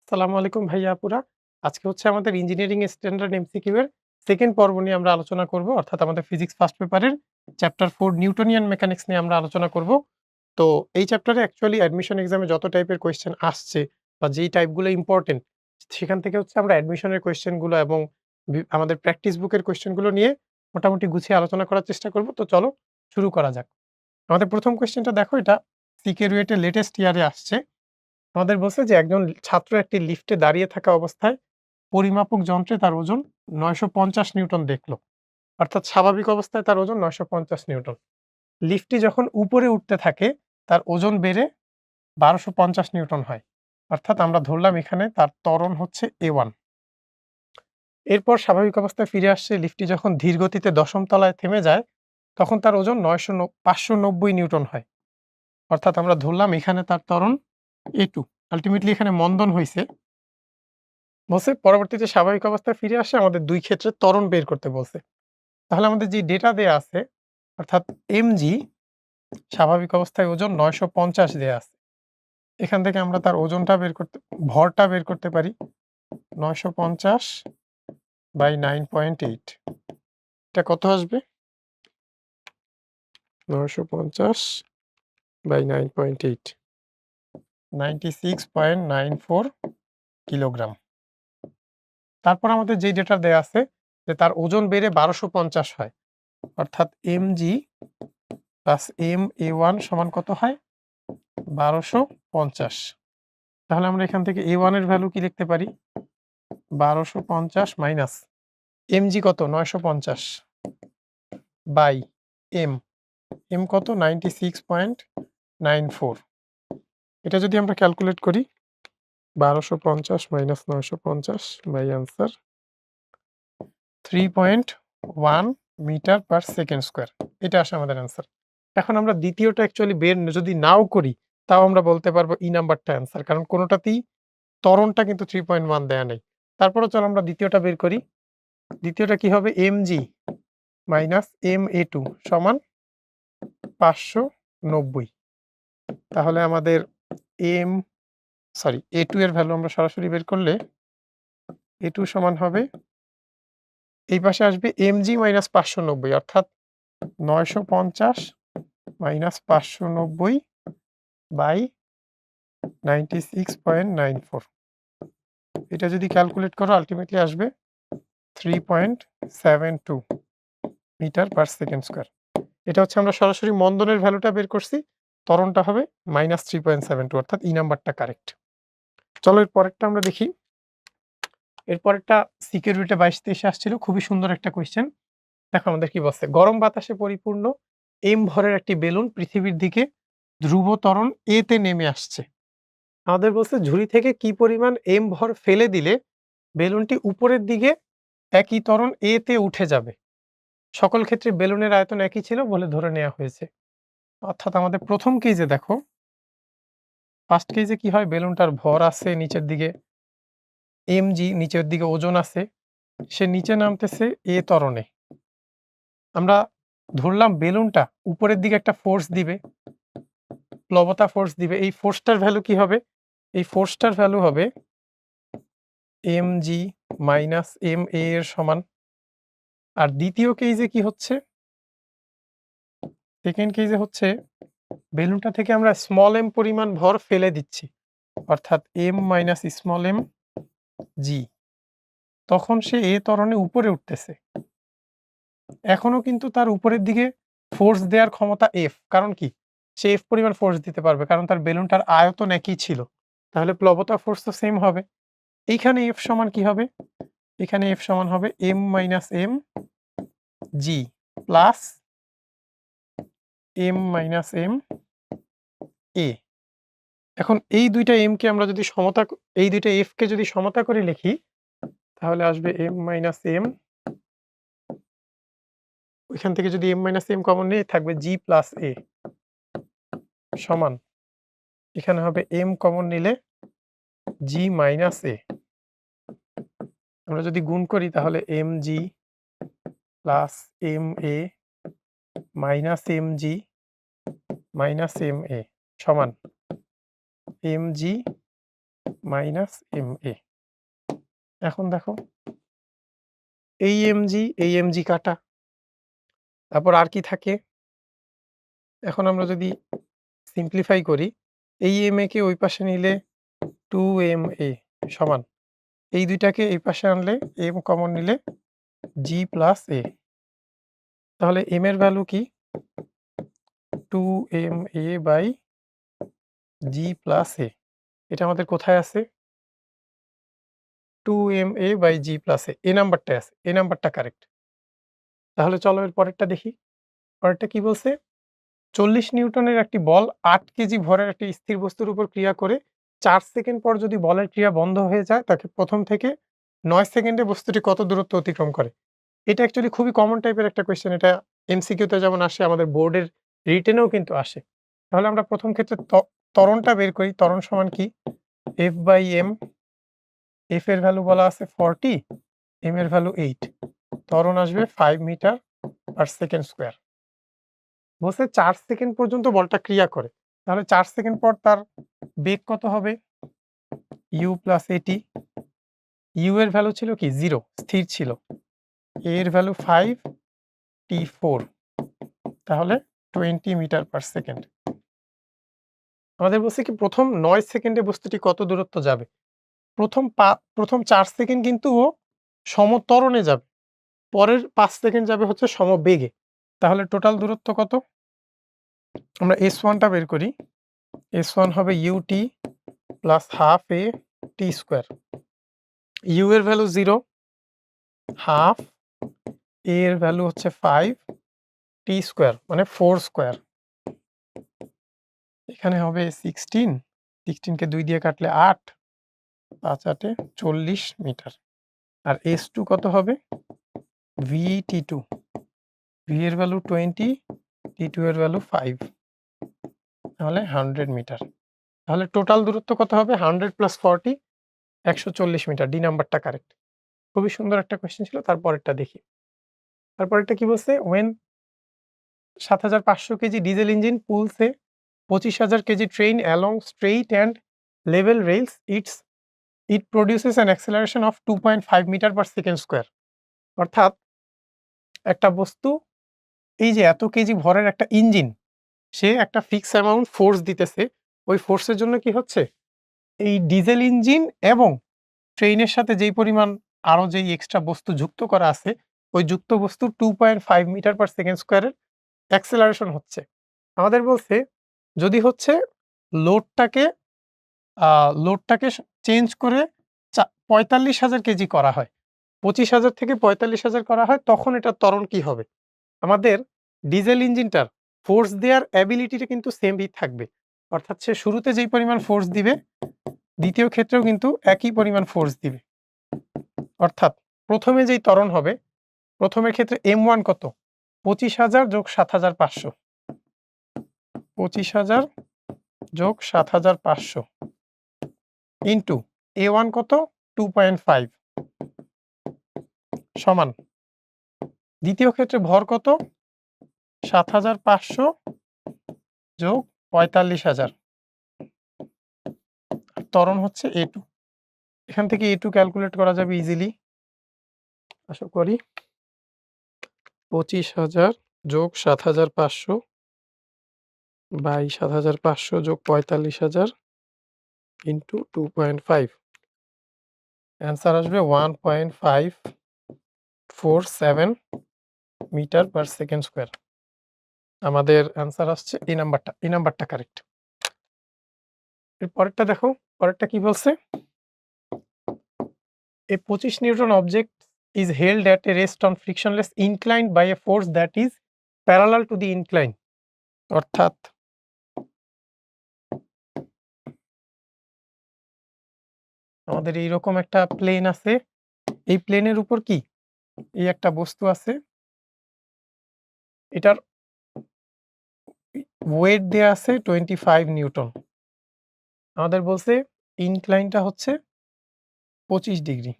আসসালামু আলাইকুম ভাইয়া আপুরা। আজকে হচ্ছে আমাদের ইঞ্জিনিয়ারিং স্ট্যান্ডার্ড এমসিকিউ এর 2nd পর্ব নিয়ে আমরা আলোচনা করব। অর্থাৎ আমাদের ফিজিক্স ফার্স্ট পেপারের চ্যাপ্টার 4 নিউটনিয়ান মেকানিক্স নিয়ে আমরা আলোচনা করব। তো এই চ্যাপ্টারে অ্যাকচুয়ালি অ্যাডমিশন এক্সামে যত টাইপের কোয়েশ্চেন আসছে বা যেই টাইপগুলো ইম্পোর্টেন্ট সেখান থেকে হচ্ছে আমরা অ্যাডমিশনের কোয়েশ্চেন গুলো এবং আমাদের প্র্যাকটিস বুকের কোয়েশ্চেন গুলো নিয়ে মোটামুটি গুছিয়ে আলোচনা করার চেষ্টা করব। তো চলো শুরু করা যাক। আমাদের প্রথম কোয়েশ্চেনটা দেখো, এটা সিকে রুয়েটের লেটেস্ট ইয়ারে আসছে। আমাদের বলছে যে একজন ছাত্র একটি লিফটে দাঁড়িয়ে থাকা অবস্থায় পরিমাপক যন্ত্রে তার ওজন ৯৫০ নিউটন দেখল। অর্থাৎ স্বাভাবিক অবস্থায় তার ওজন ৯৫০ নিউটন। লিফটটি যখন উপরে উঠতে থাকে তার ওজন বেড়ে ১২৫০ নিউটন হয়। অর্থাৎ আমরা ধরলাম এখানে তার ত্বরণ হচ্ছে A1। এরপর স্বাভাবিক অবস্থায় ফিরে আসছে। লিফটটি যখন ধীর গতিতে ১০ম তলায় থেমে যায় তখন তার ওজন ৫৯০ নিউটন হয়। অর্থাৎ আমরা ধরলাম এখানে তার ত্বরণ A2। আল্টিমেটলি এখানে মন্দন হইছে। বলছে পরবর্তীতে স্বাভাবিক অবস্থায় ফিরে আসে, আমাদের ২ ক্ষেত্রে ত্বরণ বের করতে বলছে। তাহলে আমাদের যে ডেটা দেয়া আছে অর্থাৎ mg স্বাভাবিক অবস্থায় ওজন ৯৫০ দেয়া আছে। এখান থেকে আমরা তার ওজনটা ভরটা বের করতে পারি ৯৫০/9.8। এটা কত আসবে? ৯৫০/9.8 96.94 কিলোগ্রাম। তারপর আমাদের যেই ডেটা দেয়া আছে যে তার ওজন বেড়ে ১২৫০ হয়। অর্থাৎ mg প্লাস ma1 সমান কত হয়? ১২৫০। তাহলে আমরা এখান থেকে a1 এর ভ্যালু কি লিখতে পারি? ১২৫০ মাইনাস mg কত? ৯৫০ বাই m কত? 96.94। এটা যদি আমরা ক্যালকুলেট করি ১২৫০ minus ৯৫০ by answer 3.1 metre per second square. এটা আসে আমাদের অ্যান্সার। এখন আমরা দ্বিতীয়টা অ্যাকচুয়ালি বের যদি নাও করি তাও আমরা বলতে পারবো ই নাম্বারটা অ্যান্সার, কারণ কোনোটাতেই ত্বরণটা কিন্তু 3.1 দেয়া নেই। তারপরে চলো আমরা দ্বিতীয়টা বের করি। দ্বিতীয়টা কি হবে? mg মাইনাস ma2 সমান ৫৯০। তাহলে আমাদের a2 এর ভ্যালু আমরা সরাসরি বের করলে a2 সমান হবে, এই পাশে আসবে mg মাইনাস ৫৯০ অর্থাৎ ৯৫০ মাইনাস ৫৯০ বাই 96.94। এটা যদি ক্যালকুলেট করো আল্টিমেটলি আসবে 3.72 মিটার পার সেকেন্ড স্কয়ার। এটা হচ্ছে আমরা সরাসরি মন্দনের ভ্যালুটা বের করছি। ত্বরণটা হবে -3.72 অর্থাৎ ই নাম্বারটা কারেক্ট। চলো এর পরেরটা আমরা দেখি। এর পরেরটা সিকিউরিটি ২২-২৩ আসছিল। খুবই সুন্দর একটা কোয়েশ্চেন। দেখো আমাদের কি বলছে, গরম বাতাসে পরিপূর্ণ m ভরের একটি বেলুন পৃথিবীর দিকে ধ্রুব ত্বরণ a তে নেমে আসছে। আমাদের বলছে ঝুড়ি থেকে কি পরিমাণ m ভর ফেলে দিলে বেলুনটি উপরের দিকে একই ত্বরণ a তে উঠে যাবে। সকল ক্ষেত্রে বেলুনের আয়তন একই ছিল বলে ধরে নেওয়া হয়েছে। অর্থাৎ আমাদের প্রথম কেসে দেখো, ফার্স্ট কেসে কি হয়, বেলুনটার ভর আছে নিচের দিকে mg, নিচের দিকে ওজন আছে, সে নিচে নামতেছে a ত্বরণে। আমরা ধরলাম বেলুনটা উপরের দিকে একটা ফোর্স দিবে, প্লবতা ফোর্স দিবে। এই ফোর্সটার ভ্যালু কি হবে? এই ফোর্সটার ভ্যালু হবে mg মাইনাস ma এর সমান। আর দ্বিতীয় কেসে কি হচ্ছে? সেকেন্ড কেসে হচ্ছে বেলুনটা থেকে আমরা স্মল m পরিমাণ ভর ফেলে দিচ্ছি, অর্থাৎ m minus small m g। তখন সে a ত্বরণে উপরে উঠতেছে। এখনো কিন্তু তার উপরের দিকে ফোর্স দেওয়ার ক্ষমতা f, কারণ কি? সে f পরিমাণ ফোর্স দিতে পারবে, কারণ তার বেলুনটার আয়তন একই ছিল। তাহলে প্লবতা ফোর্স তো সেম হবে। এইখানে f সমান কি হবে? এখানে f সমান হবে m minus m g plus m minus m a। এখন এই দুইটা m কে আমরা যদি এই দুইটা f কে যদি সমতা করে লিখি তাহলে আসবে m মাইনাস m, ওইখান থেকে যদি m মাইনাস m কমন নিই থাকবে g প্লাস a সমান, এখানে হবে m কমন নিলে g মাইনাস a। আমরা যদি গুণ করি তাহলে mg plus ma minus mg minus ma সমান mg মাইনাস এম এ। এখন দেখো এই এমজি কাটা, তারপর আর কি থাকে? এখন আমরা যদি সিম্পলিফাই করি, এই এম এ কে ওই পাশে নিলে 2ma সমান এই দুইটাকে এই পাশে আনলে এম কমন নিলে জি প্লাস এ। তাহলে এম এর ভ্যালু কি? 2ma বাই জি প্লাস এ। এটা আমাদের কোথায় আছে? 2ma বাই জি প্লাস এ। এ নাম্বারটায় আছে। এ নাম্বারটা কারেক্ট। তাহলে চলো এর পরেরটা দেখি। পরেরটা কি বলছে? 40 নিউটনের একটি বল 8 কেজি ভরের একটি স্থির বস্তুর উপর ক্রিয়া করে 4 সেকেন্ড পর যদি বলের ক্রিয়া বন্ধ হয়ে যায়, তাকে প্রথম থেকে 9 সেকেন্ডে বস্তুটি কত দূরত্ব অতিক্রম করে? এটা অ্যাকচুয়ালি খুবই কমন টাইপের একটা কোয়েশ্চেন। এটা এমসিকিউতে যেমন আসে, আমাদের বোর্ডের রিটেনেও কিন্তু আসে। তাহলে আমরা প্রথম ক্ষেত্রে ত্বরণটা বের করি। ত্বরণ সমান কি? F by M. এফ এর ভ্যালু বলা আছে 40, এম এর ভ্যালু 8। ত্বরণ আসবে 5 মিটার পার সেকেন্ড স্কয়ার। বলছে 4 সেকেন্ড পর্যন্ত বলটা ক্রিয়া করে। তাহলে 4 সেকেন্ড পর তার বেগ কত হবে? ইউ প্লাস এটি। ইউ এর ভ্যালু ছিল কি? 0, স্থির ছিল। এ এর ভ্যালু 5, টি 4। তাহলে 20 মিটার পার সেকেন্ড। আমাদের বলছে কি প্রথম 9 সেকেন্ডে বস্তুটি কত দূরত্ব যাবে? প্রথম 4 সেকেন্ড কিন্তু ও সমত্বরণে যাবে। পরের 5 সেকেন্ড যাবে হচ্ছে সমবেগে। তাহলে টোটাল দূরত্ব কত? আমরা S1 টা বের করি। S1 হবে ut plus half a T square. U এর ভ্যালু 0, হাফ এ এর ভ্যালু হচ্ছে 5, টি স্কয়ার মানে 4 স্কয়ার। এখানে হবে 16, 16 কে 2 দিয়ে কাটলে 8, 5 8 40 মিটার। আর S2 কত হবে? VT2, V এর ভ্যালু 20, T2 এর ভ্যালু 5, তাহলে 100 মিটার। তাহলে টোটাল দূরত্ব কত হবে? 100 প্লাস 40, 140 মিটার। ডি নাম্বারটা কারেক্ট। খুবই সুন্দর একটা কোয়েশ্চেন ছিল। তারপরেরটা দেখি। তারপরেরটা কি বলছে? when 7500 KG diesel engine pulls a 25,000 KG train along straight and level rails, it produces an acceleration of 2.5 metre per second square. অর্থাৎ একটা বস্তু, এই যে এত কেজি ভরের একটা ইঞ্জিন, সে একটা ফিক্স অ্যামাউন্ট ফোর্স দিতেছে। ওই ফোর্সের জন্য কি হচ্ছে? এই ডিজেল ইঞ্জিন এবং ট্রেনের সাথে যেই পরিমাণ আরো যেই এক্সট্রা বস্তু যুক্ত করা আছে, ওই যুক্ত বস্তুর 2.5 মিটার পার সেকেন্ড স্কয়ারের অ্যাক্সেলারেশন হচ্ছে। আমাদের বলছে যদি হচ্ছে লোডটাকে লোডটাকে চেঞ্জ করে 45,000 কেজি করা হয়, 25,000 থেকে 45,000 করা হয়, তখন এটার ত্বরণ কি হবে? আমাদের ডিজেল ইঞ্জিনটার ফোর্স দেওয়ার অ্যাবিলিটিটা কিন্তু সেমই থাকবে। অর্থাৎ সে শুরুতে যেই পরিমাণ ফোর্স দিবে, দ্বিতীয় ক্ষেত্রেও কিন্তু একই পরিমাণ ফোর্স দিবে। অর্থাৎ প্রথমে যেই ত্বরণ হবে, প্রথমের ক্ষেত্রে M1 কত? 25,000 যোগ 7,500, 25,000 যোগ 7,500 ইন্টু A1 কত? 2.5 সমান দ্বিতীয় ক্ষেত্রে ভর কত? 7,500 যোগ 45,000, ত্বরণ হচ্ছে A2। এখান থেকে A2 ক্যালকুলেট করা যাবে ইজিলি। আশা করি 25,000 যোগ 7,500 বাই 7,500 যোগ 45,000 ইন্টু 2.5, অ্যান্সার আসবে 1.547 মিটার পার সেকেন্ড স্কয়ার। আমাদের অ্যান্সার আসছে এই নাম্বারটা। এই নাম্বারটা কারেক্ট। এর পরেরটা দেখো, পরেরটা কি বলছে? A 25 Newton object is held at a rest on frictionless incline by a force that is parallel to the incline. অর্থাৎ আমাদের এইরকম একটা প্লেন আছে। এই প্লেনের উপর কি এই একটা বস্তু আছে, এটার ওয়েট দেয়া আছে 25 নিউটন। আমাদের বলছে ইনক্লাইনটা হচ্ছে 25 ডিগ্রি।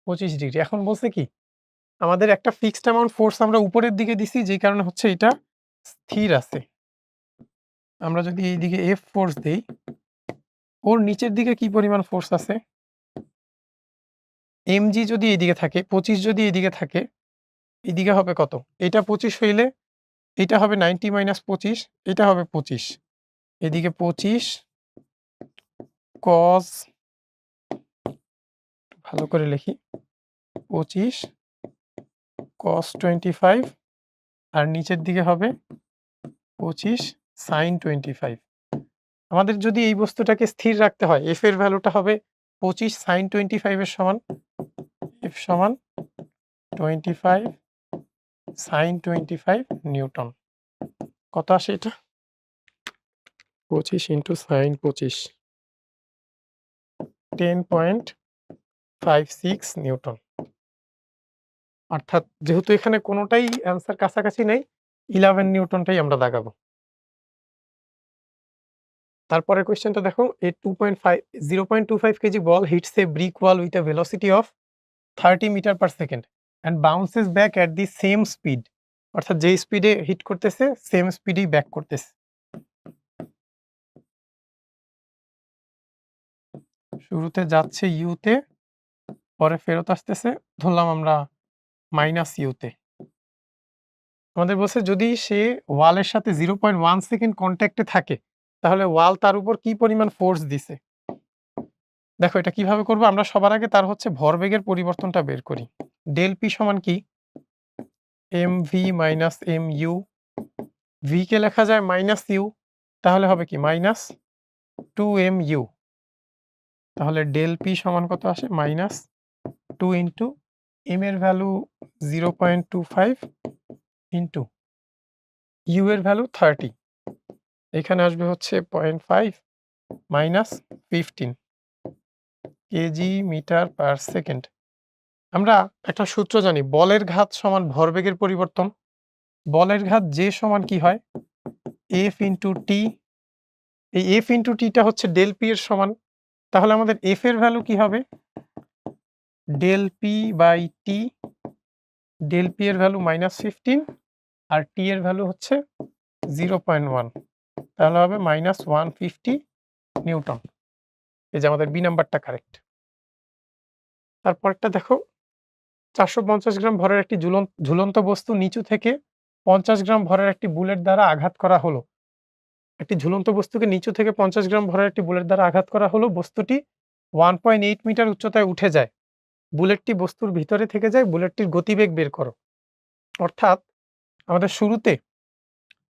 25 ডিগ্রি। এখন বলছে কি আমাদের একটা ফিক্সড অ্যামাউন্ট ফোর্স আমরা উপরের দিকে দিছি, যেই কারণে হচ্ছে এটা স্থির আছে। আমরা যদি এই দিকে এফ ফোর্স দেই, ওর নিচের দিকে কি পরিমাণ ফোর্স আছে? mg যদি এইদিকে থাকে, 25 যদি এইদিকে থাকে, এইদিকে হবে কত? এটা 25 হইলে এটা হবে 90 মাইনাস 25, এটা হবে 25। এদিকে 25 cos, ভালো করে লিখি, 25 cos 25 আর নিচের দিকে হবে 25 sin 25। আমাদের যদি এই বস্তুটাকে স্থির রাখতে হয়, f এর ভ্যালুটা হবে 25 sin 25 এর সমান, f সমান 25 sin 25 নিউটন। কত আসে এটা? 25 ইন্টু sin 25, 10.56 নিউটন। অর্থাৎ যেহেতু এখানে কোনোটাই অ্যান্সার কাছাকাছি নেই, 11 নিউটনটাই আমরা দাগাবো। তারপরের কোয়েশ্চেনটা দেখো, a 0.25 kg ball hits a brick wall with a velocity of 30 metre per second and bounces back at the same speed. অর্থাৎ যেই স্পিডে হিট করতেছে সেম স্পিডেই ব্যাক করতেছে। শুরুতে যাচ্ছে ইউতে, পরে ফেরত আসতেছে, ধরলাম আমরা মাইনাস ইউতে। আমাদের বলছে যদি সে ওয়ালের সাথে 0.1 সেকেন্ড কন্ট্যাক্টে থাকে, তাহলে ওয়াল তার উপর কি পরিমাণ ফোর্স দিছে। দেখো এটা কিভাবে করবো, আমরা সবার আগে তার হচ্ছে ভরবেগের পরিবর্তনটা বের করি। ডেল পি সমান কি? M V minus M U. V কে লেখা যায় মাইনাস ইউ, তাহলে হবে কি মাইনাস 2 এম ইউ। তাহলে ডেল পি সমান কত আসে? মাইনাস 2 ইন্টু এম এর ভ্যালু 0.25 ইন্টু ইউ এর ভ্যালু 30, এখানে আসবে হচ্ছে 0.5 minus 15 KG metre per second. আমরা একটা সূত্র জানি, বলের ঘাত সমান ভরবেগের পরিবর্তন। বলের ঘাত যে সমান কি হয়? F into T. এই এফ ইন্টু টিটা হচ্ছে ডেল পি এর সমান। তাহলে আমাদের এফ এর ভ্যালু কি হবে? Del P by T. Del P এর ভ্যালু মাইনাস 15 আর টি এর ভ্যালু হচ্ছে 0.1, তাহলে হবে মাইনাস 150 নিউটন। এই যে আমাদের বি নাম্বারটা কারেক্ট। তারপরটা দেখো, 450 গ্রাম ভরের একটি ঝুলন্ত বস্তু নিচু থেকে 50 গ্রাম ভরের একটি বুলেট দ্বারা আঘাত করা হলো। একটি ঝুলন্ত বস্তুকে নিচু থেকে 50 গ্রাম ভরের একটি বুলেট দ্বারা আঘাত করা হলো। বস্তুটি 1.8 মিটার উচ্চতায় উঠে যায়। বুলেটটি বস্তুর ভিতরে থেকে যায়। বুলেটটির গতিবেগ বের করো। অর্থাৎ আমাদের শুরুতে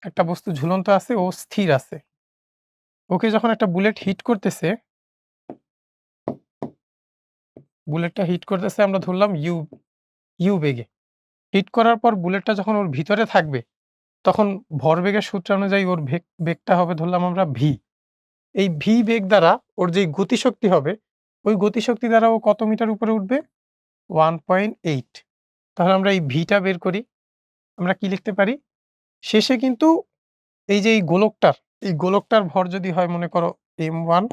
একটা বস্তু ঝুলন্ত আছে, ও স্থির আছে। ওকে যখন একটা বুলেট হিট করতেছে, বুলেটটা হিট করতেছে আমরা ধরলাম ইউ বেগে। হিট করার পর বুলেটটা যখন ওর ভিতরে থাকবে, তখন ভরবেগের সূত্র অনুযায়ী ওর বেগটা হবে ধরলাম আমরা ভি। এই ভি বেগ দ্বারা ওর যেই গতিশক্তি হবে, ওই গতিশক্তি দ্বারা ও কত মিটার উপরে উঠবে? 1.8। তাহলে আমরা এই ভিটা বের করি। আমরা কি লিখতে পারি? শেষে কিন্তু এই যে এই গোলকটার ভর যদি হয় মনে করো m1,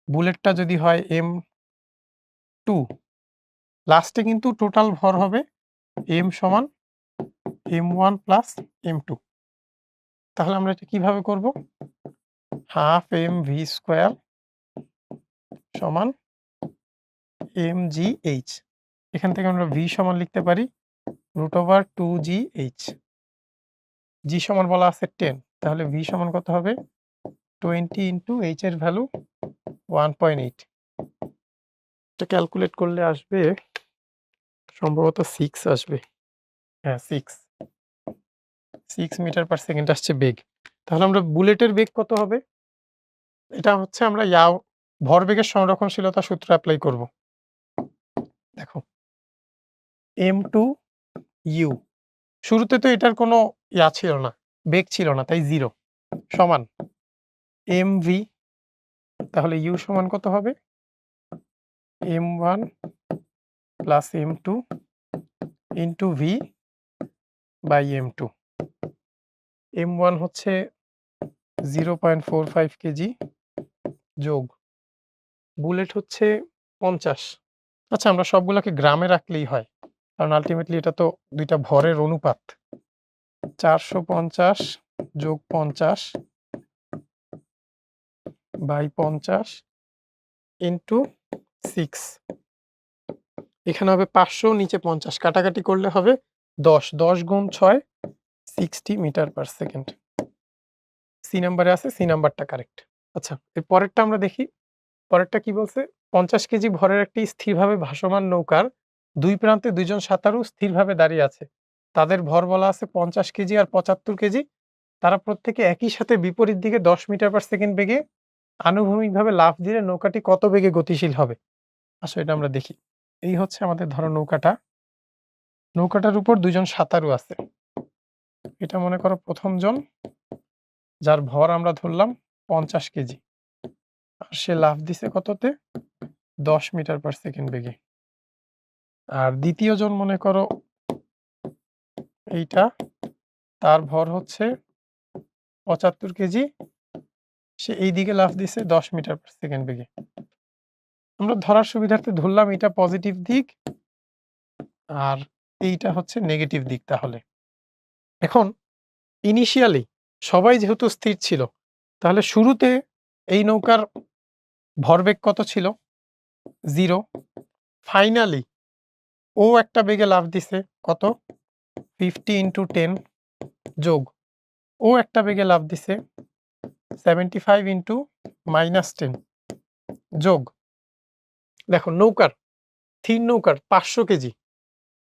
বুলেটটা যদি হয় m2, লাস্টে কিন্তু টোটাল ভর হবে m সমান m1 প্লাস m2। তাহলে আমরা এটা কিভাবে করব? হাফ এম ভি স্কোয়ার সমান mgh। এখান থেকে আমরা ভি সমান লিখতে পারি √2gh। জি সমান বলা আছে 10, তাহলে ভি সমান কত হবে? 20 ইন্টু এইচ এর ভ্যালু 1.8। এটা ক্যালকুলেট করলে আসবে সম্ভবত 6 আসবে। হ্যাঁ 6 মিটার পার সেকেন্ড আসছে বেগ। তাহলে আমরা বুলেটের বেগ কত হবে? এটা হচ্ছে আমরা ভরবেগের সংরক্ষণশীলতা সূত্র অ্যাপ্লাই করব। দেখো m2 u, শুরুতে তো এটার কোনো ছিল না, বেগ ছিল না, তাই 0 সমান mv। তাহলে u সমান কত হবে? m1 plus m2 into v by m2। m1 হচ্ছে 0.45 কেজি যোগ বুলেট হচ্ছে 50। আচ্ছা আমরা সবগুলোকে গ্রামে রাখলেই হয়, কারণ আলটিমেটলি এটা তো দুইটা ভরের অনুপাত। 450 যোগ 50 বাই 50 ইন্টু 6, এখানে হবে 500, নিচে 50, কাটাকাটি করলে হবে 10, 10 গুণ 6, 60 মিটার পার সেকেন্ড। সি নাম্বারে আছে, সি নাম্বারটা কারেক্ট। আচ্ছা, এর পরেরটা আমরা দেখি। পরেরটা কি বলছে? 50 কেজি ভরের একটি স্থিরভাবে ভাসমান নৌকার 2 প্রান্তে 2 জন সাঁতারু স্থিরভাবে দাঁড়িয়ে আছে। তাদের ভর বলা আছে 50 কেজি আর 75 কেজি। তারা প্রত্যেকে একই সাথে বিপরীত দিকে 10 মিটার পার সেকেন্ড বেগে আনুভূমিকভাবে লাফ দিলে নৌকাটি কত বেগে গতিশীল হবে? আসো এটা আমরা দেখি। এই হচ্ছে আমাদের ধরো নৌকাটা। নৌকাটার উপর 2 জন সাঁতারু আছে। এটা মনে করো 1ম জন, যার ভর আমরা ধরলাম 50 কেজি। আর সে লাফ দিছে কততে? 10 মিটার পার সেকেন্ড বেগে। আর 2য় জন মনে করো এইটা, তার ভর হচ্ছে 75 কেজি। সে এই দিকে লাফ দিছে 10 মিটার পার সেকেন্ড বেগে। আমরা ধরার সুবিধার্থে ধরলাম এটা পজিটিভ দিক আর এইটা হচ্ছে নেগেটিভ দিক তাহলে। এখন ইনিশিয়ালি সবাই যেহেতু স্থির ছিল, তাহলে শুরুতে এই নৌকার ভরবেগ কত ছিল? 0। ফাইনালি ও একটা বেগে লাফ দিছে কত? 50 ইন্টু 10 যোগ ও একটা বেগে লাফ দিছে 75 ইন্টু -10 যোগ। দেখো নৌকার, স্থির নৌকার 500 কেজি।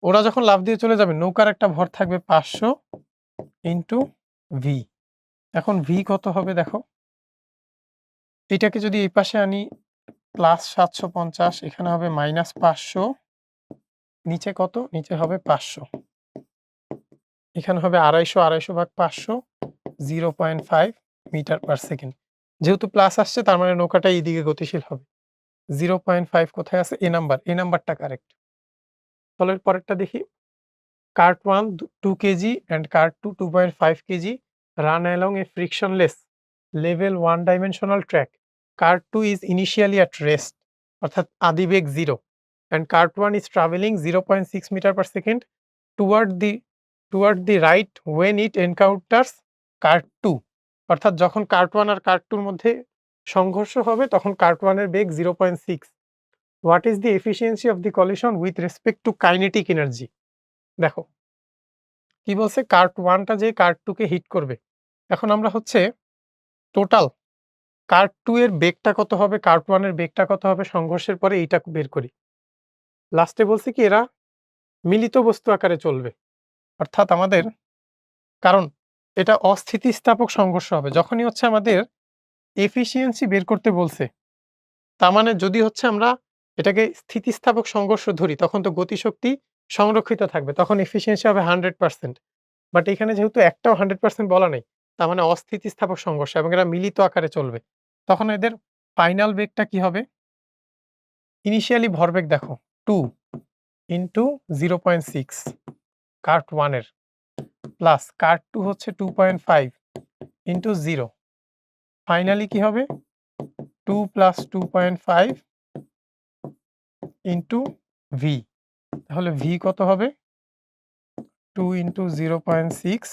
ওরা যখন লাফ দিয়ে চলে যাবে নৌকার একটা ভর থাকবে 500 ইন্টু ভি। এখন ভি কত হবে দেখো? এটাকে যদি এই পাশে আনি +750, এখানে হবে -500, নিচে কত? নিচে হবে 500, এখানে হবে 250, 250 ভাগ 500, 0.5 মিটার পার সেকেন্ড। যেহেতু প্লাস আসছে তার মানে নৌকাটা এই দিকে গতিশীল হবে। 0.5 কোথায় আছে? এ নাম্বার, এ নাম্বারটা কারেক্ট। চলো এর পরেরটা দেখি। Cart 1 2 KG and cart 2 2.5 KG run along a frictionless level one dimensional track. Cart 2 is initially at rest, অর্থাৎ আদিবেগ 0, and cart 1 is traveling 0.6 meter per second toward the right when it encounters cart 2. অর্থাৎ যখন cart 1 আর cart 2 এর মধ্যে সংঘর্ষ হবে তখন cart 1 এর বেগ 0.6. What is the efficiency of the collision with respect to kinetic energy? দেখো কি বলছে? কার্ট 1 টা যে কার্ট 2 কে হিট করবে। এখন আমরা হচ্ছে টোটাল কার্ট 2 এর বেগটা কত হবে, কার্ট 1 এর বেগটা কত হবে সংঘর্ষের পরে এইটা বের করি। লাস্টে বলছি কি এরা মিলিত বস্তু আকারে চলবে। অর্থাৎ আমাদের, কারণ এটা অস্থিতিস্থাপক সংঘর্ষ হবে। যখনই হচ্ছে আমাদের এফিসিয়েন্সি বের করতে বলছে, তার মানে যদি হচ্ছে আমরা এটাকে স্থিতিস্থাপক সংঘর্ষ ধরি তখন তো গতিশক্তি সংরক্ষিত থাকবে। তখন এফিসিয়েন্সি হবে 100%। বাট এখানে যেহেতু একটাও 100% বলা নেই, তার মানে অস্থিতিস্থাপক সংঘর্ষ এবং এরা মিলিত আকারে চলবে। তখন এদের ফাইনাল বেগটা কি হবে? ইনিশিয়ালি ভরবেগ দেখো 2 ইন্টু 0.6 কার্ট 1 এর, প্লাস কার্ট 2 হচ্ছে 2.5 ইন্টু 0। ফাইনালি কি হবে? 2 প্লাস 2.5 ইন্টু ভি। তাহলে ভি কত হবে? 2 ইন্টু 0.6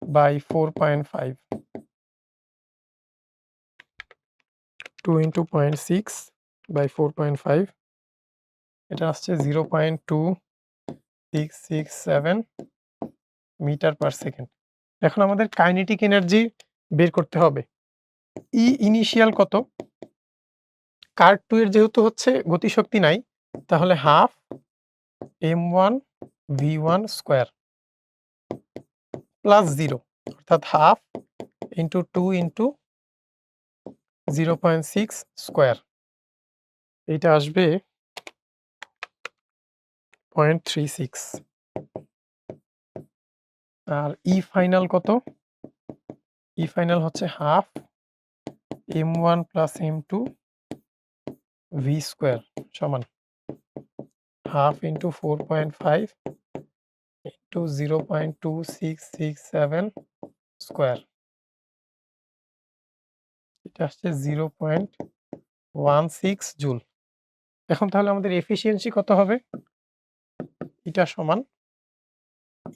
বাই 4.5, 2 ইন্টু 0.6 বাই 4.5, এটা আসছে 0.2667 মিটার পার সেকেন্ড। এখন আমাদের কাইনেটিক এনার্জি বের করতে হবে। ই ইনিশিয়াল কত? কার্ট 2 এর যেহেতু হচ্ছে গতিশক্তি নাই, তাহলে half m1 v1 square plus 0, অর্থাৎ হাফ ইন্টু 2 ইন্টু 0.6 স্কয়ার, এইটা আসবে 0.36। আর ই ফাইনাল কত? ই ফাইনাল হচ্ছে half m1 plus m2 v square সমান হাফ ইন্টু 4.5 ইন্টু 0.2667 স্কয়ার, এটা আসছে 0.16 জুল। এখন তাহলে আমাদের এফিসিয়েন্সি কত হবে? এটা সমান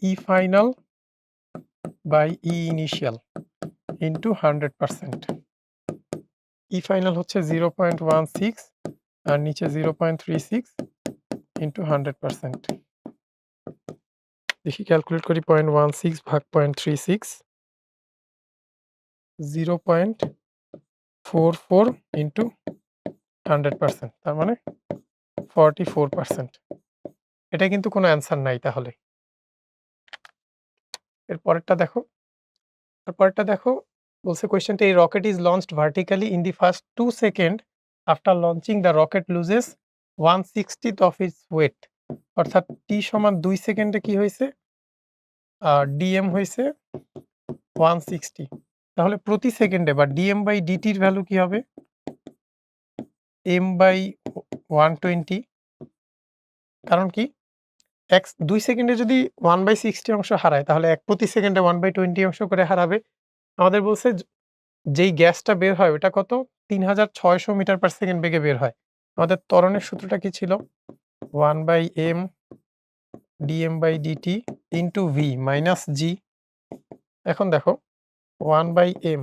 E final by E initial into 100%। E final হচ্ছে 0.16 আর নিচে 0.36 ইন্টু 100%। দেখি ক্যালকুলেট করি 0.16 ভাগ 0.36 0.44 ইন্টু 100%, তার মানে 44%। এটা কিন্তু কোনো অ্যান্সার নাই তাহলে। এরপরেরটা দেখো বলছে কোয়েশ্চেনটা, এই rocket is launched vertically in the first 2 second after launching the rocket loses 1/60th of its weight. অর্থাৎ টি সমান 2 সেকেন্ডে কি হয়েছে, ডিএম হয়েছে 160। তাহলে প্রতি সেকেন্ডে বা ডিএম বাই ডিটির ভ্যালু কি হবে, এম বাই 120। কারণ কি, 2 সেকেন্ডে যদি 1/60 অংশ হারায় তাহলে প্রতি সেকেন্ডে 1/20 অংশ করে হারাবে। আমাদের বলছে যেই গ্যাসটা বের হয় ওটা কত, 3600 মিটার পার সেকেন্ড বেগে বের হয়। আমাদের ত্বরণের সূত্রটা কি ছিল, 1/m dm by dt into v minus g. এখন দেখো 1/m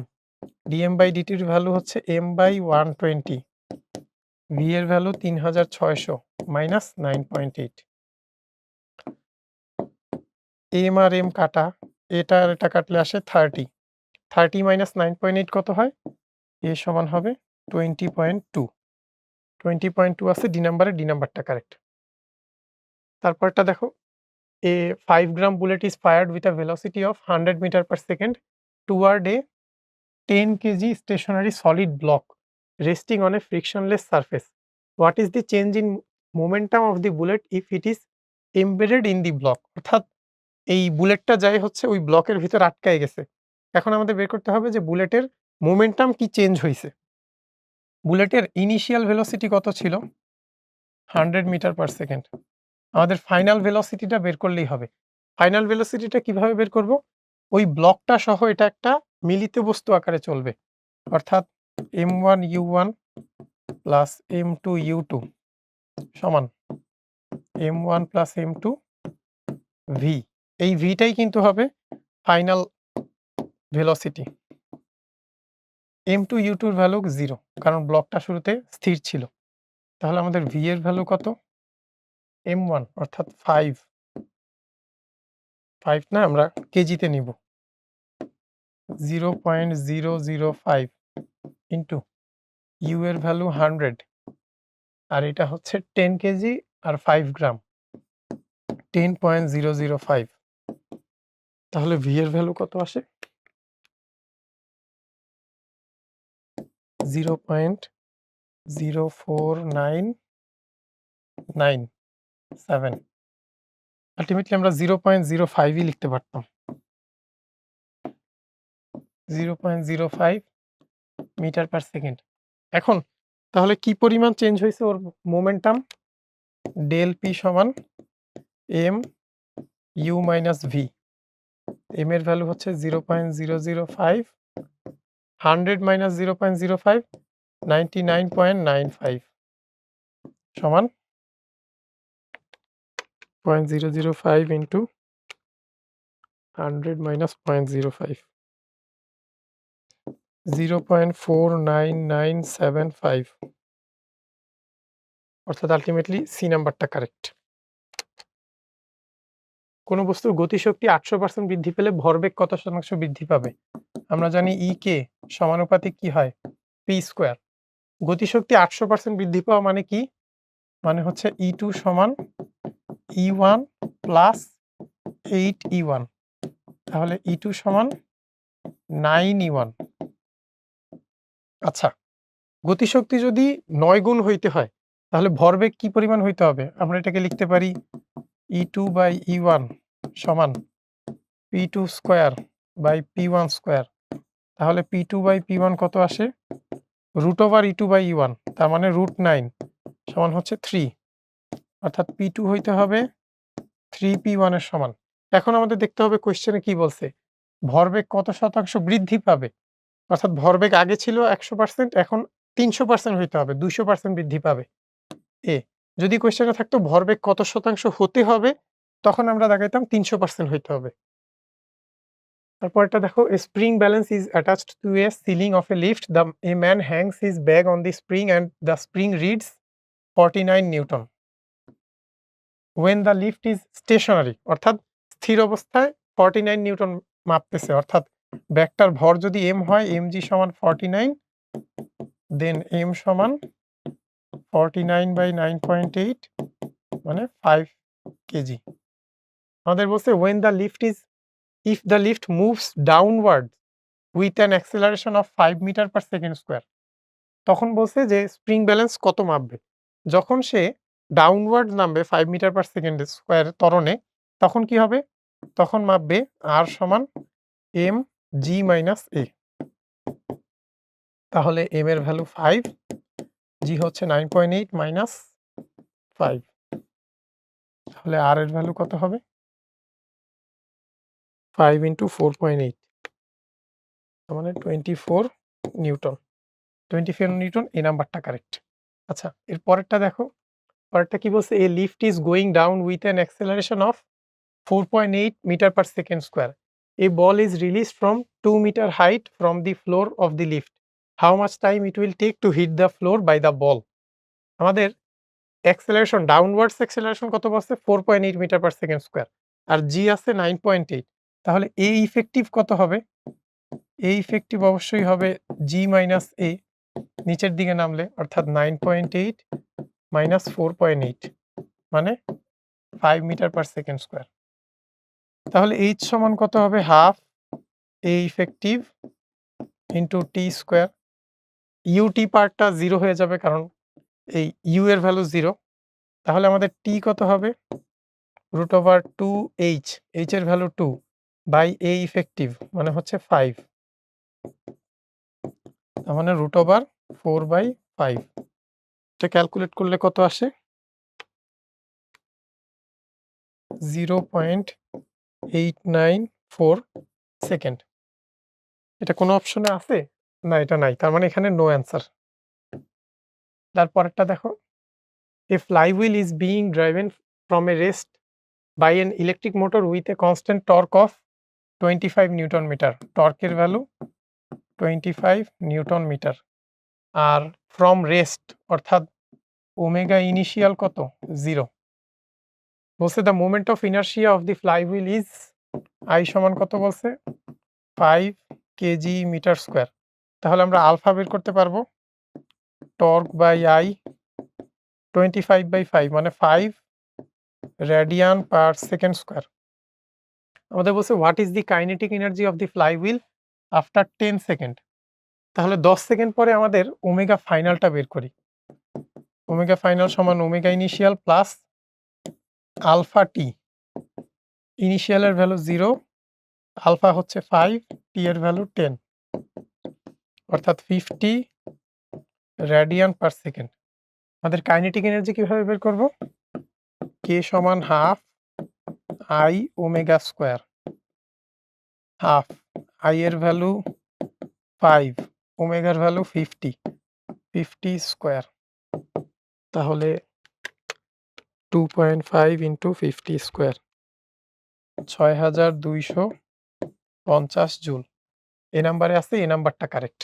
dm বাই ডিটির ভ্যালু হচ্ছে m বাই 120, ভি এর ভ্যালু 3600 মাইনাস 9.8। এম আর এম কাটা, এটা আর এটা কাটলে আসে 30 মাইনাস 9.8 কত হয়, এ সমান হবে 20.2। 20.2 আছে ডি নাম্বারে, ডি নাম্বারটা কারেক্ট। তারপরটা দেখো, a 5 gram bullet is fired with a velocity of 100 metre per second toward a 10 kg stationary solid block resting on a frictionless surface. What is the change in momentum of the bullet if it is embedded in the block. অর্থাৎ এই বুলেটটা যাই হচ্ছে ওই ব্লকের ভিতর আটকায় গেছে। এখন আমাদের বের করতে হবে যে বুলেটের মোমেন্টাম কি চেঞ্জ হইছে। বুলেটের ইনিশিয়াল ভেলোসিটি কত ছিল, 100 মিটার পার সেকেন্ড। আমাদের ফাইনাল ভেলোসিটিটা বের করলেই হবে। ফাইনাল ভেলোসিটিটা কিভাবে বের করব, ওই ব্লকটা সহ এটা একটা মিলিত বস্তু আকারে চলবে। অর্থাৎ m1 u1 plus m2 u2 সমান m1 প্লাস m2 v। এই ভিটাই কিন্তু হবে ফাইনাল ভেলোসিটি। m2 u2 এর ভ্যালু 0, কারণ ব্লকটা শুরুতে স্থির ছিল। তাহলে আমাদের v এর ভ্যালু কত, m1 অর্থাৎ 5 না, আমরা কেজিতে নিব, 0.005 ইন্টু ইউ এর ভ্যালু 100 আর এটা হচ্ছে 10 কেজি আর 5 গ্রাম, 10.005। তাহলে ভি এর ভ্যালু কত আসে, 0.04997। আলটিমেটলি আমরা 0.05ই লিখতে পারতাম, 0.05 মিটার পার সেকেন্ড। এখন তাহলে কি পরিমাণ চেঞ্জ হয়েছে ওর মোমেন্টাম, ডেল পি সমান M U minus V. M এর ভ্যালু হচ্ছে 0.005, 100 মাইনাস 0.05 99.95 সমান 0.005 ইন্টু 100 মাইনাস 0.05, 0.49975। অর্থাৎ আলটিমেটলি সি নাম্বারটা কারেক্ট। কোনো বস্তুর গতিশক্তি 800% বৃদ্ধি পেলে ভরবেগ কত শতাংশ বৃদ্ধি পাবে। আমরা জানি ই কে সমানুপাতিক কি হয়, পি স্কোয়ার। গতিশক্তি 800% বৃদ্ধি পাওয়া মানে কি, মানে হচ্ছে E2 সমান E1 প্লাস 8E1। তাহলে E2 সমান 9E1। আচ্ছা, গতিশক্তি যদি 9 গুণ হইতে হয় তাহলে ভরবেগ কি পরিমাণ হইতে হবে, আমরা এটাকে লিখতে পারি E2 বাই E1 সমান P2 square by P1 square. তাহলে P2 বাই P1 কত আসে, √E2 বাই E1, তার মানে √9 সমান হচ্ছে 3। অর্থাৎ P2 হইতে হবে 3P1 এর সমান। এখন আমাদের দেখতে হবে কোয়েশ্চেনে কি বলছে, ভরবেগ কত শতাংশ বৃদ্ধি পাবে। অর্থাৎ ভরবেগ আগে ছিল 100%, এখন 300% হইতে হবে, 200% বৃদ্ধি পাবে। এ যদি কোয়েশ্চেনে থাকতো ভরবেগ কত শতাংশ হতে হবে, তখন আমরা দেখাইতাম 300% হইতে হবে। তারপরটা দেখো, a spring balance is attached to a ceiling of a lift. A man hangs his bag on the spring and the spring reads 49 Newton. When the lift is stationary, অর্থাৎ স্থির অবস্থায় 49 নিউটন মাপতেছে, অর্থাৎ ব্যাগটার ভর যদি m হয়, mg সমান 49, দেন m সমান 49/9.8 মানে 5 কেজি। আমাদের বলছে if the lift moves downward with an acceleration of 5 metre per second square, তখন বলছে যে স্প্রিং ব্যালেন্স কত মাপবে যখন সে ডাউনওয়ার্ড নামবে 5 মিটার পার সেকেন্ড স্কয়ার ত্বরণে, তখন কি হবে? তখন মাপবে r সমান m g মাইনাস a। তাহলে m এর ভ্যালু 5, g হচ্ছে 9.8 মাইনাস 5, তাহলে r এর ভ্যালু কত হবে? 5 ইন্টু 4.8, তার মানে 24 নিউটন। 24 নিউটন, এই নাম্বারটা কারেক্ট। আচ্ছা, এর পরেরটা দেখো, পরেরটা কি বলছে? A lift is going down with an acceleration of 4.8 metre per second square. A ball is released from 2 meter height from the floor of the lift. How much time it will take to hit the floor by the ball? আমাদের acceleration, downwards acceleration কত বলছে? 4.8 metre per second square, আর জি আছে 9.8। তাহলে এ effective কত হবে? এ effective অবশ্যই হবে জি minus এ, নিচের দিকে নামলে, অর্থাৎ 9.8 মাইনাস 4.8 মানে 5 মিটার পার সেকেন্ড স্কয়ার। তাহলে এইচ সমান কত হবে? হাফ এ effective into T square. UT পার্টটা 0 হয়ে যাবে, কারণ এই ইউ এর ভ্যালু 0। তাহলে আমাদের টি কত হবে? √2 এইচ, এইচ এর ভ্যালু 2 বাই এ ইফেক্টিভ মানে হচ্ছে 5, তার মানে √4/5। এটা ক্যালকুলেট করলে কত আসে? 0.894 সেকেন্ড। এটা কোনো অপশনে আছে? না, এটা নাই, তার মানে এখানে নো অ্যান্সার। তারপরেরটা দেখো, a flywheel is being driven from a rest by an electric motor with a constant torque of 25 newton metre. টর্কের ভ্যালু 25 নিউটন মিটার। আর ফ্রম রেস্ট অর্থাৎ ওমেগা ইনিশিয়াল কত? 0। বলছে the moment of inertia of the flywheel is, I সমান কত বলছে? 5 KG metre square. তাহলে আমরা আলফা বের করতে পারবো, টর্ক বাই আই 25/5 মানে 5 রেডিয়ান পার সেকেন্ড স্কোয়ার। আমাদের বলছে what is the kinetic energy of the flywheel after 10 second. তাহলে 10 সেকেন্ড পরে আমাদের ওমেগা ফাইনালটা বের করি। ওমেগা ফাইনাল সমান omega initial plus alpha T. ইনিশিয়ালের ভ্যালু 0, আলফা হচ্ছে 5, টি এর ভ্যালু 10, অর্থাৎ 50 রেডিয়ান পার সেকেন্ড। আমাদের কাইনেটিক এনার্জি কিভাবে বের করব? কে সমান half I omega square. Half I এর ভ্যালু 5, ওমেগার ভ্যালু 50 স্কোয়ার। তাহলে 2.5 ইন্টু 50 স্কোয়ার 6250 জুল। এই নাম্বারে আছে, এই নাম্বারটা কারেক্ট।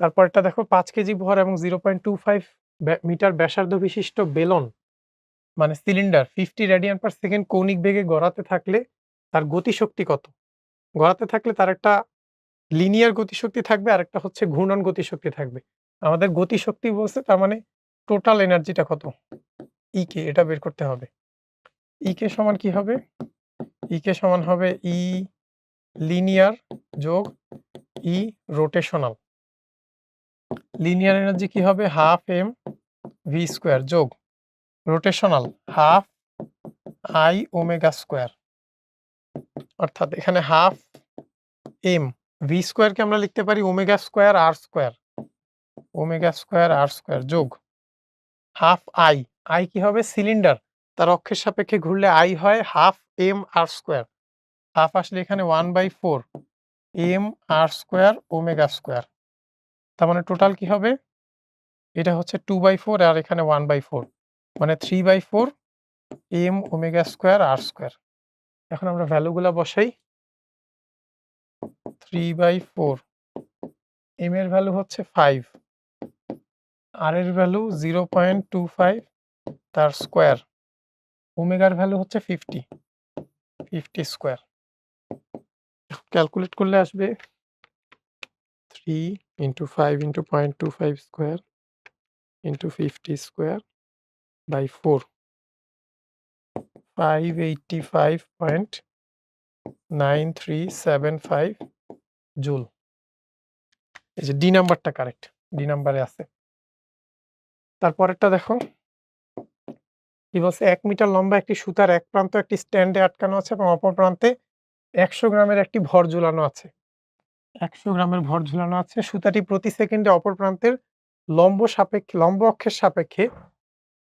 তারপরটা দেখো, 5 কেজি ভর এবং 0.25 মিটার ব্যাসার্ধ বিশিষ্ট বেলন মানে সিলিন্ডার 50 রেডিয়ান পার সেকেন্ড কৌণিক বেগে গড়াতে থাকলে তার গতিশক্তি কত? গড়াতে থাকলে তার একটা লিনিয়ার গতিশক্তি থাকবে আর একটা হচ্ছে ঘূর্ণন গতিশক্তি থাকবে। আমাদের গতিশক্তি বলছে, তার মানে টোটাল এনার্জিটা কত? ই কে, এটা বের করতে হবে। ই কে সমান কি হবে? ই কে সমান হবে ই লিনিয়ার যোগ ই রোটেশনাল। লিনিয়ার এনার্জি কি হবে? হাফ এম ভি স্কোয়ার যোগ rotational half I omega square. অর্থাৎ এখানে হাফ এম ভি স্কোয়ারকে আমরা লিখতে পারি ওমেগা স্কোয়ার আর স্কোয়ার, ওমেগা স্কোয়ার আর স্কোয়ার যোগ হাফ আই। আই কি হবে? সিলিন্ডার, তার অক্ষের সাপেক্ষে ঘুরলে আই হয় half M R square. Half আসলে এখানে 1/4 M R square omega square. তার মানে টোটাল কি হবে? এটা হচ্ছে 2/4 আর এখানে 1/4 মানে 3/4 এম ওমেগা স্কোয়ার আর স্কোয়ার। এখন আমরা ভ্যালুগুলা বসাই। 3/4, m এর ভ্যালু হচ্ছে 5, r এর ভ্যালু 0.25 তার স্কোয়ার, ওমেগার ভ্যালু হচ্ছে 50 স্কোয়ার। ক্যালকুলেট করলে আসবে 3 × 5 × 0.25 স্কোয়ার × 50 স্কোয়ার বাই 4, 585.9375 জুল। এই যে ডি নাম্বারটা কারেক্ট, ডি নাম্বারে আছে। তারপরেরটা দেখো কি বলছে, 1 মিটার লম্বা একটি সুতার এক প্রান্ত একটি স্ট্যান্ডে আটকানো আছে এবং অপর প্রান্তে 100 গ্রামের একটি ভর ঝুলানো আছে। 100 গ্রামের ভর ঝুলানো আছে। সুতাটি প্রতি সেকেন্ডে অপর প্রান্তের লম্ব অক্ষের সাপেক্ষে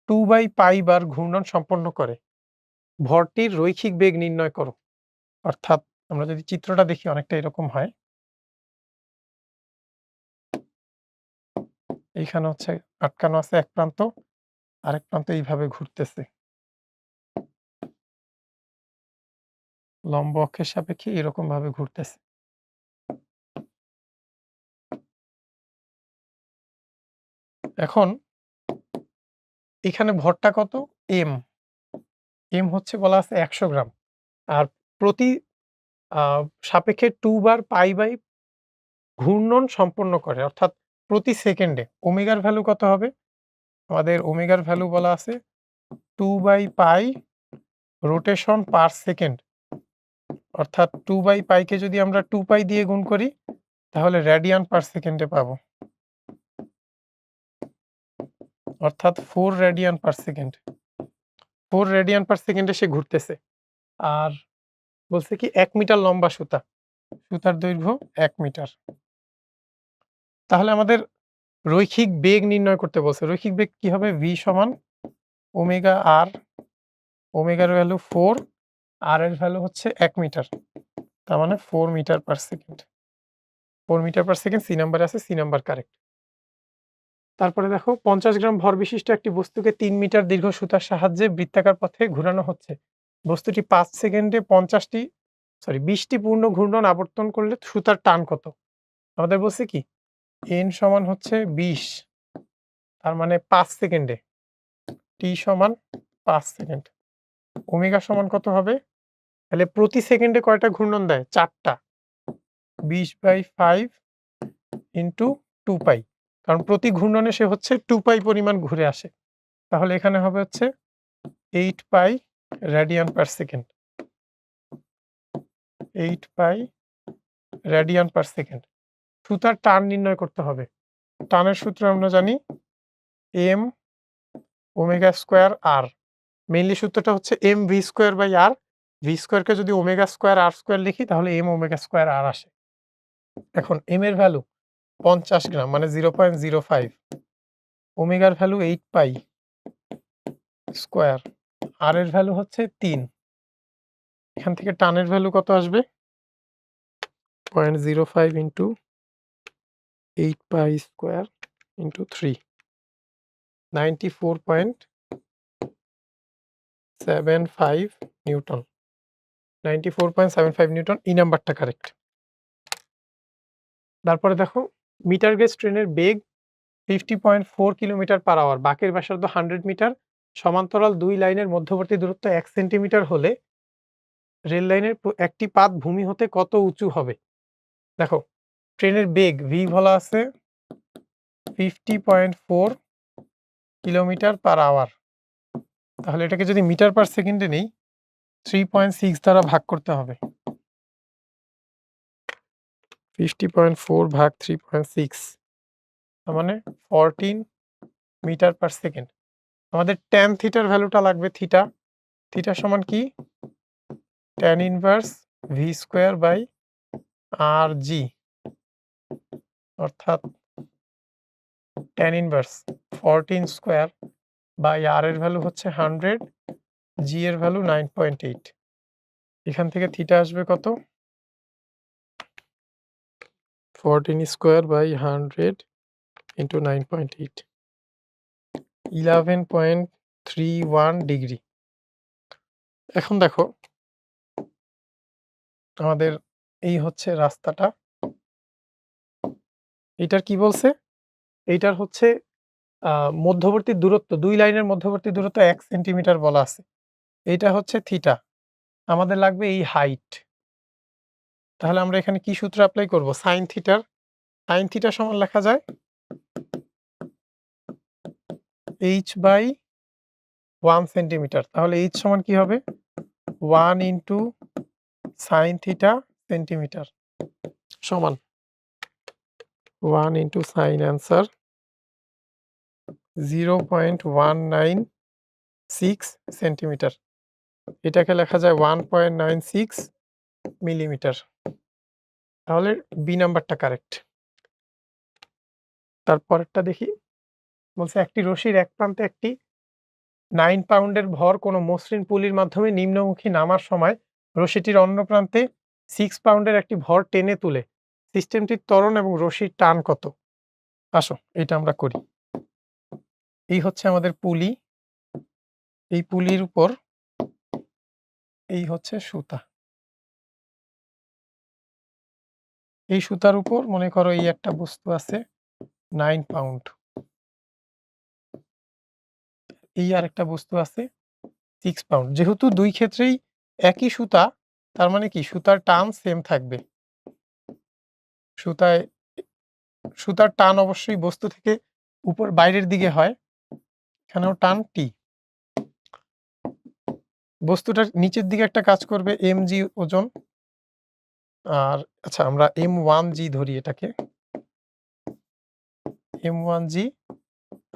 2/π বার ঘূর্ণন সম্পন্ন করে। ভরটির রৈখিক বেগ নির্ণয় করো। অর্থাৎ আমরা যদি চিত্রটা দেখি অনেকটা এরকম হয়। এইখানে হচ্ছে আটকানো আছে এক প্রান্ত, আরেক প্রান্ত এইভাবে ঘুরতেছে। লম্ব অক্ষের সাপেক্ষে এরকম ভাবে ঘুরতেছে। এখন এখানে ভরটা কত? এম। এম হচ্ছে বলা আছে 100 গ্রাম। আর প্রতি সাপেক্ষে 2 বার পাই বাই ঘূর্ণন সম্পন্ন করে, অর্থাৎ প্রতি সেকেন্ডে। ওমেগার ভ্যালু কত হবে? আমাদের ওমেগার ভ্যালু বলা আছে 2/π রোটেশন পার সেকেন্ড, অর্থাৎ 2/π কে যদি আমরা 2π দিয়ে গুণ করি তাহলে রেডিয়ান পার সেকেন্ডে পাবো, অর্থাৎ 4 রেডিয়ান পার সেকেন্ড। 4 রেডিয়ান পার সেকেন্ডে সে ঘুরতেছে। আর বলছে কি 1 মিটার লম্বা সুতা, সুতার দৈর্ঘ্য 1 মিটার। তাহলে আমাদের রৈখিক বেগ নির্ণয় করতে বলছে। রৈখিক বেগ কি হবে? v সমান ওমেগা r, ওমেগার ভ্যালু 4, r এর ভ্যালু হচ্ছে 1 মিটার, তার মানে 4 metre per second. 4 metre per second C নাম্বারে আছে, সি নাম্বার কারেক্ট। তারপরে দেখো 50 গ্রাম ভর বিশিষ্ট একটি বস্তুকে 3 মিটার দীর্ঘ সুতার সাহায্যে বৃত্তাকার পথে ঘোরানো হচ্ছে। বস্তুটি 5 সেকেন্ডে 20টি পূর্ণ ঘূর্ণন আবর্তন করলে সুতার টান কত? আমাদের বলছে কি n সমান হচ্ছে 20, তার মানে 5 সেকেন্ডে, t সমান 5 সেকেন্ড। ওমেগা সমান কত হবে? তাহলে প্রতি সেকেন্ডে কয়টা ঘূর্ণন দেয়? 4টা। 20/5 ইন্টু 2π, কারণ প্রতি ঘূর্ণনে সে হচ্ছে 2π পরিমাণ ঘুরে আসে। তাহলে এখানে হবে হচ্ছে 8π radian per second. 8π radian per second. সুতার টান নির্ণয় করতে হবে। টানের সূত্র আমরা জানি m omega square r। Mainly সূত্রটা হচ্ছে mv square by r। v স্কোয়ারকে যদি ওমেগা স্কোয়ার r স্কোয়ার লিখি তাহলে m ওমেগা স্কোয়ার r আসে। এখন m এর ভ্যালু 50 গ্রাম মানে 0.05, ওমেগার ভ্যালু 8π স্কোয়ার, r এর ভ্যালু হচ্ছে 3। এখান থেকে টানের ভ্যালু কত আসবে? 0.05 into 8π square into 3, 94.75 newton. 94.75 newton, এই নাম্বারটা কারেক্ট। তারপরে দেখো মিটার গেজ ট্রেনের বেগ 50.4 কিলোমিটার পার আওয়ার, বাঁকের ব্যাসার্ধ 100 মিটার, সমান্তরাল দুই লাইনের মধ্যবর্তী দূরত্ব 1 সেন্টিমিটার হলে রেল লাইনের একটি পাত ভূমি হতে কত উঁচু হবে? দেখো ট্রেনের বেগ v বলা আছে 50.4 কিলোমিটার পার আওয়ার, তাহলে এটাকে যদি মিটার পার সেকেন্ডে নেই 3.6 দ্বারা ভাগ করতে হবে। 50.4 ভাগ 3.6, তার মানে 14 মিটার পার সেকেন্ড। আমাদের ট্যান থিটার ভ্যালুটা লাগবে। থিটা সমান কি? Tan inverse v square by R G, অর্থাৎ tan inverse 14 square by R এর ভ্যালু হচ্ছে 100, জি এর ভ্যালু 9.8। এখান থেকে থিটা আসবে কত? 14 স্কোয়ার বাই 100 ইন্টু 9.8, 11.31 ডিগ্রি। এখন দেখো আমাদের এই হচ্ছে রাস্তাটা, এইটার কি বলছে? এইটার হচ্ছে মধ্যবর্তী দূরত্ব ২ লাইনের মধ্যবর্তী দূরত্ব ১ সেন্টিমিটার বলা আছে। এইটা হচ্ছে থিটা। আমাদের লাগবে এই হাইট। তাহলে আমরা এখানে কি সূত্র এপ্লাই করব? সাইন থিটার। সাইন থিটা সমান লেখা যায় h/1 সেন্টিমিটার। তাহলে h সমান কি হবে? 1 ইনটু সাইন থিটা সেন্টিমিটার সমান 1 ইনটু সাইন অ্যান্সার 0.196 সেন্টিমিটার। এটাকে লেখা যায় 1.96 মিলিমিটার। তাহলে বি নাম্বারটা কারেক্ট। তারপরেরটা দেখি। বলছে একটি রশির এক প্রান্তে একটি 9 পাউন্ডের ভর কোনো মসৃণ পুলির মাধ্যমে নিম্নমুখী নামার সময় রশিটির অন্য প্রান্তে 6 পাউন্ডের একটি ভর টেনে তুলে সিস্টেমটির ত্বরণ এবং রশির টান কত? আসো এটা আমরা করি। এই হচ্ছে আমাদের পুলি। এই পুলির উপর এই হচ্ছে সুতা। এই সুতার উপর মনে করো এই একটা বস্তু আছে 9 পাউন্ড। এই আরেকটা বস্তু আছে 6 পাউন্ড। যেহেতু দুই ক্ষেত্রেই একই সুতা, তার মানে কি সুতার টান সেম থাকবে। সুতার টান অবশ্যই বস্তু থেকে উপর বাইরের দিকে হয়। এখানেও টান টি। বস্তুটার নিচের দিকে একটা কাজ করবে mg ওজন। আর আচ্ছা আমরা m1g ধরি এটাকে। m1g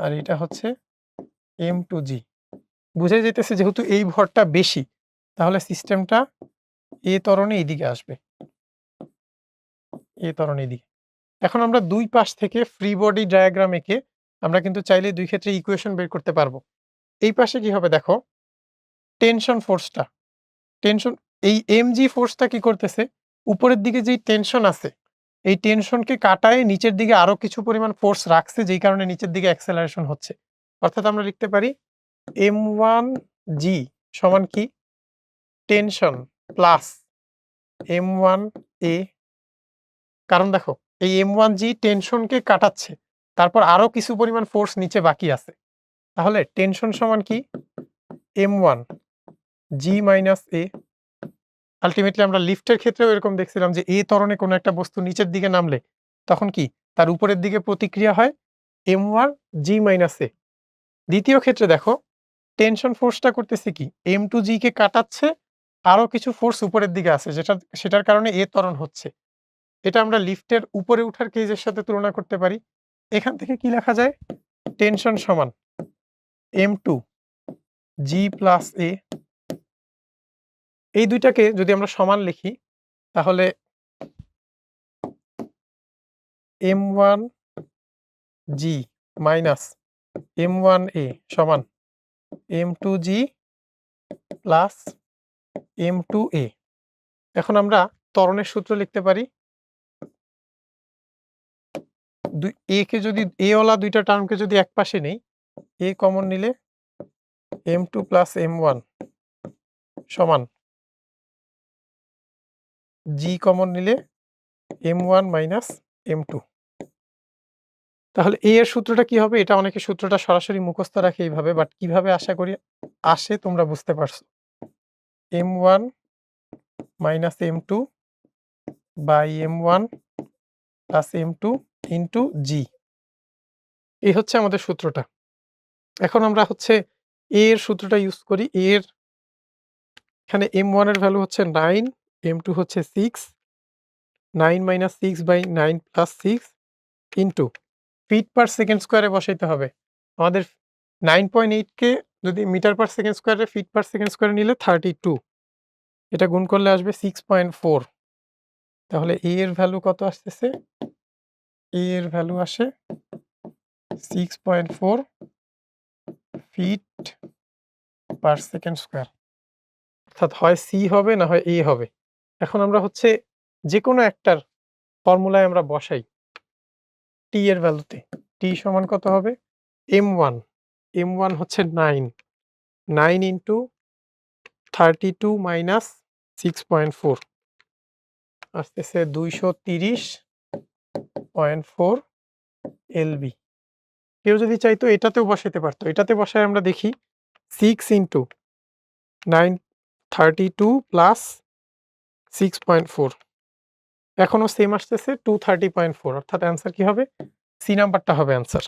আর এটা হচ্ছে m2g। বুঝাই যাইতেছে যেহেতু এই ভরটা বেশি, তাহলে সিস্টেমটা এ ত্বরণে এইদিকে আসবে। এ ত্বরণ এইদিকে। এখন আমরা দুই পাশ থেকে ফ্রি বডি ডায়াগ্রাম এঁকে আমরা কিন্তু চাইলে দুই ক্ষেত্রে ইকুয়েশন বের করতে পারবো। এই পাশে কি হবে দেখো, টেনশন ফোর্সটা। এই mg ফোর্সটা কি করতেছে? উপরের দিকে যেই টেনশন আছে, এই টেনশনকে কাটায় নিচের দিকে আরো কিছু পরিমাণ ফোর্স রাখছে, যেই কারণে নিচের দিকে অ্যাক্সেলারেশন হচ্ছে। অর্থাৎ আমরা লিখতে পারি m1g সমান কি? Tension plus m1a। কারণ দেখো এই m1g টেনশনকে কাটাচ্ছে, তারপর আরো কিছু পরিমাণ ফোর্স নিচে বাকি আছে। তাহলে টেনশন সমান কি? m1g minus a। আল্টিমেটলি আমরা লিফটের ক্ষেত্রেও এরকম দেখছিলাম যে এ ত্বরণে কোনো একটা বস্তু নিচের দিকে নামলে তখন কি তার উপরের দিকে প্রতিক্রিয়া হয় m1g মাইনাস a। দ্বিতীয় ক্ষেত্রে দেখো টেনশন ফোর্সটা করতেছে কি? m2g কে কাটাচ্ছে, আরো কিছু ফোর্স উপরের দিকে আছে সেটার কারণে এ ত্বরণ হচ্ছে। এটা আমরা লিফটের উপরে উঠার কেজের সাথে তুলনা করতে পারি। এখান থেকে কি লেখা যায়? টেনশন সমান m2g প্লাস a। এই দুইটাকে যদি আমরা সমান লিখি তাহলে m1g মাইনাস m1a সমান m2g প্লাস m2a। এখন আমরা ত্বরণের সূত্র লিখতে পারি। a কে যদি a ওয়ালা দুইটা টার্মকে যদি একপাশে নেই, a কমন নিলে m2 প্লাস m1 সমান g কমন নিলে m1 মাইনাস m2। তাহলে a এর সূত্রটা কি হবে? এটা অনেকে সূত্রটা সরাসরি মুখস্থ রাখে এইভাবে, বাট কিভাবে আশা করি আসে তোমরা বুঝতে পারছো। m1 minus m2 by m1 plus m2 into g। এই হচ্ছে আমাদের সূত্রটা। এখন আমরা হচ্ছে a এর সূত্রটা ইউজ করি। a এর এখানে m1 এর ভ্যালু হচ্ছে 9, m2 হচ্ছে 6, 9 minus 6 by 9 plus 6 into feet per second স্কয়ারে বসাইতে হবে। আমাদের 9.8 কে যদি মিটার পার সেকেন্ড স্কয়ারে ফিট পার সেকেন্ড স্কয়ারে নিলে 32, এটা গুণ করলে আসবে 6.4। তাহলে a এর ভ্যালু কত আসতেছে? a এর ভ্যালু আসে 6.4 ফিট পার সেকেন্ড স্কয়ার। অর্থাৎ হয় c হবে না হয় a হবে। এখন আমরা হচ্ছে যেকোনো একটার ফর্মুলায় আমরা বসাই t এর ভ্যালুতে। t সমান কত হবে? m1 হচ্ছে 9, 9 ইনটু 32 মাইনাস 6.4 আসতেছে 230.4 LB। কেউ যদি চাইতো এটাতেও বসাইতে পারতো। এটাতে বসায় আমরা দেখি 6 ইন্টু 932 প্লাস 6.4 এখনো সেম আসতেছে 230.4 অর্থাৎ অ্যান্সার কি হবে? সি নাম্বারটা হবে অ্যান্সার।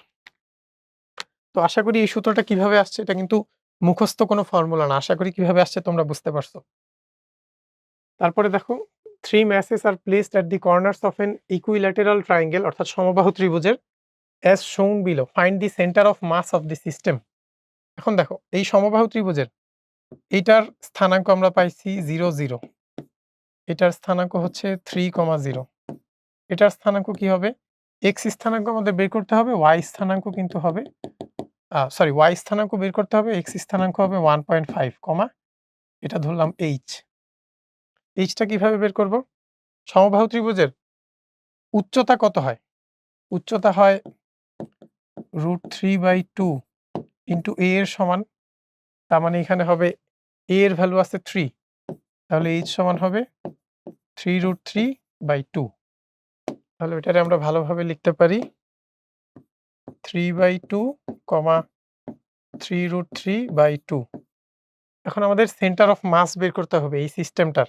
তো আশা করি এই সূত্রটা কিভাবে আসছে এটা কিন্তু মুখস্থ কোনো ফর্মুলা না। আশা করি কিভাবে আসছে তোমরা বুঝতে পারছো। তারপরে দেখো 3 masses are placed at the corners of an equilateral triangle অর্থাৎ সমবাহু ত্রিভুজের as shown below. Find the center of mass of the system. এখন দেখো এই সমবাহু ত্রিভুজের এইটার স্থানাঙ্ক আমরা পাইছি 0, 0, এটার স্থানাঙ্ক হচ্ছে 3, 0, এটার স্থানাঙ্ক কি হবে? x স্থানাঙ্ক আমাদের বের করতে হবে, y স্থানাঙ্ক কিন্তু হবে y স্থানাঙ্ক বের করতে হবে, x স্থানাঙ্ক হবে 1.5, এটা ধরলাম h। টা কিভাবে বের করব? সমবাহু ত্রিভুজের উচ্চতা কত হয়? উচ্চতা হয় √3/2 ইন্টু a এর সমান, তার মানে এখানে হবে a এর ভ্যালু আছে 3, তাহলে h সমান হবে 3√3/2। তাহলে এটারে আমরা ভালোভাবে লিখতে পারি 3/2, 3√3/2। এখন আমাদের সেন্টার অফ মাস বের করতে হবে এই সিস্টেমটার।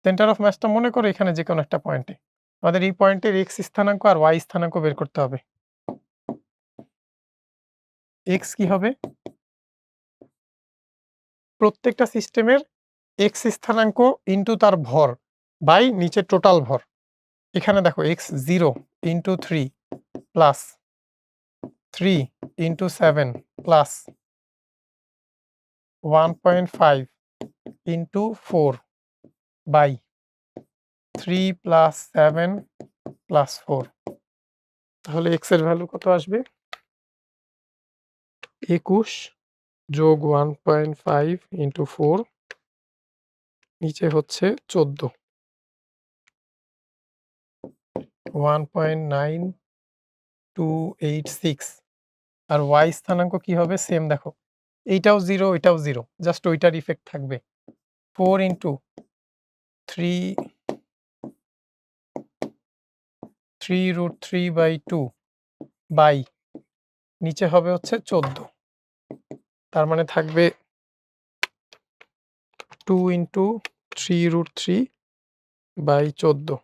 সেন্টার অফ মাসটা মনে করো এখানে যে কোনো একটা পয়েন্টে। আমাদের এই পয়েন্টের x স্থানাঙ্ক আর y স্থানাঙ্ক বের করতে হবে। x কি হবে? প্রত্যেকটা সিস্টেমের x স্থানাঙ্ক ইনটু তার ভর বাই নিচে টোটাল ভর। এখানে দেখো x 0 into 3 plus 3 into 7 plus 1.5 into 4 by 3 plus 7 plus 4। তাহলে x এর ভ্যালু কত আসবে? 21 যোগ 1.5 ইনটু 4 নিচে হচ্ছে 14, 1.9286। আর y স্থানাঙ্ক কি হবে? সেম দেখো এইটাও 0 এটাও 0, জাস্ট ওইটার ইফেক্ট থাকবে। 4 ইনটু 3√3/2 বাই নিচে হবে হচ্ছে 14, তার মানে থাকবে 2 ইনটু 3√3/14,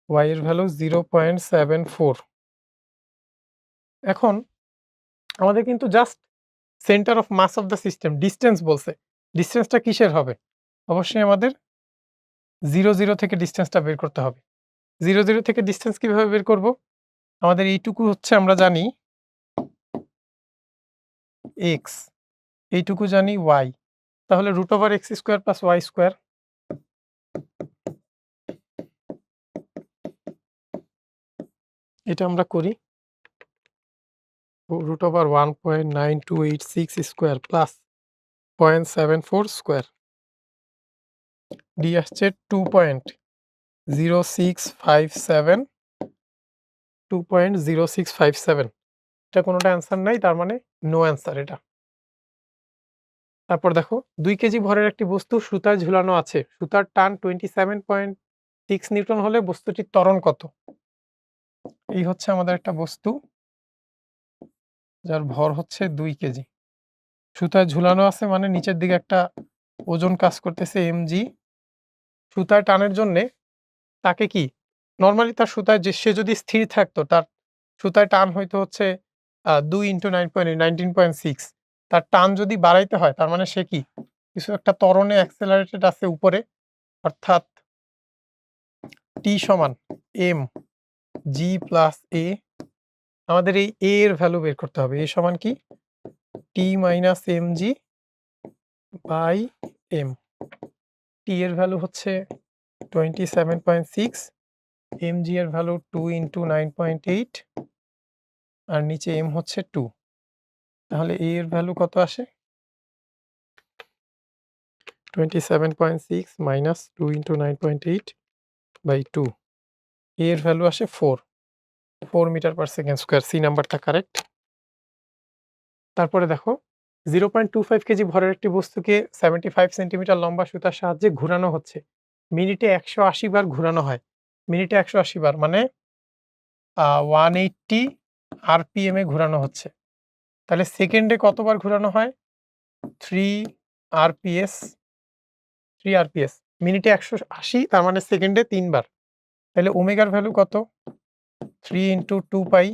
y এর ভ্যালু 0.74। এখন আমাদের কিন্তু just centre of mass of the system distance বলছে। ডিসটেন্সটা কিসের হবে? অবশ্যই আমাদের 0, 0 থেকে ডিসটেন্সটা বের করতে হবে। 0, 0 থেকে ডিসটেন্স কিভাবে বের করব? আমাদের এইটুকু হচ্ছে আমরা জানি x, এইটুকু জানি y, তাহলে √x² প্লাস y²। এটা আমরা করি √1.9286 প্লাস 0.74 স্কোয়ার, ডি আসছে 2.0657, 2.0657। এটা কোনোটা অ্যান্সার নাই, তার মানে নো অ্যান্সার এটা। তারপর দেখো 2 কেজি ভরের একটি বস্তু সুতায় ঝুলানো আছে। সুতার টান 27.6 নিউটন হলে বস্তুটির ত্বরণ কত? এই হচ্ছে আমাদের একটা বস্তু যার ভর হচ্ছে 2 কেজি। সুতায় ঝুলানো আছে মানে নিচের দিকে একটা ওজন কাজ করতেছে mg। সুতায় টানের জন্যে তাকে কি নরমালি তার সুতায় সে যদি স্থির থাকতো তার সুতায় টান হইতো হচ্ছে 2 ইন্টু 19.6। তার টান যদি বাড়াইতে হয় তার মানে সে কি কিছু একটা ত্বরণে অ্যাক্সেলারেটেড আছে উপরে, অর্থাৎ t সমান m g প্লাস a। আমাদের এই a এর ভ্যালু বের করতে হবে। a সমান কি t minus mg by m। t এর ভ্যালু হচ্ছে 27.6, mg এর ভ্যালু 2 ইন্টু 9.8 আর নিচে m হচ্ছে 2। তাহলে a এর ভ্যালু কত আসে? 27.6 মাইনাস 2 ইন্টু 9.8 বাই 2, a এর ভ্যালু আসে 4 metre per second square. C নাম্বারটা কারেক্ট। তারপরে দেখো 0.25 কেজি ভরের একটি বস্তুকে 75 সেন্টিমিটার লম্বা সুতার সাহায্যে ঘুরানো হচ্ছে। মিনিটে 180 বার ঘুরানো হয়। মিনিটে 180 বার মানে 180 RPM এ ঘোরানো হচ্ছে। তাহলে সেকেন্ডে কতবার ঘোরানো হয়? 3 RPS 3 RPS। মিনিটে 180 তার মানে সেকেন্ডে ৩ বার। তাহলে ওমেগার ভ্যালু কত? 3 × 2 পাই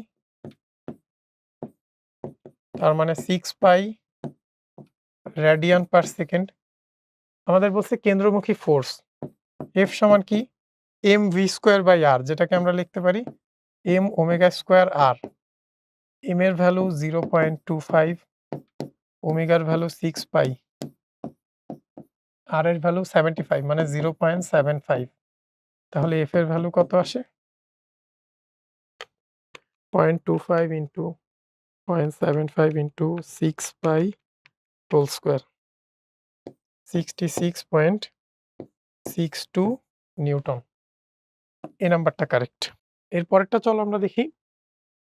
তার মানে 6 পাই রেডিয়ান পার সেকেন্ড। আমাদের বলছে কেন্দ্রমুখী ফোর্স F সমান কি? mv²/r, যেটাকে আমরা লিখতে পারি m ওমেগা² r। m এর ভ্যালু 0.25, ওমেগার ভ্যালু 6 পাই, r এর ভ্যালু 75 মানে 0.75। তাহলে f এর ভ্যালু কত আসে? 0.25 × 0.75 × 6 পাই হোল স্কয়ার, 66.62 নিউটন। এই নাম্বারটা কারেক্ট। এর পরেরটা চলো আমরা দেখি।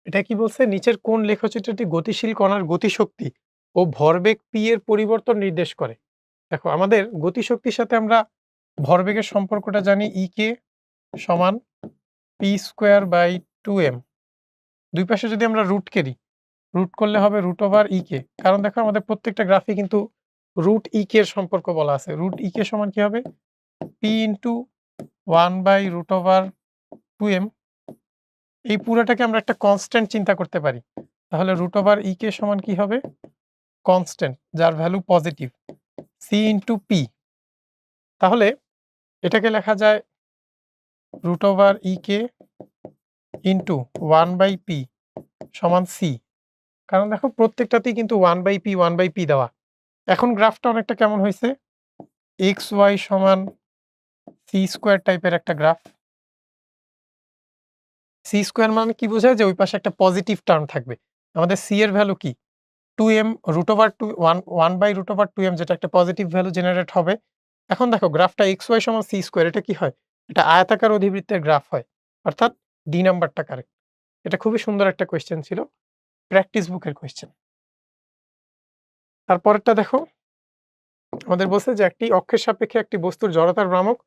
এটা কি বলছে? নিচের কোন লেখচিত্রটি গতিশীল কণার গতিশক্তি ও ভরবেগ p এর পরিবর্তন নির্দেশ করে? দেখো আমাদের গতিশক্তির সাথে আমরা ভরবেগের সম্পর্কটা জানি, ek সমান p²/2m। দুই পাশে যদি আমরা রুট করি, রুট করলে হবে √ek। কারণ দেখো আমাদের প্রত্যেকটা গ্রাফে কিন্তু √ek এর সম্পর্ক বলা আছে। √ek সমান কি হবে? p × 1/√2m। এই পুরোটাকে আমরা একটা কনস্ট্যান্ট চিন্তা করতে পারি। তাহলে √ek সমান কি হবে? কনস্ট্যান্ট যার ভ্যালু পজিটিভ, c × p। তাহলে এটাকে লেখা যায় √ek × 1/p সমান c। কারণ দেখো প্রত্যেকটাতেই কিন্তু 1/p দেওয়া। এখন গ্রাফটা অনেকটা কেমন হয়েছে? xy সমান c² টাইপের একটা গ্রাফ। c² মানে কি বোঝায়? যে ওই পাশে একটা পজিটিভ টার্ম থাকবে। আমাদের c এর ভ্যালু কি? 2m √2 1/√2m, যেটা একটা পজিটিভ ভ্যালু জেনারেট হবে। এখন দেখো গ্রাফটা xy সমান c², এটা কি হয়? এটা আয়তাকার অধিবৃত্তের গ্রাফ হয়। অর্থাৎ ডি নাম্বারটা কারেক্ট। এটা খুবই সুন্দর একটা কোয়েশ্চেন ছিল, প্র্যাকটিস বুকের কোয়েশ্চেন। তারপরেরটা দেখো, আমাদের বলছে যে একটি অক্ষের সাপেক্ষে একটি বস্তুর জড়তার ভ্রামক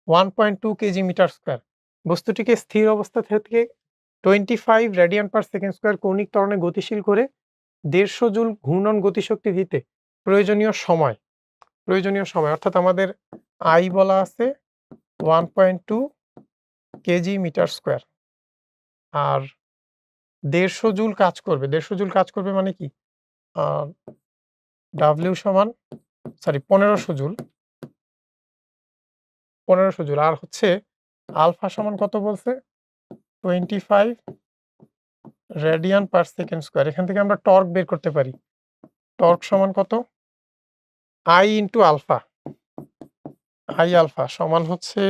1.2 কেজি মিটার স্কয়ার। বস্তুটিকে স্থির অবস্থা থেকে 25 রেডিয়ান পার সেকেন্ড স্কয়ার কৌণিক ত্বরণে গতিশীল করে 150 জুল ঘূর্ণন গতিশক্তি দিতে প্রয়োজনীয় সময় অর্থাৎ আমাদের আই বলা আছে 1.2 কেজি মিটার স্কয়ার, আর 150 জুল কাজ করবে। 150 জুল কাজ করবে মানে কি? ডাব্লিউ সমান 1500 জুল, আর হচ্ছে আলফা সমান কত বলছে? 25 রেডিয়ান পার সেকেন্ড স্কয়ার। এখান থেকে আমরা টর্ক বের করতে পারি। টর্ক সমান কত? I into alpha. I alpha সমান হচ্ছে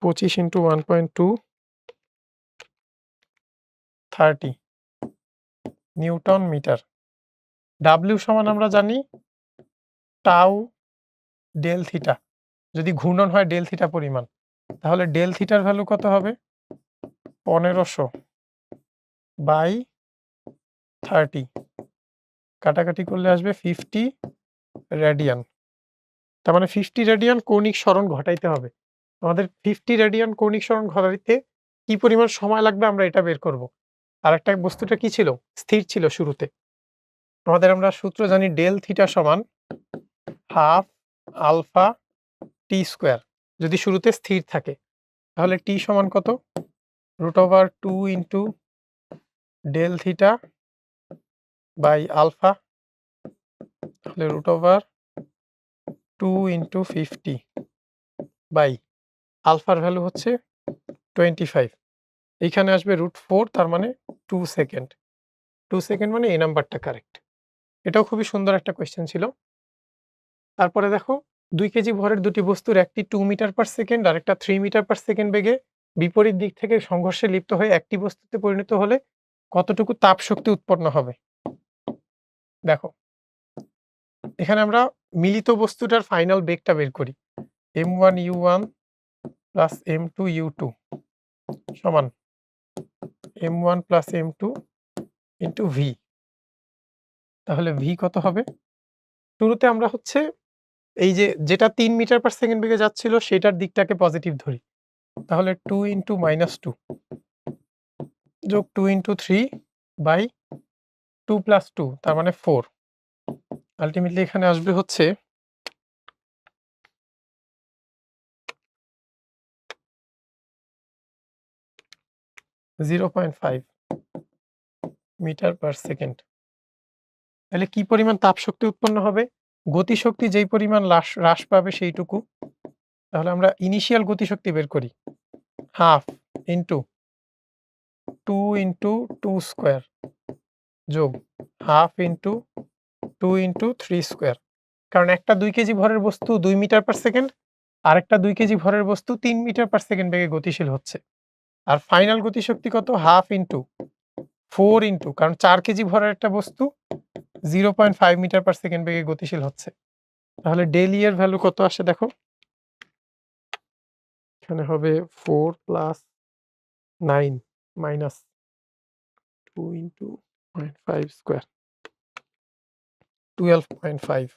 25 × 1.2 30 নিউটন মিটার। ডাব্লিউ সমান আমরা জানি টাউ ডেল থিটা। যদি ঘূর্ণন হয় ডেল থিটা পরিমাণ, তাহলে ডেল থিটার ভ্যালু কত হবে? 1500/30। কাটাকাটি করলে আসবে 50 রেডিয়ান। তার মানে 50 রেডিয়ান কৌণিক সরণ ঘটাইতে হবে। আমাদের 50 রেডিয়ান কৌণিক সরণ ঘটাইতে কি পরিমাণ সময় লাগবে আমরা এটা বের করব। আর একটা বস্তুটা কি ছিল? স্থির ছিল শুরুতে। আমরা সূত্র জানি ডেল থিটা সমান হাফ আলফা t²। যদি শুরুতে স্থির থাকে তাহলে t সমান কত? √2 × ডেল থিটা বাই আলফা, তাহলে √2 × 50 বাই আলফার ভ্যালু হচ্ছে 25। এইখানে আসবে √4, তার মানে 2 সেকেন্ড। 2 সেকেন্ড মানে এই নাম্বারটা কারেক্ট। এটাও খুবই সুন্দর একটা কোয়েশ্চেন ছিল। তারপরে দেখো 2 কেজি ভরের দুটি বস্তুর একটি 2 মিটার পার সেকেন্ড আর একটা 3 মিটার পার সেকেন্ড বেগে বিপরীত দিক থেকে সংঘর্ষে লিপ্ত হয়ে একটি বস্তুতে পরিণত হলে কতটুকু তাপ শক্তি উৎপন্ন হবে? দেখো এখানে আমরা মিলিত বস্তুটার ফাইনাল বেগটা বের করি। m1u1 প্লাস m2u2 সমান m1 plus m2 into v। তাহলে v কত হবে? শুরুতে আমরা হচ্ছে এই যে যেটা 3 মিটার পার সেকেন্ড বেগে যাচ্ছিল সেটার দিকটাকে পজিটিভ ধরি। তাহলে 2 ইন্টু -2 যোগ 2 ইন্টু 3 বাই 2 প্লাস 2 তার মানে 4। আল্টিমেটলি এখানে আসবে হচ্ছে 0.5 মিটার পার সেকেন্ড। তাহলে কি পরিমাণ তাপশক্তি উৎপন্ন হবে? গতিশক্তি যেই পরিমাণ হ্রাস পাবে সেইটুকু। তাহলে আমরা ইনিশিয়াল গতিশক্তি বের করি। হাফ ইন্টু 2 ইন্টু 2 স্কোয়ার যোগ হাফ ইন্টু 2 ইন্টু 3 স্কোয়ার। কারণ একটা 2 কেজি ভরের বস্তু 2 মিটার পার সেকেন্ড, আরেকটা 2 কেজি ভরের বস্তু 3 মিটার পার সেকেন্ড বেগে গতিশীল হচ্ছে। আর ফাইনাল গতিশক্তি কত? হাফ ইন্টু 4 ইন্টু, কারণ 4 কেজি ভরের একটা বস্তু 0.5 মিটার পার সেকেন্ড বেগে গতিশীল হচ্ছে। তাহলে ডেল ই এর ভ্যালু কত আসে দেখো? এখানে হবে 4 plus 9 minus 2 into 0.5 square 12.5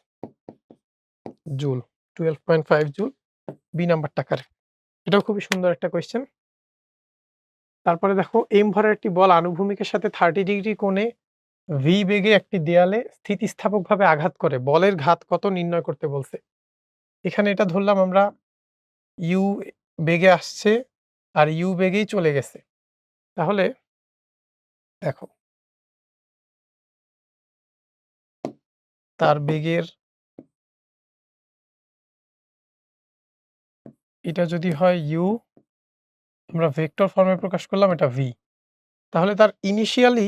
joule. 12.5 joule B নাম্বারটা কারেক্ট। এটাও খুবই সুন্দর একটা কোয়েশ্চেন। তারপরে দেখো এম ভরের একটি বল আনুভূমিকের সাথে 30 ডিগ্রি কোণে ভি বেগে একটি দেয়ালে স্থিতিস্থাপকভাবে আঘাত করে বলের ঘাত কত নির্ণয় করতে বলছে। এখানে এটা ধরলাম আমরা ইউ বেগে আসছে আর ইউ বেগেই চলে গেছে। তাহলে দেখো তার বেগের এটা যদি হয় ইউ, আমরা ভেক্টর ফর্মে প্রকাশ করলাম এটা ভি। তাহলে তার ইনিশিয়ালি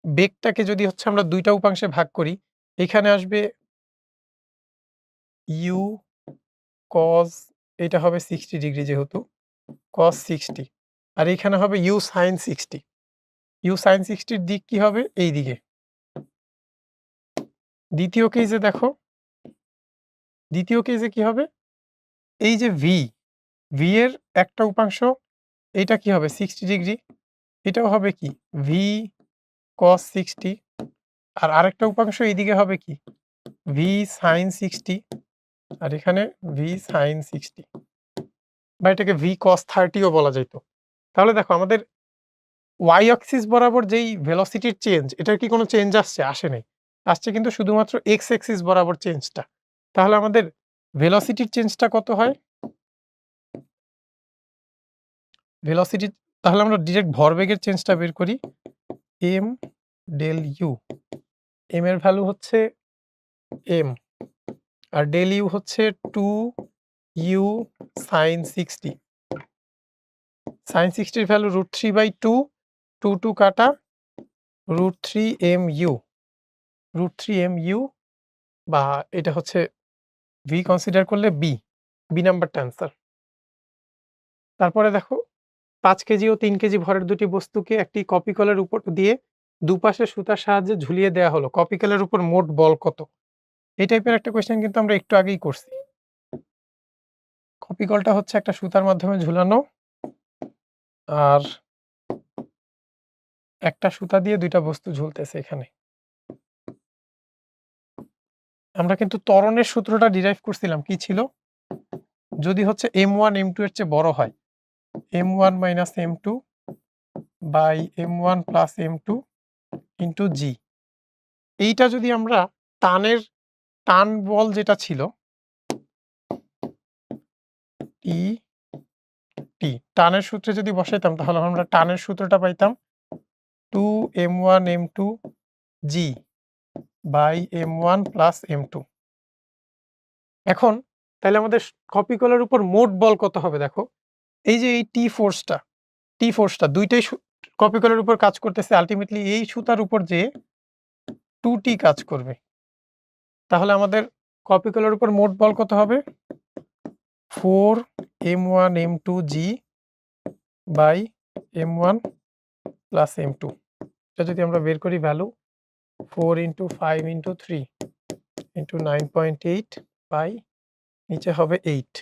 বেগটাকে যদি হচ্ছে আমরা দুইটা উপাংশে ভাগ করি, এখানে আসবে ইউ কজ, এটা হবে 60 ডিগ্রি যেহেতু কজ 60, আর এখানে হবে ইউ সাইন 60। ইউ সাইন 60 দিক কি হবে? এই দিকে। দ্বিতীয় কেসে দেখো, দ্বিতীয় কেসে কি হবে? এই যে ভি, ভি এর একটা উপাংশ এটা কি হবে? 60 ডিগ্রি। এটাও হবে কি? ভি কস 60, আর আরেকটা উপাংশ এইদিকে হবে কি? ভি সাইন 60, আর এখানে ভি সাইন 60, বা এটাকে ভি কস 30 ও বলা যাইত। তাহলে দেখো আমাদের ওয়াই অ্যাক্সিস বরাবর যেই ভেলোসিটির চেঞ্জ, এটার কি কোনো চেঞ্জ আসছে? আসে নাই। আসছে কিন্তু শুধুমাত্র এক্স অ্যাক্সিস বরাবর চেঞ্জটা। তাহলে আমাদের ভেলোসিটির চেঞ্জটা কত হয়? ভেলোসিটি, তাহলে আমরা ডিরেক্ট ভরবেগের চেঞ্জটা বের করি। এম ডেল ইউ, এম এর ভ্যালু হচ্ছে এম, আর ডেল ইউ হচ্ছে 2 ইউ সাইন 60। সাইন 60 এর ভ্যালু √3/2, 2 কাটা √3 এম ইউ, √3 এম ইউ, বা এটা হচ্ছে ভি কনসিডার করলে বি, বি নাম্বারটা অ্যান্সার। তারপরে দেখো 5 কেজি ও 3 কেজি ভরের দুটি বস্তুকে একটি কপি কলের উপর দিয়ে দুপাশে সুতার সাহায্যে ঝুলিয়ে দেওয়া হলো। কপি কলের উপর মোট বল কত? এই টাইপের একটা কোয়েশ্চেন কিন্তু আমরা একটু আগেই করছি। কপি কলটা হচ্ছে একটা সুতার মাধ্যমে ঝুলানো, আর একটা সুতা দিয়ে দুইটা বস্তু ঝুলতেছে এখানে। আমরা কিন্তু ত্বরণের সূত্রটা ডিরাইভ করছিলাম, কি ছিল? যদি হচ্ছে m1 m2 এর চেয়ে বড় হয়, m1 minus m2 by m1 plus m2 into G. এইটা যদি আমরা টান বল যেটা ছিল টি, টানের সূত্রে যদি বসাইতাম তাহলে আমরা টানের সূত্রটা পাইতাম 2m1 m2 G by m1 plus m2। এখন তাহলে আমাদের কপি কলের উপর মোট বল কত হবে? দেখো এই যে এই টি ফোর্সটা দুইটাই কপি কলের উপর কাজ করতেছে, আলটিমেটলি এই সুতার উপর যে 2t কাজ করবে। তাহলে আমাদের কপি কলের উপর মোট বল কত হবে? 4m1 m2 G by m1 plus m2। এটা যদি আমরা বের করি value 4 into 5 into 3 into 9.8 by নিচে হবে 8,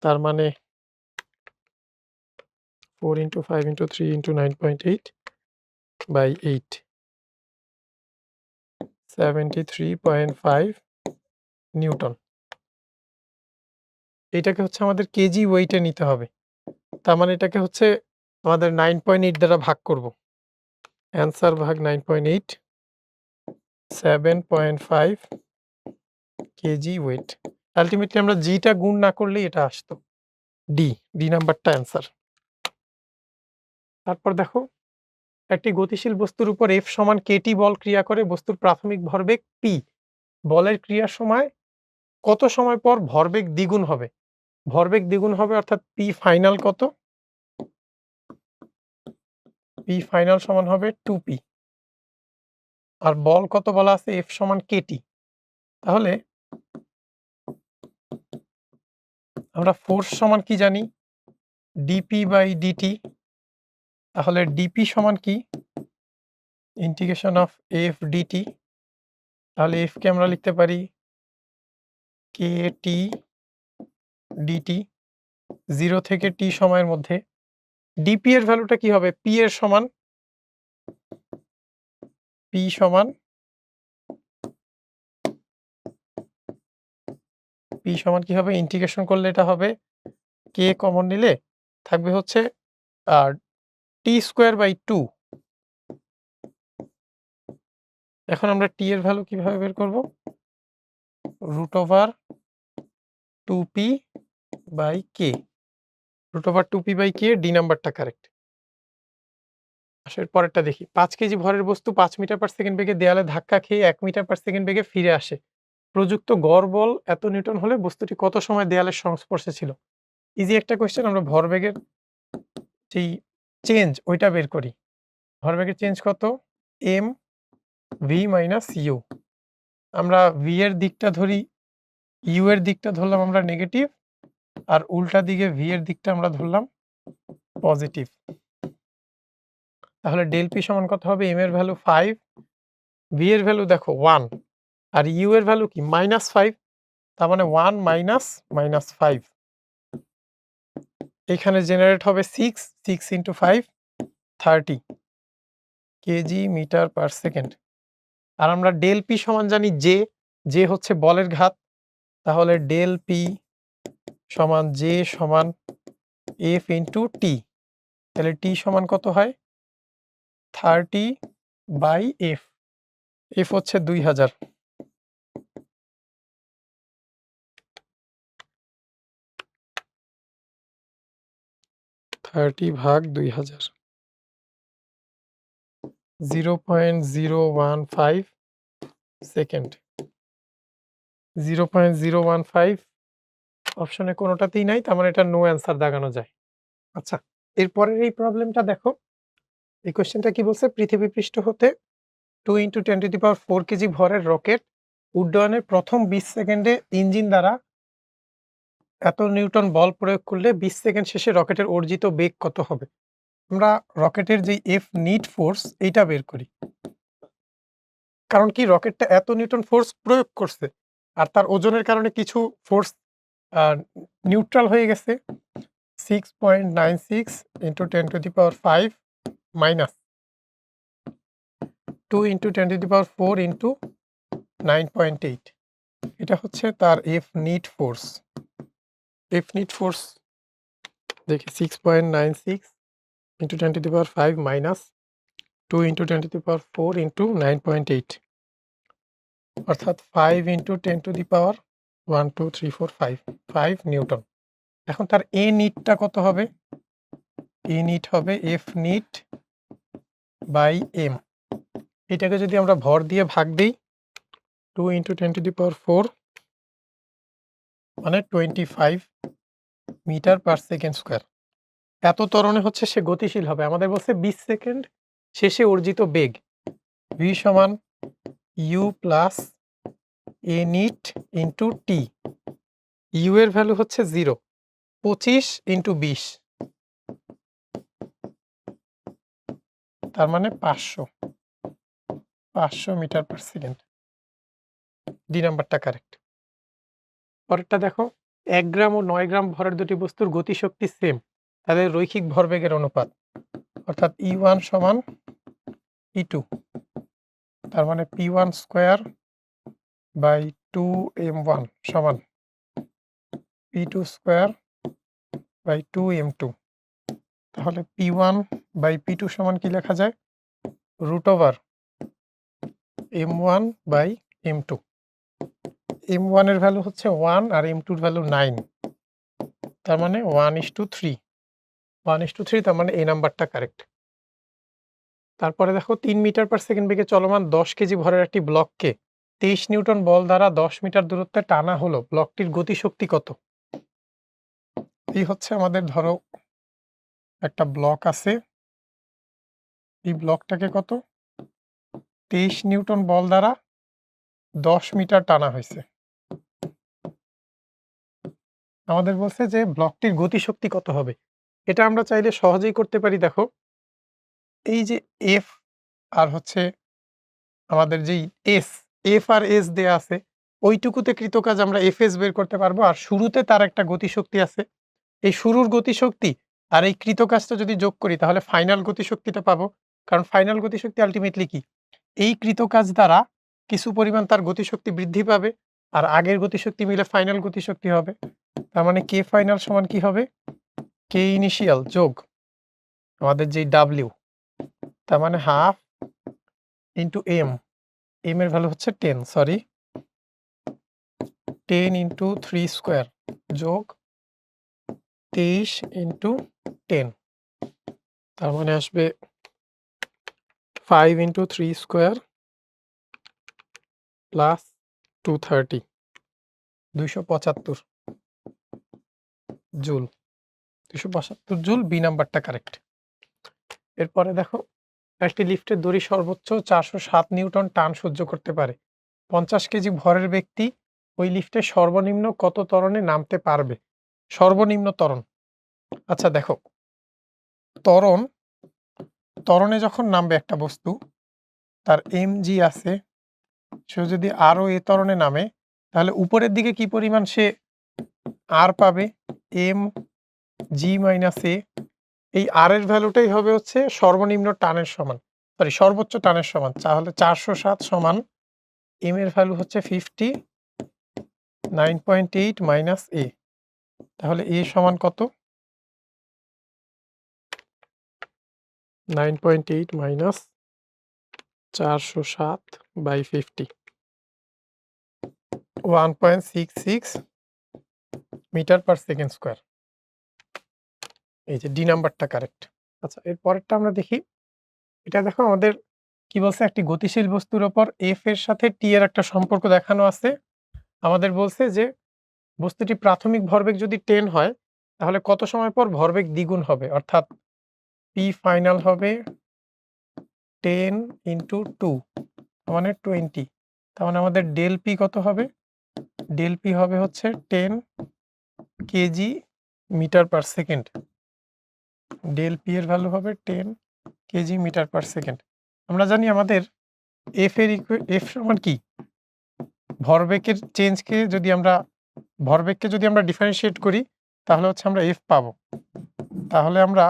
তার মানে 4 into 5 into 3 into 9.8 by 8, 73.5 newton. এটাকে হচ্ছে আমাদের কেজি ওয়েটে নিতে হবে। তার মানে এটাকে হচ্ছে আমাদের 9.8 দ্বারা ভাগ করব। অ্যান্সার ভাগ 9.8 7.5 কেজি ওয়েট। আল্টিমেটলি আমরা টা গুণ না করলেই এটা আসতো। ডি নাম্বারটা অ্যান্সার। তারপর দেখো, একটি গতিশীল বস্তুর উপর F সমান kT বল ক্রিয়া করে বস্তুর প্রাথমিক ভরবেগ P। বলের ক্রিয়ার সময় কত সময় পর ভরবেগ দ্বিগুণ হবে? ভরবেগ দ্বিগুণ হবে অর্থাৎ P ফাইনাল কত? P ফাইনাল সমান হবে 2P। আর বল কত বলা আছে? F সমান kT। তাহলে আমরা ফোর্স সমান কি জানি? dP/dt। তাহলে dP সমান কি? Integration of F dt। তাহলে F কে আমরা লিখতে পারি KT dt 0 থেকে t সময়ের মধ্যে। dP এর ভ্যালুটা কি হবে? P এর সমান P সমান কি হবে? ইন্টিগ্রেশন করলে এটা হবে k কমন নিলে থাকবে হচ্ছে t²/2। এখন আমরা t এর ভ্যালু কিভাবে বের করব? √2p/k। √2p/k ডি নাম্বারটা কারেক্ট। এর পরেরটা দেখি। 5 কেজি ভরের বস্তু 5 মিটার পার সেকেন্ড বেগে দেয়ালে ধাক্কা খেয়ে 1 মিটার পার সেকেন্ড বেগে ফিরে আসে। প্রযুক্ত গড় বল এত নিউটন হলে বস্তুটি কত সময় দেয়ালের সংস্পর্শে ছিল? ইজি একটা কোয়েশ্চেন। আমরা ভরবেগের যেই চেঞ্জ ওইটা বের করি। ভরবেগের চেঞ্জ কত? m v - u। আমরা v এর দিকটা ধরি, u এর দিকটা ধরলাম আমরা নেগেটিভ, আর উল্টা দিকে v এর দিকটা আমরা ধরলাম পজিটিভ। তাহলে ডেল পি সমান কত হবে? m এর ভ্যালু 5, v এর ভ্যালু দেখো 1, আর u এর ভ্যালু কি? -5। তার মানে 1 - -5। এখানে জেনারেট হবে 6 × 5 30 কেজি মিটার পার সেকেন্ড। আর আমরা ডেল পি সমান জানি জে হচ্ছে বলের ঘাত। তাহলে ডেল পি সমান জে সমান এফ ইন্টু টি। তাহলে টি সমান কত হয়? 30/f। এফ হচ্ছে 2000। 30/2000 0.015 সেকেন্ড। 0.015 অপশনে কোনোটাতেই নাই, তার মানে এটা নো অ্যান্সার দাগানো যায়। আচ্ছা, এরপরের এই প্রবলেমটা দেখো। এই কোয়েশ্চেনটা কি বলছে? পৃথিবী পৃষ্ঠ হতে 2 × 10⁴ কেজি ভরের রকেট উড্ডয়নের প্রথম 20 সেকেন্ডে ইঞ্জিন দ্বারা এত নিউটন বল প্রয়োগ করলে 20 সেকেন্ড শেষে রকেটের অর্জিত বেগ কত হবে? আমরা রকেটের যে এফ নিট ফোর্স এইটা বের করি। কারণ কি, রকেটটা এত নিউটন ফোর্স প্রয়োগ করছে আর তার ওজনের কারণে কিছু ফোর্স নিউট্রাল হয়ে গেছে। 6.96 × 10⁵ মাইনাস 2 × 10⁴ × 9.8। এটা হচ্ছে তার F net force. F net force দেখি 6.96 × 10⁵ মাইনাস 2 × 10⁴ × 9.8, অর্থাৎ 5 × 10⁻1 2 3 4 5 নিউটন। এখন তার এ নিটটা কত হবে? এ নিট হবে এফ নিট বাই এম। এটাকে যদি আমরা ভর দিয়ে ভাগ দিই, 2 × 10⁴ মানে 25 মিটার পার সেকেন্ড স্কোয়ার। এত ত্বরণে হচ্ছে সে গতিশীল হবে। আমাদের বলছে 20 সেকেন্ড শেষে অর্জিত বেগ v সমান u plus a net into t. U এর ভ্যালু হচ্ছে 0। 25 × 20 তার মানে 500 মিটার পার সেকেন্ড। ডি নাম্বারটা কারেক্ট। পরেরটা দেখো। 1 গ্রাম ও 9 গ্রাম ভরের দুটি বস্তুর গতিশক্তি সেম, তাদের রৈখিক ভরবেগের অনুপাত অর্থাৎ E1 সমান E2। তার মানে P1² / 2m1 সমান p2 স্কয়ার বাই 2m2। তাহলে p1 বাই p2 সমান কি লেখা যায়? Root over m1 by m2। m1 এর ভ্যালু হচ্ছে 1 আর m2 এর ভ্যালু 9, তার মানে 1:3। 1:3, তার মানে এই নাম্বারটা কারেক্ট। তারপরে দেখো 3 মিটার পার সেকেন্ড বেগে চলমান 10 কেজি ভরের একটি ব্লককে 23 নিউটন বল দ্বারা 10 মিটার দূরত্বে টানা হলো, ব্লকটির গতিশক্তি কত? এই হচ্ছে আমাদের ধরো একটা ব্লক আছে, এই ব্লকটাকে কত 23 নিউটন বল দ্বারা 10 মিটার টানা হয়েছে। আমাদের বলছে যে ব্লকটির গতিশক্তি কত হবে। এটা আমরা চাইলে সহজেই করতে পারি। দেখো এই যে এফ আর হচ্ছে আমাদের যেই এস, এফ আর এস দেয়া আছে, ওইটুকুতে কৃতকাজ আমরা এফ এস বের করতে পারবো। আর শুরুতে তার একটা গতিশক্তি আছে, এই শুরুর গতিশক্তি আর এই কৃতকাজটা যদি যোগ করি তাহলে ফাইনাল গতিশক্তিটা পাবো। কারণ ফাইনাল গতিশক্তি আলটিমেটলি কি, এই কৃতকাজ দ্বারা কিছু পরিমাণ তার গতিশক্তি বৃদ্ধি পাবে আর আগের গতিশক্তি মিলে ফাইনাল গতিশক্তি হবে। তার মানে কে ফাইনাল সমান কি হবে, কে ইনিশিয়াল যোগ আমাদের যেই ডাব্লিউ, তার মানে হাফ ইন্টু এম, এম এর ভ্যালু হচ্ছে 10, সরি 10 ইন্টু 3 স্কোয়ার যোগ 23 ইন্টু 10, তার মানে আসবে 5 into 3 square plus 230, 275 joule. 275 joule, B নাম্বারটা কারেক্ট। এরপরে দেখো একটি লিফটের দড়ি সর্বোচ্চ 407 নিউটন টান সহ্য করতে পারে। 50 কেজি ভরের ব্যক্তি ওই লিফটে সর্বনিম্ন কত ত্বরণে নামতে পারবে? সর্বনিম্ন ত্বরণ। আচ্ছা দেখো, ত্বরণে যখন নামবে একটা বস্তু, তার mg আছে, সে যদি আরও এ ত্বরণে নামে তাহলে উপরের দিকে কি পরিমাণ সে আর পাবে, এম জি মাইনাস এ। এই আর এর ভ্যালুটাই হবে হচ্ছে সর্বনিম্ন টানের সমান, সরি সর্বোচ্চ টানের সমান। তাহলে 407 সমান এম এর ভ্যালু হচ্ছে 59.8 মাইনাস এ। তাহলে এ সমান কত, 9.8 minus 407 by 50, 1.66 metre per second square. এই যে ডি নাম্বারটা কারেক্ট। আচ্ছা এর পরেরটা আমরা দেখি। এটা দেখো আমাদের কি বলছে, একটি গতিশীল বস্তুর ওপর এফ এর সাথে টি এর একটা সম্পর্ক দেখানো আছে। আমাদের বলছে যে বস্তুটি প্রাথমিক ভরবেগ যদি 10 হয় তাহলে কত সময় পর ভরবেগ দ্বিগুণ হবে, অর্থাৎ পি ফাইনাল হবে 10 ইন্টু 2 মানে 20। তার মানে আমাদের ডেল পি কত হবে, ডেল পি হবে হচ্ছে 10 kg metre per second. Del P এর ভ্যালু হবে 10 কেজি মিটার পার সেকেন্ড। আমরা জানি আমাদের এফ এর এফ সমান কি, ভরবেগের চেঞ্জকে যদি আমরা ভরবেগকে যদি আমরা ডিফারেন্সিয়েট করি তাহলে হচ্ছে আমরা এফ পাবো। তাহলে আমরা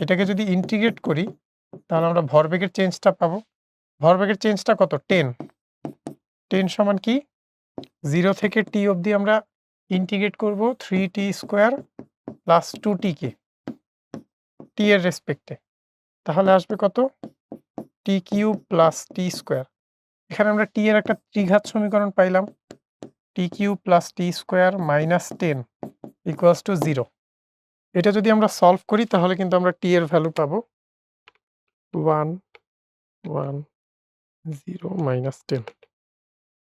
এটাকে যদি ইন্টিগ্রেট করি তাহলে আমরা ভরবেগের চেঞ্জটা পাবো। ভরবেগের চেঞ্জটা কত, 10। 10 সমান কি, 0 থেকে টি অবধি আমরা ইন্টিগ্রেট করব 3t স্কোয়ার প্লাস 2t কে টি এর রেসপেক্টে। তাহলে আসবে কত, T cube plus T square. এখানে আমরা টি এর একটা ত্রিঘাত সমীকরণ পাইলাম, T cube plus T square minus 10 equals to 0। এটা যদি আমরা সলভ করি তাহলে কিন্তু আমরা টি এর ভ্যালু পাবো 1 1 0 মাইনাস 10।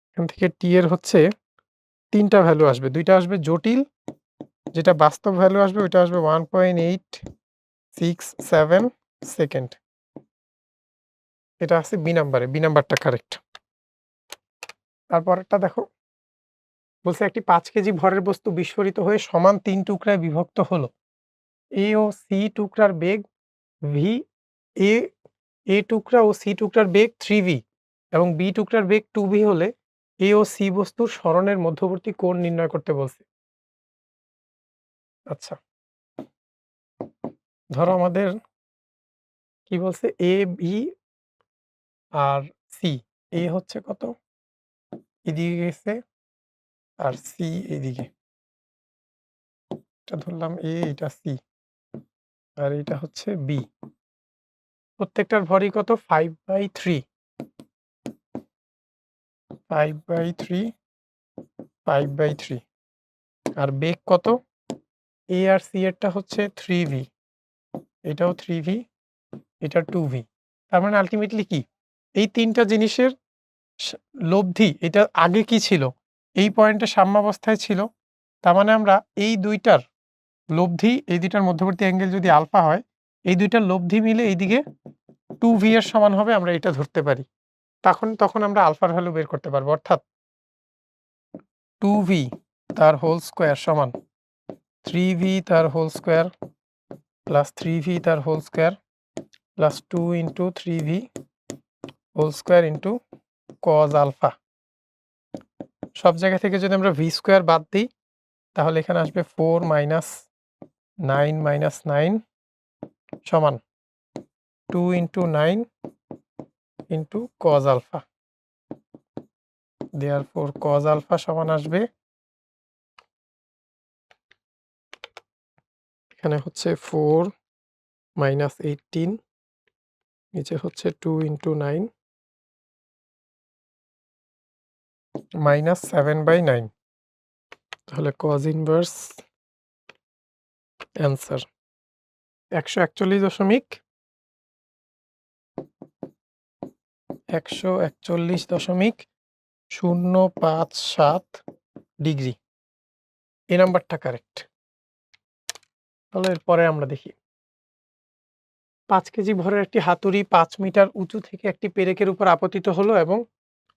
এখান থেকে টি এর হচ্ছে 3টা ভ্যালু আসবে, 2টা আসবে জটিল, যেটা বাস্তব ভ্যালু আসবে ওইটা আসবে 1.867 সেকেন্ড। এটা আছে বি নাম্বারে, বি নাম্বারটা কারেক্ট। তারপরটা দেখো, বলছে একটি 5 কেজি ভরের বস্তু বিস্ফোরিত হয়ে সমান 3 টুকরায় বিভক্ত হলো। এ ও সি টুকরার বেগ ভি, এ এ টুকরা ও সি টুকরার বেগ 3v এবং বি টুকরার বেগ 2v হলে এ ও সি বস্তুর সরণের মধ্যবর্তী কোণ নির্ণয় করতে বলছে। আচ্ছা ধরো আমাদের কি বলছে, এ বি আর সি, এ হচ্ছে কত, এদিকে গেছে আর সি এইদিকে। এটা ধরলাম এ, এটা সি আর এটা হচ্ছে বি। প্রত্যেকটার ভরই কত? 5/3 5/3 5/3 আর বেগ কত? এ আর সি এরটা হচ্ছে 3v, এটাও 3v, এটা 2v। তার মানে আলটিমেটলি কি এই তিনটা জিনিসের লব্ধি এটা আগে কি ছিল? এই পয়েন্টে সাম্যাবস্থায় ছিল। তার মানে আমরা এই দুইটার লব্ধি, এই দুইটার মধ্যবর্তী অ্যাঙ্গেল যদি আলফা হয়, এই দুইটার লব্ধি মিলে এইদিকে 2v এর সমান হবে, আমরা এটা ধরতে পারি। তখন আমরা আলফার ভ্যালু বের করতে পারবো। অর্থাৎ 2v তার হোল স্কোয়ার সমান 3v তার হোল স্কোয়ার প্লাস 3v তার whole square plus 2 into 3v whole square into cos alpha. সব জায়গা থেকে যদি আমরা ভি স্কোয়ার বাদ দিই তাহলে এখানে আসবে 4 মাইনাস 9 মাইনাস 9 সমান 2 into 9 into cos alpha. Therefore cos alpha সমান আসবে এখানে হচ্ছে 4 মাইনাস 18, নিচে হচ্ছে 2 ইন্টু 9 মাইনাস 7/9। তাহলে কজ ইনভার্স অ্যান্সার 141.057 ডিগ্রি। এই নাম্বারটা কারেক্ট। তাহলে এরপরে আমরা দেখি 5 কেজি ভরের একটি হাতুড়ি 5 মিটার উঁচু থেকে একটি পেরেকের উপর আপতিত হলো এবং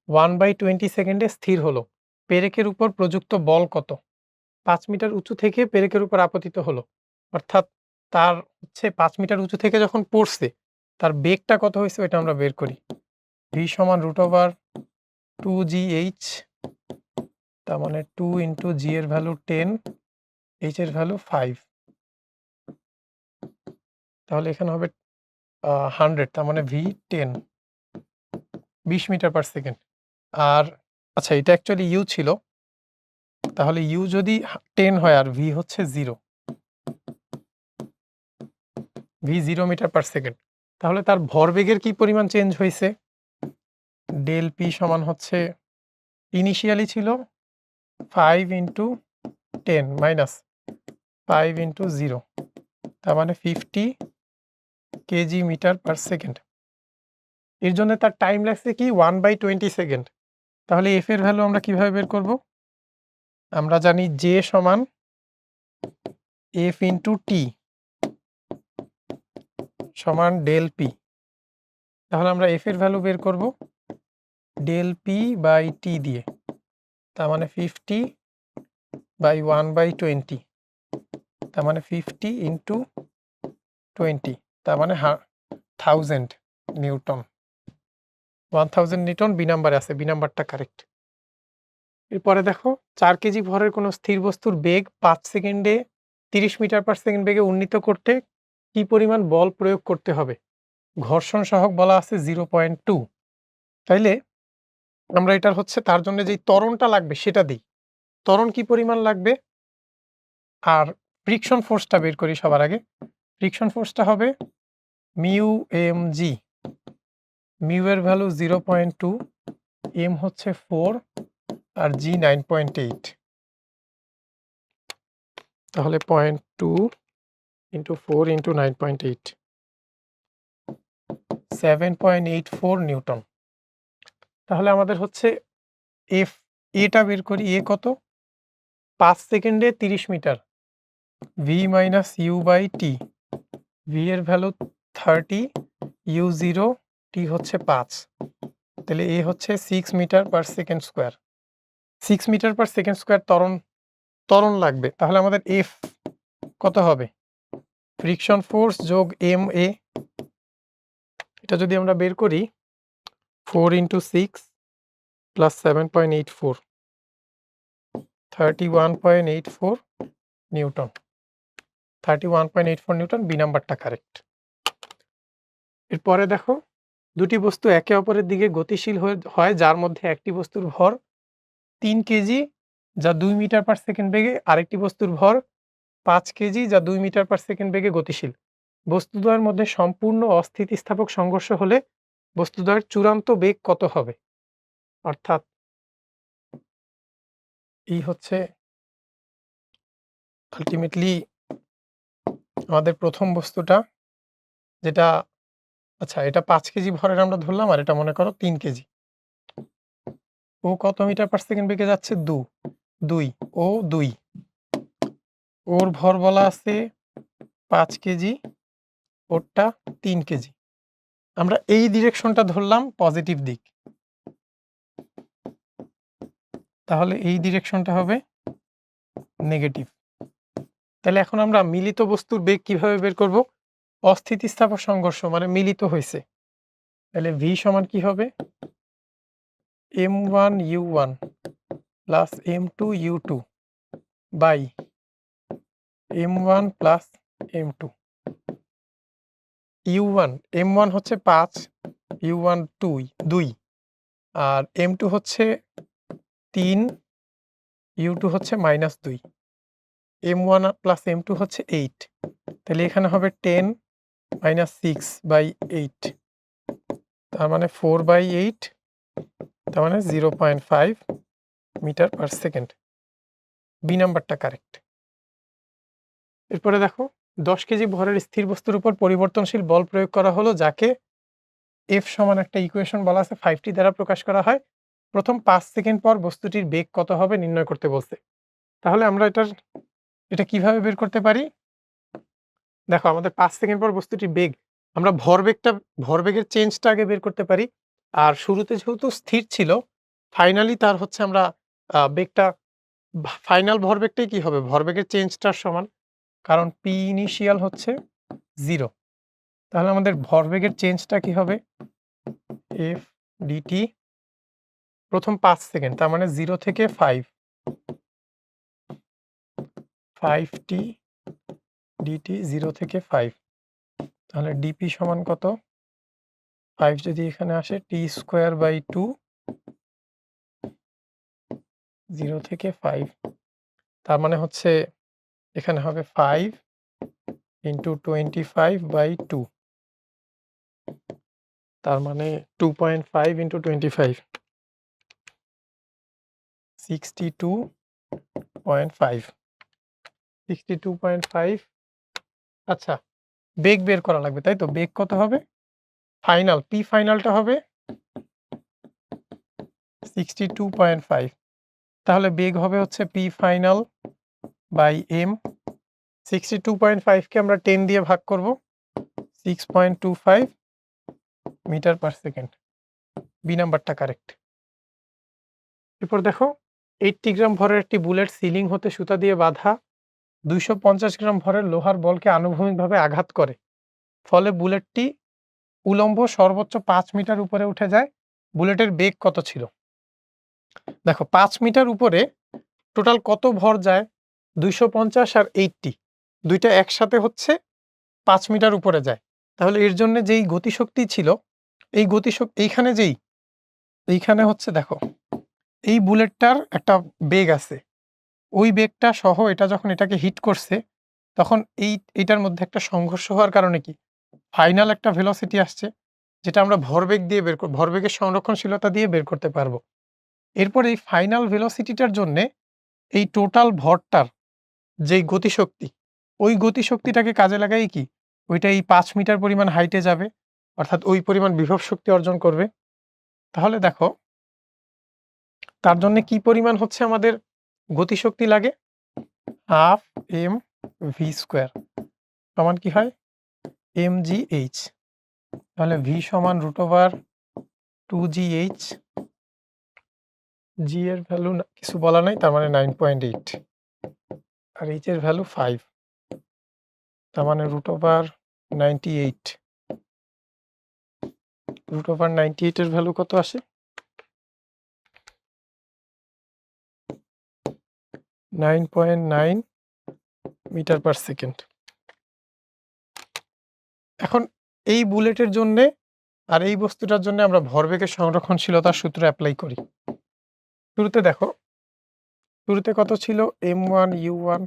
1/20 সেকেন্ডে স্থির হলো। পেরেকের উপর প্রযুক্ত বল কত? 5 মিটার উঁচু থেকে পেরেকের উপর আপতিত হলো, অর্থাৎ তার হচ্ছে 5 মিটার উঁচু থেকে যখন পড়ছে তার বেগটা কত হয়েছে এটা আমরা বের করি। v সমান √2gh, তার মানে 2 ইন্টু g এর ভ্যালু 10, h এর ভ্যালু 5। তাহলে এখানে হবে 100, তার মানে v 10 20 মিটার পার সেকেন্ড। আর আচ্ছা, এটা অ্যাকচুয়ালি ইউ ছিল, তাহলে ইউ যদি 10 হয় আর ভি হচ্ছে 0, ভি 0 মিটার পার সেকেন্ড, তাহলে তার ভরবেগের কি পরিমাণ চেঞ্জ হয়েছে? ডেল পি সমান হচ্ছে ইনিশিয়ালি ছিল 5 ইন্টু 10 মাইনাস 5 ইন্টু 0, তার মানে 50 কেজি মিটার পার সেকেন্ড। এর জন্য তার টাইম লাগছে কি 1/20 সেকেন্ড। তাহলে এফ এর ভ্যালু আমরা কিভাবে বের করব? আমরা জানি জে সমান এফ ইন্টু টি সমান ডেল পি। তাহলে আমরা এফ এর ভ্যালু বের করব ডেল পি বাই টি দিয়ে, তার মানে 50 বাই 1/20, তার মানে 50 ইন্টু 20, তার মানে 1000 নিউটন। 1000 নিউটন বি নাম্বারে আছে, বি নাম্বারটা কারেক্ট। এরপরে দেখো 4 কেজি ভরের কোনো স্থির বস্তুর বেগ 5 সেকেন্ডে 30 মিটার পার সেকেন্ড বেগে উন্নীত করতে কি পরিমাণ বল প্রয়োগ করতে হবে? ঘর্ষণ সহগ বলা আছে 0.2। তাইলে আমরা এটার হচ্ছে তার জন্য যেই ত্বরণটা লাগবে সেটা দিই। ত্বরণ কি পরিমাণ লাগবে আর ফ্রিকশন ফোর্সটা বের করি সবার আগে। ফ্রিকশন ফোর্সটা হবে মিউ এম জি, মিউ এর ভ্যালু 0.2, এম হচ্ছে 4 আর জি 9.8, তাহলে 0.2 ইন্টু 4 ইন্টু 9.8 7.84 নিউটন। তাহলে আমাদের হচ্ছে এফ এটা বের করি। এ কত? 5 সেকেন্ডে 30 metre, v minus u by t. V এর ভ্যালু 30, ইউ 0, টি হচ্ছে 5, তাহলে এ হচ্ছে 6 metre per second square. 6 metre per second square ত্বরণ লাগবে। তাহলে আমাদের এফ কত হবে? ফ্রিকশন ফোর্স যোগ এম এ, এটা যদি আমরা বের করি 4 into 6 plus 7.84 31.84 newton. 31.84 newton, B নাম্বারটা কারেক্ট। এরপরে দেখো দুটি বস্তু একে অপরের দিকে গতিশীল হয় যার মধ্যে একটি বস্তুর ভর 3 কেজি যা 2 মিটার পার সেকেন্ড বেগে, আরেকটি বস্তুর ভর 5 কেজি যা 2 মিটার পার সেকেন্ড বেগে গতিশীল। বস্তুদ্বয়ের মধ্যে সম্পূর্ণ অস্থিতিস্থাপক সংঘর্ষ হলে বস্তুদ্বয়ের চূড়ান্ত বেগ কত হবে? অর্থাৎ এই হচ্ছে আল্টিমেটলি আমাদের প্রথম বস্তুটা, যেটা আচ্ছা এটা 5 কেজি ভরের আমরা ধরলাম, আর এটা মনে করো 3 কেজি। ও কত মিটার পার সেকেন্ড বেগে যাচ্ছে? 2 ও 2, ওর ভর বলা আছে 5 কেজি, ওরটা 3 কেজি। আমরা এই ডিরেকশনটা ধরলাম পজিটিভ দিক, তাহলে এই ডিরেকশনটা হবে নেগেটিভ। তাহলে এখন আমরা মিলিত বস্তুর বেগ কিভাবে বের করব? অস্থিতিস্থাপক সংঘর্ষ মানে মিলিত হয়েছে, তাহলে ভি সমান কি হবে? m1 u1 plus m2 u2 by m1 plus m2। u1 m1 হচ্ছে 5, u1 2, আর m2 হচ্ছে 3, u2 হচ্ছে -2, m1 প্লাস m2 হচ্ছে 8, তাহলে এখানে হবে 10 - 6/8, তার মানে 4/8, তার মানে 0.5 মিটার পার সেকেন্ড। বি নাম্বারটা কারেক্ট। এরপরে দেখো 10 কেজি ভরের স্থির বস্তুর উপর পরিবর্তনশীল বল প্রয়োগ করা হলো, যাকে এফ সমান একটা ইকুয়েশন বলা আছে 5টি দ্বারা প্রকাশ করা হয়। প্রথম 5 সেকেন্ড পর বস্তুটির বেগ কত হবে নির্ণয় করতে বলছে। তাহলে আমরা এটা কিভাবে বের করতে পারি? দেখো আমাদের 5 সেকেন্ড পর বস্তুটির বেগ, আমরা ভরবেগের চেঞ্জটা আগে বের করতে পারি। আর শুরুতে যেহেতু স্থির ছিল, ফাইনালি তার হচ্ছে আমরা বেগটা ফাইনাল ভরবেগটাই কি হবে? ভরবেগের চেঞ্জটার সমান, কারণ পি ইনিশিয়াল হচ্ছে 0। তাহলে আমাদের ভরবেগের চেঞ্জটা কি হবে? এফ ডিটি প্রথম 5 সেকেন্ড, তার মানে 0 থেকে 5টি ডিটি 0 থেকে 5, তাহলে ডিপি সমান কত? 5 যদি এখানে আসে t²/2 0 থেকে 5, তার মানে হচ্ছে এখানে হবে 5 × 25/2, তার মানে 2.5 × 25 62.5 62.5। আচ্ছা বেগ বের করা লাগবে, তাই তো? বেগ কত হবে? ফাইনাল পি ফাইনালটা হবে 62.5, তাহলে বেগ হবে হচ্ছে পি ফাইনাল বাই এম। 62.5 কে আমরা 10 দিয়ে ভাগ করব, 6.25 মিটার পার সেকেন্ড। বি নাম্বারটা কারেক্ট। এরপর দেখো 80 গ্রাম ভরের একটি বুলেট সিলিং হতে সুতা দিয়ে বাঁধা 250 গ্রাম ভরের লোহার বলকে আনুভূমিকভাবে আঘাত করে, ফলে বুলেটটি উলম্ব সর্বোচ্চ 5 মিটার উপরে উঠে যায়। বুলেটের বেগ কত ছিল? দেখো 5 মিটার উপরে টোটাল কত ভর যায়? 250 আর 80, দুইটা একসাথে হচ্ছে 5 মিটার উপরে যায়। তাহলে এর জন্য যেই গতিশক্তি ছিল, এই গতিশক্তি এইখানে হচ্ছে দেখো এই বুলেটটার একটা বেগ আছে, ওই বেগটা সহ এটা যখন এটাকে হিট করছে, তখন এইটার মধ্যে একটা সংঘর্ষ হওয়ার কারণে কি ফাইনাল একটা ভেলোসিটি আসছে, যেটা আমরা ভরবেগ দিয়ে ভরবেগের সংরক্ষণশীলতা দিয়ে বের করতে পারবো। এরপর এই ফাইনাল ভেলোসিটিটার জন্যে এই টোটাল ভরটার যেই গতিশক্তি, ওই গতিশক্তিটাকে কাজে লাগাই কি ওইটা এই 5 মিটার পরিমাণ হাইটে যাবে, অর্থাৎ ওই পরিমাণ বিভব শক্তি অর্জন করবে। তাহলে দেখো তার জন্য কি পরিমাণ হচ্ছে আমাদের গতিশক্তি লাগে? হাফ এম ভি স্কোয়ার সমান কি হয়? mgh। তাহলে ভি সমান √2gh, জি এর ভ্যালু কিছু বলা নাই, তার মানে 9.8, আর এইচ এর ভ্যালু 5, তার মানে √98। √98 এর ভ্যালু কত আসে? 9.9 মিটার পার সেকেন্ড। এখন এই বুলেটের জন্য আর এই বস্তুটার জন্য আমরা ভরবেগের সংরক্ষণশীলতার সূত্র অ্যাপ্লাই করি। শুরুতে দেখো শুরুতে কত ছিল m1 u1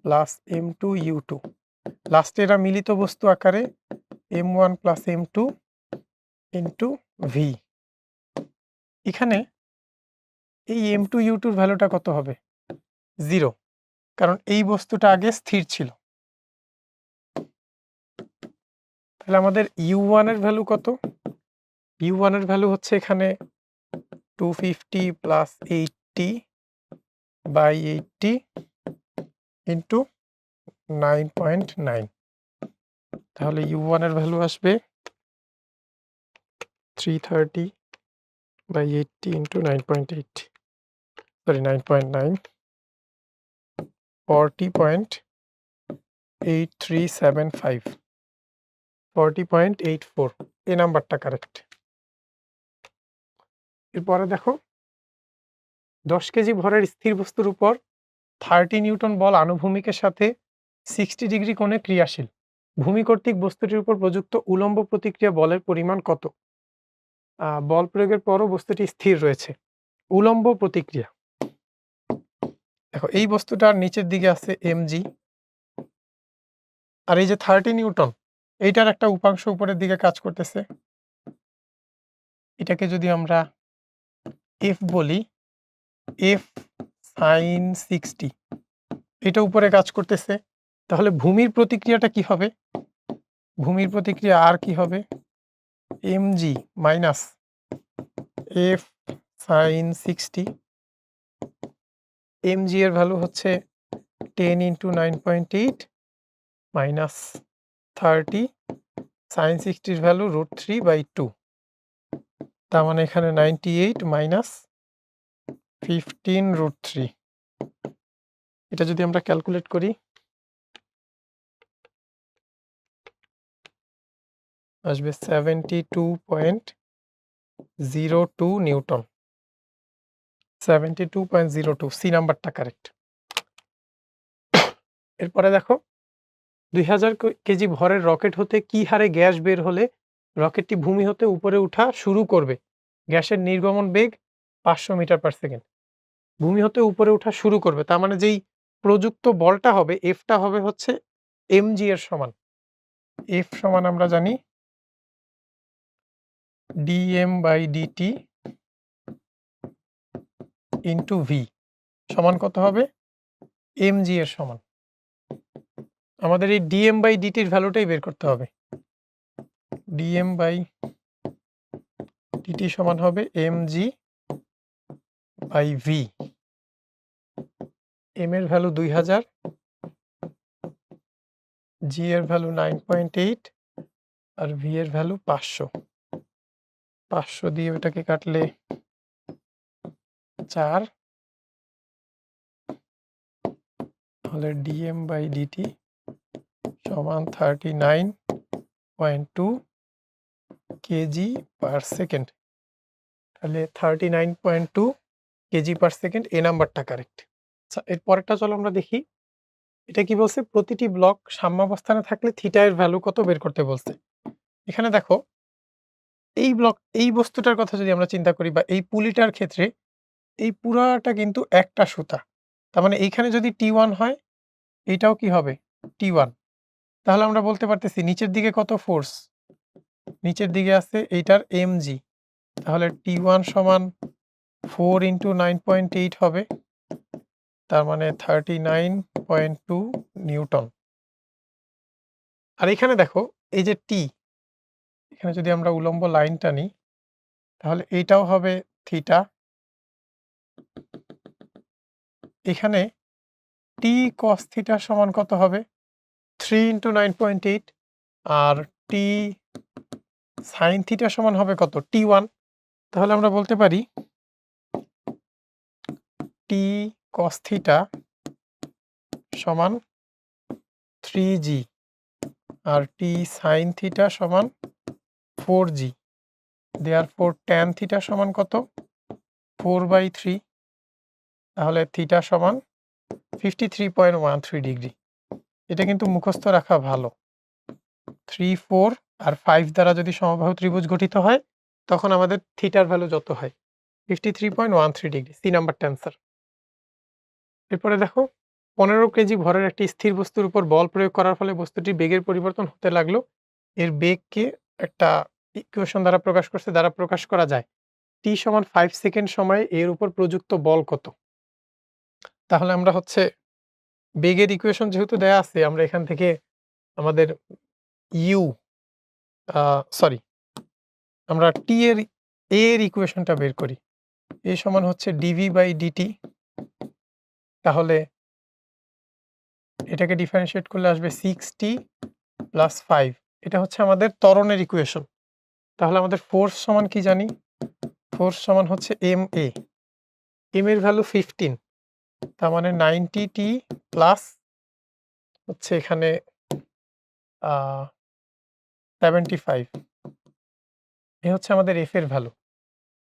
plus m2 u2, লাস্টে এরা মিলিত বস্তু আকারে m1 plus m2 into V. এখানে এই m2 u2 ভ্যালুটা কত হবে? 0, কারণ এই বস্তুটা আগে স্থির ছিল। তাহলে আমাদের u1 এর ভ্যালু কত? u1 এর ভ্যালু হচ্ছে এখানে 250 প্লাস 80 বাই 80 ইন্টু 9.9, তাহলে u1 এর ভ্যালু আসবে 330 বাই 80 ইন্টু 9.8, সরি 9.9, 40.8375, 40.84, এই নাম্বারটা কারেক্ট। এরপরে দেখো 10 কেজি ভরের স্থির বস্তুর উপর 30 নিউটন বল আনুভূমিকের সাথে 60 ডিগ্রি কোণে ক্রিয়াশীল। ভূমি কর্তৃক বস্তুটির উপর প্রযুক্ত উলম্ব প্রতিক্রিয়া বলের পরিমাণ কত? বল প্রয়োগের পরও বস্তুটি স্থির রয়েছে। উলম্ব প্রতিক্রিয়া, দেখো এই বস্তুটার নিচের দিকে আছে mg, আর এই যে 30 নিউটন এইটার একটা উপাংশ উপরের দিকে কাজ করতেছে, এটাকে যদি আমরা f বলি, f sin 60, এটা উপরে কাজ করতেছে, তাহলে ভূমির প্রতিক্রিয়াটা কি হবে? ভূমির প্রতিক্রিয়া আর কি হবে? mg minus f sin 60, mg এর ভ্যালু হচ্ছে 10 ইন্টু 9.8 মাইনাস 30, sin 60 এর ভ্যালু √3/2, তার মানে এখানে 98 মাইনাস 15√3, এটা যদি আমরা ক্যালকুলেট করি আসবে 72.02 নিউটন, 72.02, সি নাম্বারটা কারেক্ট। এরপরে দেখো 2000 কেজি ভরের রকেট হতে কি হারে গ্যাস বের হলে রকেটটি ভূমি হতে উপরে ওঠা শুরু করবে? গ্যাসের নির্গমন বেগ 500 মিটার পার সেকেন্ড। ভূমি হতে উপরে ওঠা শুরু করবে, তার মানে যেই প্রযুক্ত বলটা হবে এফটা হবে হচ্ছে mg এর সমান। এফ সমান আমরা জানি dm/dt ইন্টু ভি সমান কত হবে? mg এর সমান। আমাদের এই dm/dt-র ভ্যালুটাই বের করতে হবে। dm/dt সমান হবে mg/v। m এর ভ্যালু 2000, g এর ভ্যালু 9.8 আর v এর ভ্যালু 500। 500 দিয়ে ওটাকে কাটলে 4, তাহলে dm/dt সমান 39.2 কেজি পার সেকেন্ড। তাহলে 39.2 কেজি পার সেকেন্ড, এই নাম্বারটা কারেক্ট। আচ্ছা, এর পরেরটা চলো আমরা দেখি। এটা কি বলছে? প্রতিটি ব্লক সাম্যাবস্থানে থাকলে থিটা এর ভ্যালু কত বের করতে বলছে। এখানে দেখো এই বস্তুটার কথা যদি আমরা চিন্তা করি বা এই পুলিটার ক্ষেত্রে এই পুরাটা কিন্তু একটা সুতা, তার মানে এইখানে যদি T1 হয় এইটাও কি হবে? T1। তাহলে আমরা বলতে পারতেছি নিচের দিকে কত ফোর্স? নিচের দিকে আছে এইটার mg, তাহলে T1 সমান 4 ইন্টু 9.8 হবে, তার মানে 39.2 নিউটন। আর এখানে দেখো এই যে টি, এখানে যদি আমরা উলম্ব লাইনটা নিই তাহলে এইটাও হবে থিটা। এখানে টি কস থিটা সমান কত হবে? 3 ইন্টু 9.8, আর টি সাইন থিটা সমান হবে কত? T1। তাহলে আমরা বলতে পারি টি কস থিটা সমান 3g আর টি সাইন থিটা সমান 4g, দেয়ারফর ট্যান থিটা সমান কত? 4/3, তাহলে থিটা সমান 53.13 ডিগ্রি। এটা কিন্তু মুখস্থ রাখা ভালো। 3, 4 আর 5 দ্বারা যদি সমবাহু ত্রিভুজ গঠিত হয় তখন আমাদের থিটার ভ্যালু যত হয় 53.13 ডিগ্রি, সি নাম্বারটা অ্যান্সার। এরপরে দেখো 15 কেজি ভরের একটি স্থির বস্তুর উপর বল প্রয়োগ করার ফলে বস্তুটির বেগের পরিবর্তন হতে লাগলো। এর বেগকে একটা ইকুয়েশন দ্বারা প্রকাশ করা যায়। t সমান 5 সেকেন্ড সময়ে এর উপর প্রযুক্ত বল কত? তাহলে আমরা হচ্ছে বেগের ইকুয়েশন যেহেতু দেয়া আছে আমরা এখান থেকে আমাদের u সরি আমরা t এর ইকুয়েশনটা বের করি। a সমান হচ্ছে dv/dt। তাহলে এটাকে ডিফারেনশিয়েট করলে আসবে 6t প্লাস 5। এটা হচ্ছে আমাদের ত্বরণের ইকুয়েশন। তাহলে আমাদের ফোর্স সমান কি জানি? ফোর্স সমান হচ্ছে ma। m এর ভ্যালু 15, তার মানে 90t প্লাস হচ্ছে এখানে 75। এ হচ্ছে আমাদের f এর ভ্যালু।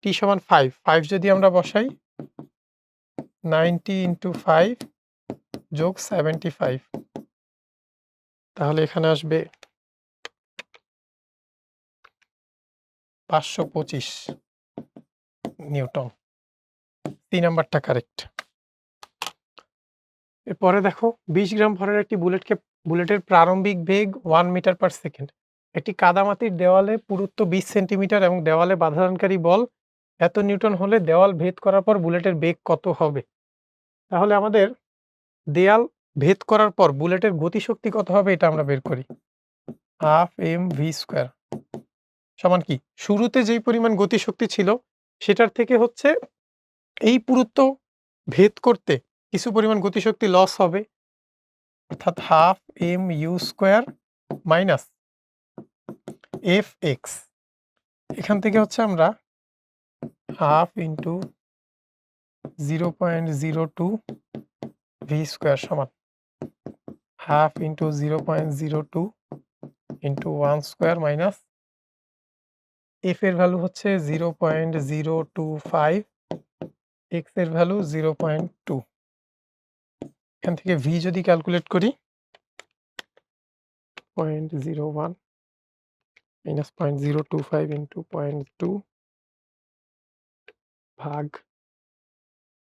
t সমান 5 যদি আমরা বসাই 90 ইন্টু 5 যোগ 75, তাহলে এখানে আসবে 525 নিউটন। 3 নাম্বারটা কারেক্ট। এরপরে দেখো 20 গ্রাম ভরের একটি বুলেটের প্রারম্ভিক বেগ 1 মিটার পার সেকেন্ড। একটি কাদামাটির দেওয়ালে পুরুত্ব 20 সেন্টিমিটার এবং দেওয়ালে বাধাদানকারী বল এত নিউটন হলে দেওয়াল ভেদ করার পর বুলেটের বেগ কত হবে? তাহলে আমাদের দেয়াল ভেদ করার পর বুলেটের গতিশক্তি কত হবে এটা আমরা বের করি। হাফ mv² সমান কি? শুরুতে যেই পরিমাণ গতিশক্তি ছিল সেটার থেকে হচ্ছে এই পুরুত্ব ভেদ করতে কিছু পরিমাণ গতিশক্তি লস হবে, অর্থাৎ হাফ mu² মাইনাস fx। এখান থেকে হচ্ছে আমরা হাফ ইন্টু 0.02 v² সমান half into 0.02 into 1² minus f এর ভ্যালু হচ্ছে 0.025, x এর ভ্যালু 0.2। এখান থেকে v যদি ক্যালকুলেট করি 0.01 মাইনাস 0.025 ইন্টু 0.2 ভাগ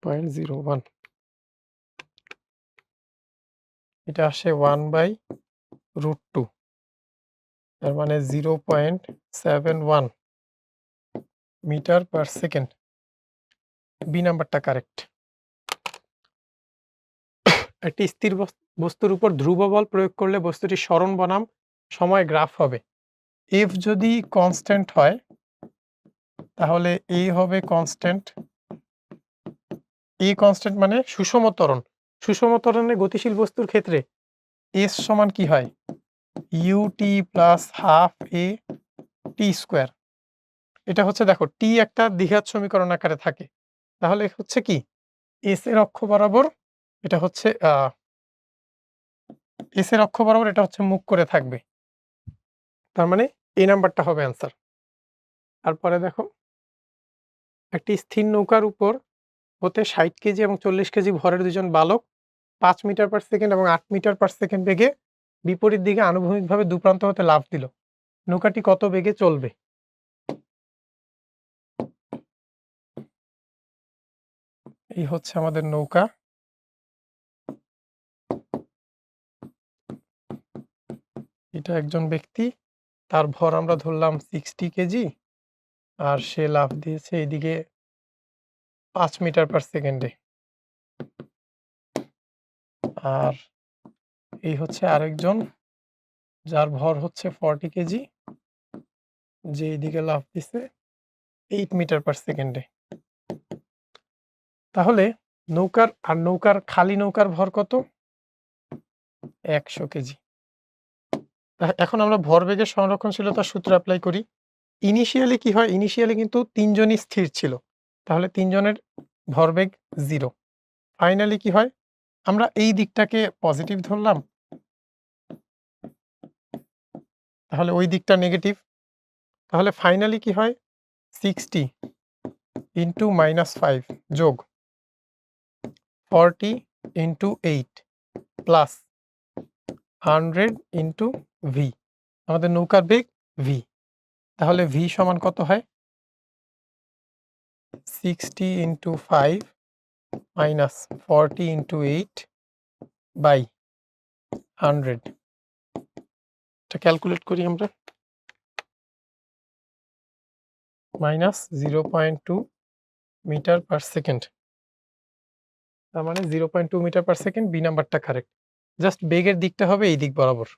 0.01, এটা আসে 1/√2, তার মানে 0.71 মিটার পার সেকেন্ড। বি নাম্বারটা কারেক্ট। একটি স্থির বস্তুর উপর ধ্রুব বল প্রয়োগ করলে বস্তুটির সরণ বনাম সময় গ্রাফ হবে। এফ যদি কনস্ট্যান্ট হয় তাহলে এ হবে কনস্ট্যান্ট। কনস্ট্যান্ট মানে সুষম ত্বরণ। সুষম ত্বরণে গতিশীল বস্তুর ক্ষেত্রে এস সমান কি হয়? UT plus half a T square. এটা হচ্ছে দেখো টি একটা দ্বিঘাত সমীকরণ আকারে থাকে, তাহলে হচ্ছে কি এস এর অক্ষ বরাবর এটা হচ্ছে এস এর অক্ষ বরাবর এটা হচ্ছে মুখ করে থাকবে, তার মানে এই নাম্বারটা হবে অ্যান্সার। তারপরে দেখো একটি স্থির নৌকার উপর হতে 60 কেজি এবং 40 কেজি ভরের দুজন বালক 5 মিটার পার সেকেন্ড এবং 8 মিটার পার সেকেন্ড বেগে বিপরীত দিকে আনুভূমিকভাবে দুপ্রান্ত হতে লাফ দিল। নৌকাটি কত বেগে চলবে? এই হচ্ছে আমাদের নৌকা। এটা একজন ব্যক্তি, তার ভর আমরা ধরলাম 60 কেজি আর সে লাফ দিয়েছে এইদিকে 5 মিটার পার সেকেন্ডে। আর এই হচ্ছে আরেকজন যার ভর হচ্ছে 40 কেজি, যে এইদিকে লাফ দিছে 8 মিটার পার সেকেন্ডে। তাহলে খালি নৌকার ভর কত? 100 কেজি। এখন আমরা ভরবেগের সংরক্ষণশীলতার সূত্র অ্যাপ্লাই করি। ইনিশিয়ালি কি হয়? ইনিশিয়ালি কিন্তু 3 জনই স্থির ছিল, তাহলে 3 জনের ভরবেগ 0। ফাইনালি কি হয়? আমরা এই দিকটাকে পজিটিভ ধরলাম, তাহলে ওই দিকটা নেগেটিভ। তাহলে ফাইনালি কি হয়? 60 ইন্টু -5 যোগ 40 ইন্টু 8 প্লাস 100 ইন্টু ভি, আমাদের নৌকার বেগ ভি। তাহলে ভি সমান কত হয়? 60 ইন্টু 5 মাইনাস 40 ইন্টু 8 বাই 100। এটা ক্যালকুলেট করি আমরা। Minus 0.2 metre per second. তার মানে 0.2 মিটার পার সেকেন্ড, বি নাম্বারটা কারেক্ট। জাস্ট বেগের দিকটা হবে এই দিক বরাবর।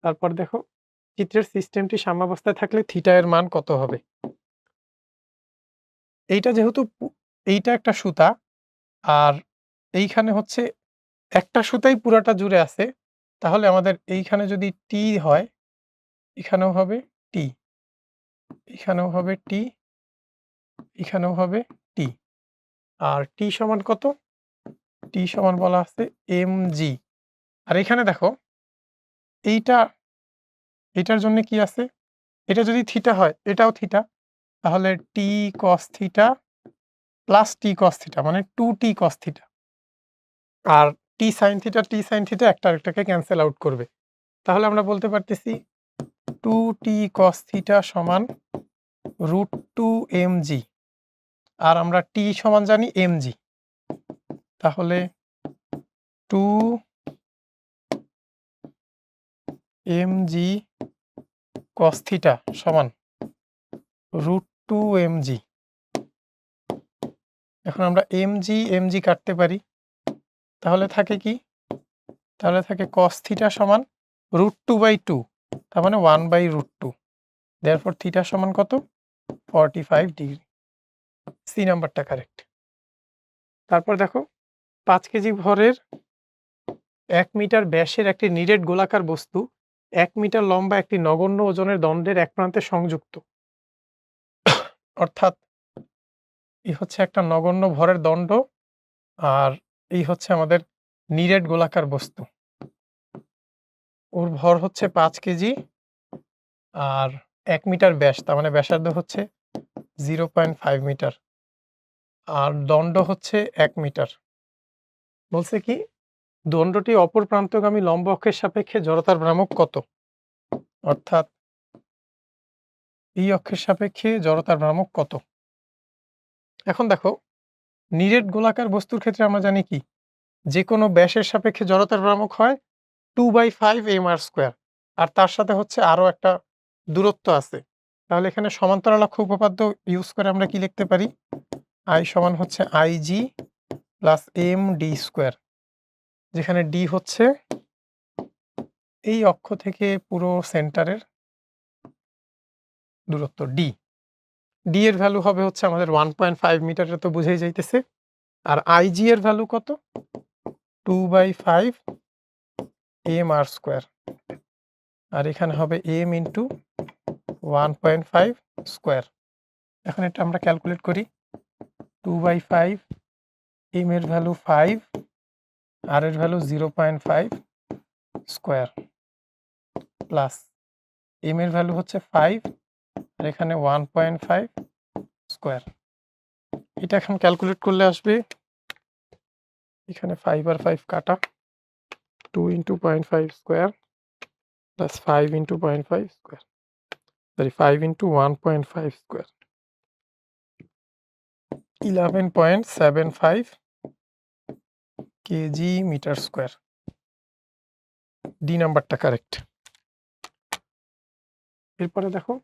তারপর দেখো চিত্রের সিস্টেমটি সাম্যাবস্থায় থাকলে থিটা এর মান কত হবে? এইটা যেহেতু এইটা একটা সুতা, আর এইখানে হচ্ছে একটা সুতাই পুরাটা জুড়ে আছে, তাহলে আমাদের এইখানে যদি টি হয়, এখানেও হবে টি, এখানেও হবে টি, এখানেও হবে টি। আর টি সমান কত? টি সমান বলা আছে mg। আর এখানে দেখো এইটা, এটার জন্য কি আছে? এটা যদি থিটা হয়, এটাও থিটা, তাহলে টি cos থিটা প্লাস টি cos থিটা মানে 2t cos থিটা। আর টি sin থিটা একটা আরেকটাকে ক্যান্সেল আউট করবে। তাহলে আমরা বলতে পারতেছি 2t cos থিটা সমান √2 mg। আর আমরা টি সমান জানি mg, তাহলে 2mg cos থিটা সমান √2mg। এখন আমরা mg কাটতে পারি, তাহলে থাকে কি? তাহলে থাকে cos থিটা সমান √2/2, তার মানে 1/√2। দেয়ারফর থিটা সমান কত? 45 ডিগ্রি। সি নাম্বারটা কারেক্ট। তারপর দেখো 5 কেজি ভরের 1 মিটার ব্যাসের একটি নিরেট গোলাকার বস্তু 1 মিটার লম্বা একটি নগণ্য ওজনের দণ্ডের এক প্রান্তে সংযুক্ত। অর্থাৎ এই হচ্ছে একটা নগণ্য ভরের দণ্ড, আর এই হচ্ছে আমাদের নিরেট গোলাকার বস্তু। ওর ভর হচ্ছে 5 কেজি আর 1 মিটার ব্যাস, তার মানে ব্যাসার্ধ হচ্ছে 0.5 মিটার আর দণ্ড হচ্ছে 1 মিটার। বলছে কি দণ্ডটি অপর প্রান্তগামী লম্ব অক্ষের সাপেক্ষে জড়তার ভ্রামক কত? অর্থাৎ এই অক্ষের সাপেক্ষে জড়তার ভ্রামক কত? এখন দেখো নিরেট গোলাকার বস্তুর ক্ষেত্রে আমরা জানি কি যে কোনো ব্যাসের সাপেক্ষে জড়তার ভ্রামক হয় 2/5 mr², আর তার সাথে হচ্ছে আরো একটা দূরত্ব আছে। তাহলে এখানে সমান্তরাল অক্ষ উপপাদ্য ইউজ করে আমরা কি লিখতে পারি? I সমান হচ্ছে IG প্লাস md², যেখানে d হচ্ছে এই অক্ষ থেকে পুরো সেন্টারের দূরত্ব d। d এর ভ্যালু হবে হচ্ছে আমাদের 1.5 মিটার, তো বুঝেই যাইতেছে। আর IG এর ভ্যালু কত? 2/5 mr², আর এখানে হবে m ইন্টু 1.5 স্কোয়ার। এখন এটা আমরা ক্যালকুলেট করি। 2/5, m এর ভ্যালু 5, আর এর ভ্যালু 0.5 স্কোয়ার, প্লাস m এর ভ্যালু হচ্ছে 5 আর এখানে 1.5 স্কোয়ার। এটা এখন ক্যালকুলেট করলে আসবে, এখানে 5 আর 5 কাটা, 2 into 0.5 square plus 5 into 0.5 square, sorry 5 into 1.5 square, 11.75 kg metre square. D নাম্বারটা কারেক্ট। এরপরে দেখো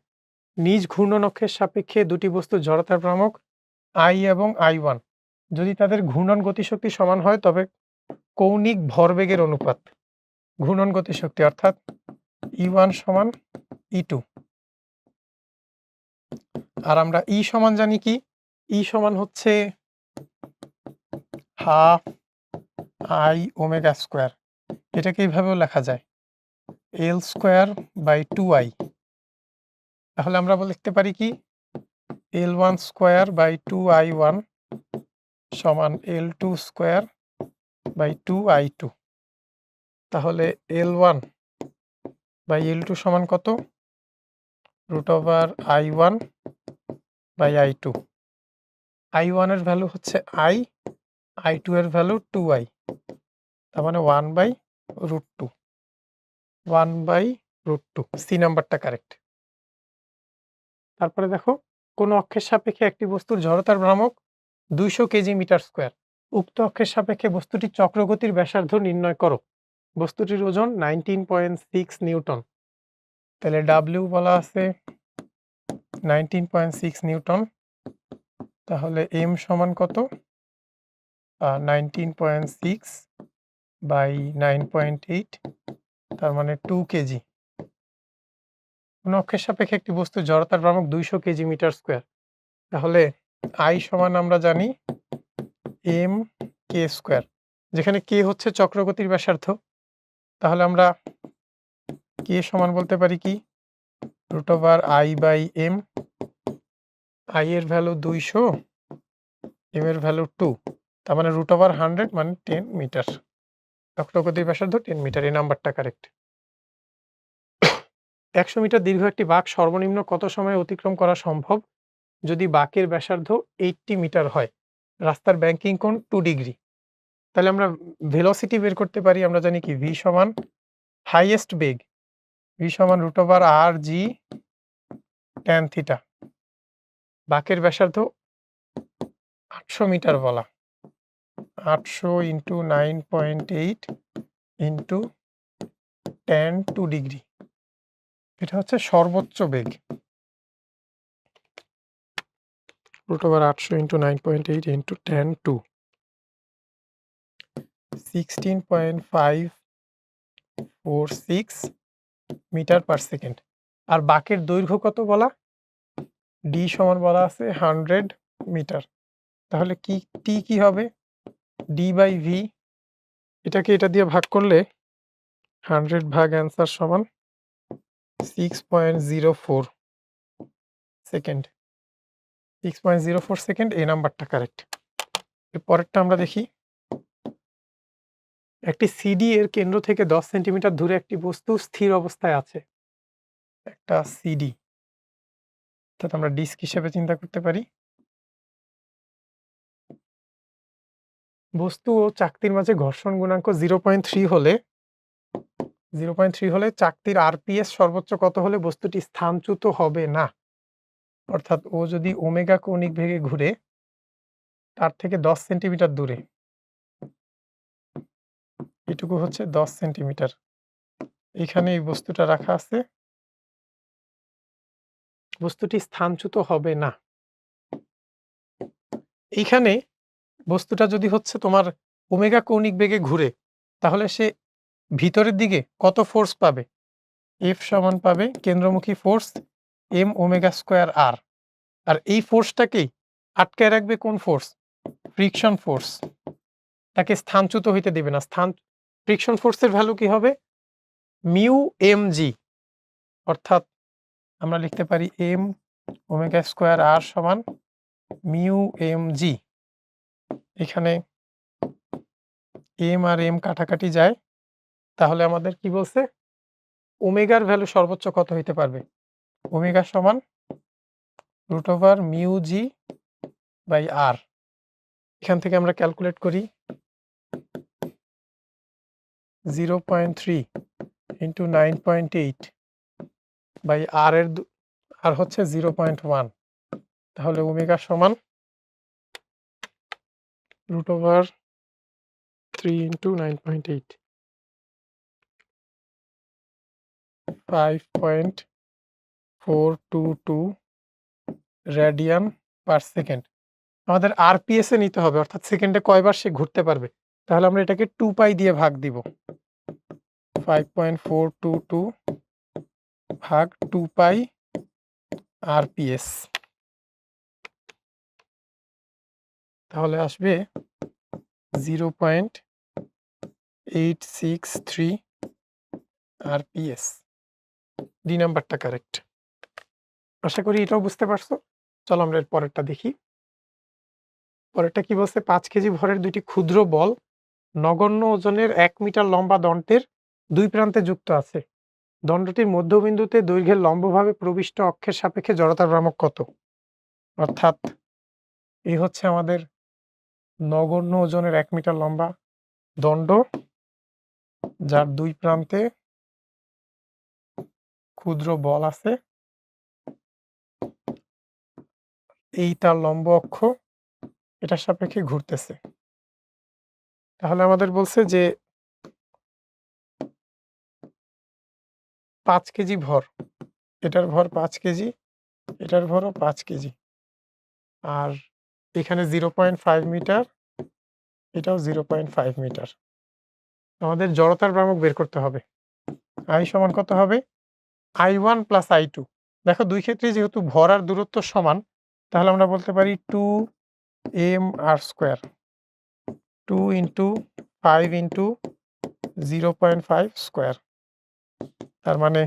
নিজ ঘূর্ণন অক্ষের সাপেক্ষে দুটি বস্তুর জড়তার ভ্রামক I এবং I1 যদি তাদের ঘূর্ণন গতিশক্তি সমান হয় তবে কৌণিক ভরবেগের অনুপাত ঘূর্ণন গতিশক্তি অর্থাৎ E1 সমান E2। আর আমরা E সমান জানি কি? E সমান হচ্ছে হাফ I ওমেগা স্কোয়ার। এটাকে এইভাবেও লেখা যায় L²/2I। তাহলে আমরা লিখতে পারি কি L1²/2I1 সমান L2²/2I2। তাহলে L1/L2 সমান কত? √I1/I2। I1 এর ভ্যালু হচ্ছে I, I2 এর ভ্যালু 2I, তার মানে 1/√2। 1/√2, সি নাম্বারটা কারেক্ট। তারপরে দেখো কোনো অক্ষের সাপেক্ষে একটি বস্তুর জড়তার ভ্রামক 200 কেজি মিটার স্কয়ার। উক্ত অক্ষের সাপেক্ষে বস্তুটির চক্রগতির ব্যাসার্ধ নির্ণয় করো। বস্তুটির ওজন 19.6 নিউটন। তাহলে W বলা আছে 19.6 নিউটন। তাহলে M সমান কত? 19.6 বাই 9.8, তার মানে 2 কেজি। কোন অক্ষের সাপেক্ষে একটি বস্তুর জড়তার ভ্রামক 200 কেজি মিটার স্কয়ার। তাহলে I সমান আমরা জানি m k স্কয়ার, যেখানে k হচ্ছে চক্রগতির ব্যাসার্ধ। তাহলে আমরা k সমান বলতে পারি কি √I/m। I এর ভ্যালু 200, m এর ভ্যালু 2, তার মানে √100 মানে 10 মিটার। চক্রগতির ব্যাসার্ধ 10 মিটার, এই নাম্বারটা কারেক্ট। 100 মিটার দীর্ঘ একটি বাঁক সর্বনিম্ন কত সময়ে অতিক্রম করা সম্ভব যদি বাঁকের ব্যাসার্ধ 80 মিটার হয়, রাস্তার ব্যাংকিং কোণ 2 ডিগ্রি। তাহলে আমরা ভেলোসিটি বের করতে পারি। আমরা জানি কি v সমান হাইয়েস্ট বেগ, v সমান √r/g tan থিটা। বাঁকের ব্যাসার্ধ 800 মিটার বলা, 800 × 9.8 × tan 2 ডিগ্রি। এটা হচ্ছে সর্বোচ্চ বেগ। √800 × 9.8 × tan 2, 16.546 মিটার পার সেকেন্ড। আর বাঁকের দৈর্ঘ্য কত বলা? d সমান বলা আছে 100 মিটার। তাহলে t কি হবে? d/v। এটাকে এটা দিয়ে ভাগ করলে 100 ভাগ অ্যান্সার সমান 6.04 সেকেন্ড। 6.04 সেকেন্ড, এই নাম্বারটা কারেক্ট। এর পরেরটা আমরা দেখি। একটি সিডি এর কেন্দ্র থেকে 10 সেন্টিমিটার দূরে একটি বস্তু স্থির অবস্থায় আছে। একটা সিডি, অর্থাৎ আমরা ডিস্ক হিসেবে চিন্তা করতে পারি। বস্তু ও চাকতির মাঝে ঘর্ষণ গুণাঙ্ক 0.3 হলে চাকতির আরপিএস সর্বোচ্চ কত হলে বস্তুটি স্থানচ্যুত হবে না। অর্থাৎ ও যদি ওমেগা কৌণিক বেগে ঘুরে তার থেকে 10 সেন্টিমিটার দূরে, এটুকু হচ্ছে 10 সেন্টিমিটার, এখানে এই বস্তুটা রাখা আছে, বস্তুটি স্থানচ্যুত হবে না। এইখানে বস্তুটা যদি হচ্ছে তোমার ওমেগা কৌণিক বেগে ঘুরে, তাহলে সে ভিতরের দিকে কত ফোর্স পাবে? F সমান পাবে কেন্দ্রমুখী force m omega square r। আর এই ফোর্সটাকেই আটকায় রাখবে কোন ফোর্স? Friction force. তাকে স্থানচ্যুত হইতে দেবে না। ফ্রিকশন ফোর্সের ভ্যালু কি হবে? Mu mg। অর্থাৎ আমরা লিখতে পারি m ওমেগা স্কয়ার r সমান মিউ mg। এখানে m আর m কাটাকাটি যায়, তাহলে আমাদের কি বলছে? ওমেগার ভ্যালু সর্বোচ্চ কত হইতে পারবে? ওমেগা সমান √μg/r। এখান থেকে আমরা ক্যালকুলেট করি 0.3 × 9.8 r এর আর হচ্ছে 0.1, তাহলে ওমেগা সমান √3 × 9.8, 5.422 রেডিয়ান পার সেকেন্ড। আমাদের আরপিএস এ নিতে হবে, অর্থাৎ সেকেন্ডে কয়বার সে ঘুরতে পারবে। তাহলে আমরা এটাকে 2π দিয়ে ভাগ দিব। 5.422 ভাগ 2π আরপিএস, তাহলে আসবে 0.863 আরপিএস। ডি নাম্বারটা কারেক্ট। আশা করি এটাও বুঝতে পারছো। চলো আমরা এর পরেরটা দেখি। পরেরটা কি বলছে? 5 কেজি ভরের দুইটি ক্ষুদ্র বল নগণ্য ওজনের 1 মিটার লম্বা দণ্ডের দুই প্রান্তে যুক্ত আছে। দণ্ডটির মধ্যবিন্দুতে দৈর্ঘ্যের লম্বভাবে প্রবিষ্ট অক্ষের সাপেক্ষে জড়তার ভ্রামক কত? অর্থাৎ এই হচ্ছে আমাদের নগণ্য ওজনের 1 মিটার লম্বা দণ্ড, যার দুই প্রান্তে ক্ষুদ্র বল আছে। এই তার লম্ব অক্ষ, এটার সাপেক্ষে ঘুরতেছে। তাহলে আমাদের বলছে যে 5 কেজি ভর, এটার ভর 5 কেজি, এটার ভরও 5 কেজি, আর এখানে 0.5 মিটার, এটাও 0.5 মিটার। আমাদের জড়তার ভ্রামক বের করতে হবে। I সমান কত হবে? I1 plus I2। দেখো দুই ক্ষেত্রে যেহেতু ভর আর দূরত্ব সমান, তাহলে আমরা বলতে পারি 2mr square, 2 into 5 into 0.5 square, তার মানে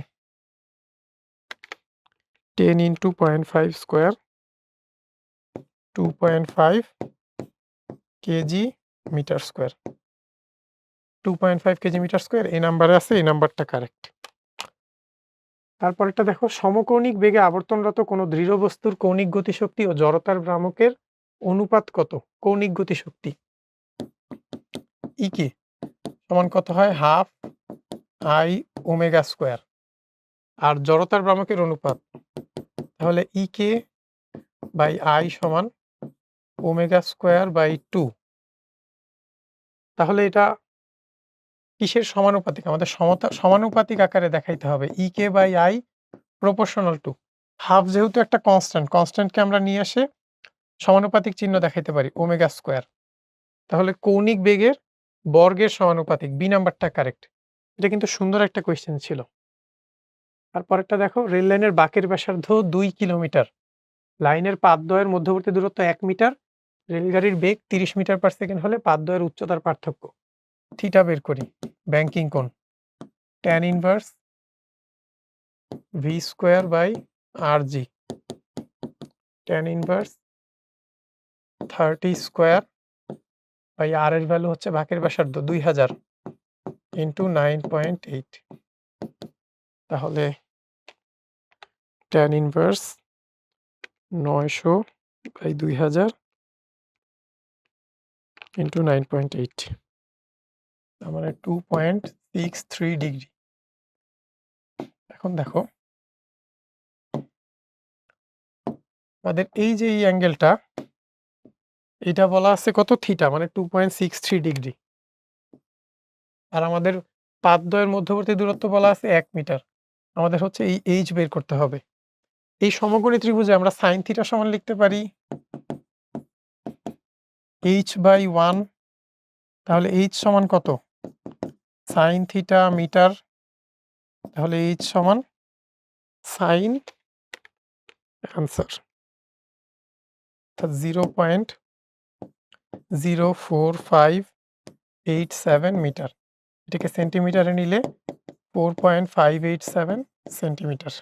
10 into 0.5 square, 2.5 kg metre square. 2.5 kg metre square এই নাম্বারে আছে, এই নাম্বারটা কারেক্ট। তারপরেরটা দেখো, সমকৌণিক বেগে আবর্তনরত কোনো দৃঢ় বস্তুর কৌণিক গতিশক্তি ও জড়তার ভ্রামকের অনুপাত কত? কৌণিক গতিশক্তি ইকে সমান কত হয়? Half I omega square. আর জড়তার ভ্রামকের অনুপাত, তাহলে ইকে বাই আই সমান ওমেগা স্কয়ার বাই 2। তাহলে এটা কিসের সমানুপাতিক? আমাদের সমানুপাতিক আকারে দেখাইতে হবে। E K by I proportional to half, যেহেতু একটা কনস্ট্যান্টকে আমরা নিয়ে এসে সমানুপাতিক চিহ্ন দেখাইতে পারি ওমেগা স্কয়ার। তাহলে কৌণিক বেগের বর্গের সমানুপাতিক, বি নাম্বারটা কারেক্ট। এটা কিন্তু সুন্দর একটা কোয়েশ্চেন ছিল। তারপরেরটা দেখো, রেল লাইনের বাঁকের ব্যাসার্ধ 2 কিলোমিটার, লাইনের পাতদ্বয়ের মধ্যবর্তী দূরত্ব 1 মিটার, রেলগাড়ির বেগ 30 মিটার পার সেকেন্ড হলে পাতদ্বয়ের উচ্চতার পার্থক্য। থিটা বের করি। ব্যাংকিং কোণ tan inverse V square by R G, tan inverse 30 square by R এর ভ্যালু হচ্ছে বাঁকের ব্যাসার্ধ 2000 ইন্টু 9.8। তাহলে tan ইনভার্স 900 বাই 2000 ইন্টু 9.8, তার মানে 2.63 ডিগ্রি। এখন দেখো আমাদের এই যে এই অ্যাঙ্গেলটা, এটা বলা আছে কত? থিটা, মানে 2.63 ডিগ্রি। আর আমাদের পাতদ্বয়ের মধ্যবর্তী দূরত্ব বলা আছে 1 মিটার। আমাদের হচ্ছে এই এইচ বের করতে হবে। এই সমকোণী ত্রিভুজে আমরা সাইন থিটা সমান লিখতে পারি এইচ বাই 1। তাহলে এইচ সমান কত? সাইন থিটা মিটার, তাহলে এইচ সমান সাইন, অ্যান্সার 0.04587 মিটার। এটাকে সেন্টিমিটারে নিলে 4.587 সেন্টিমিটার,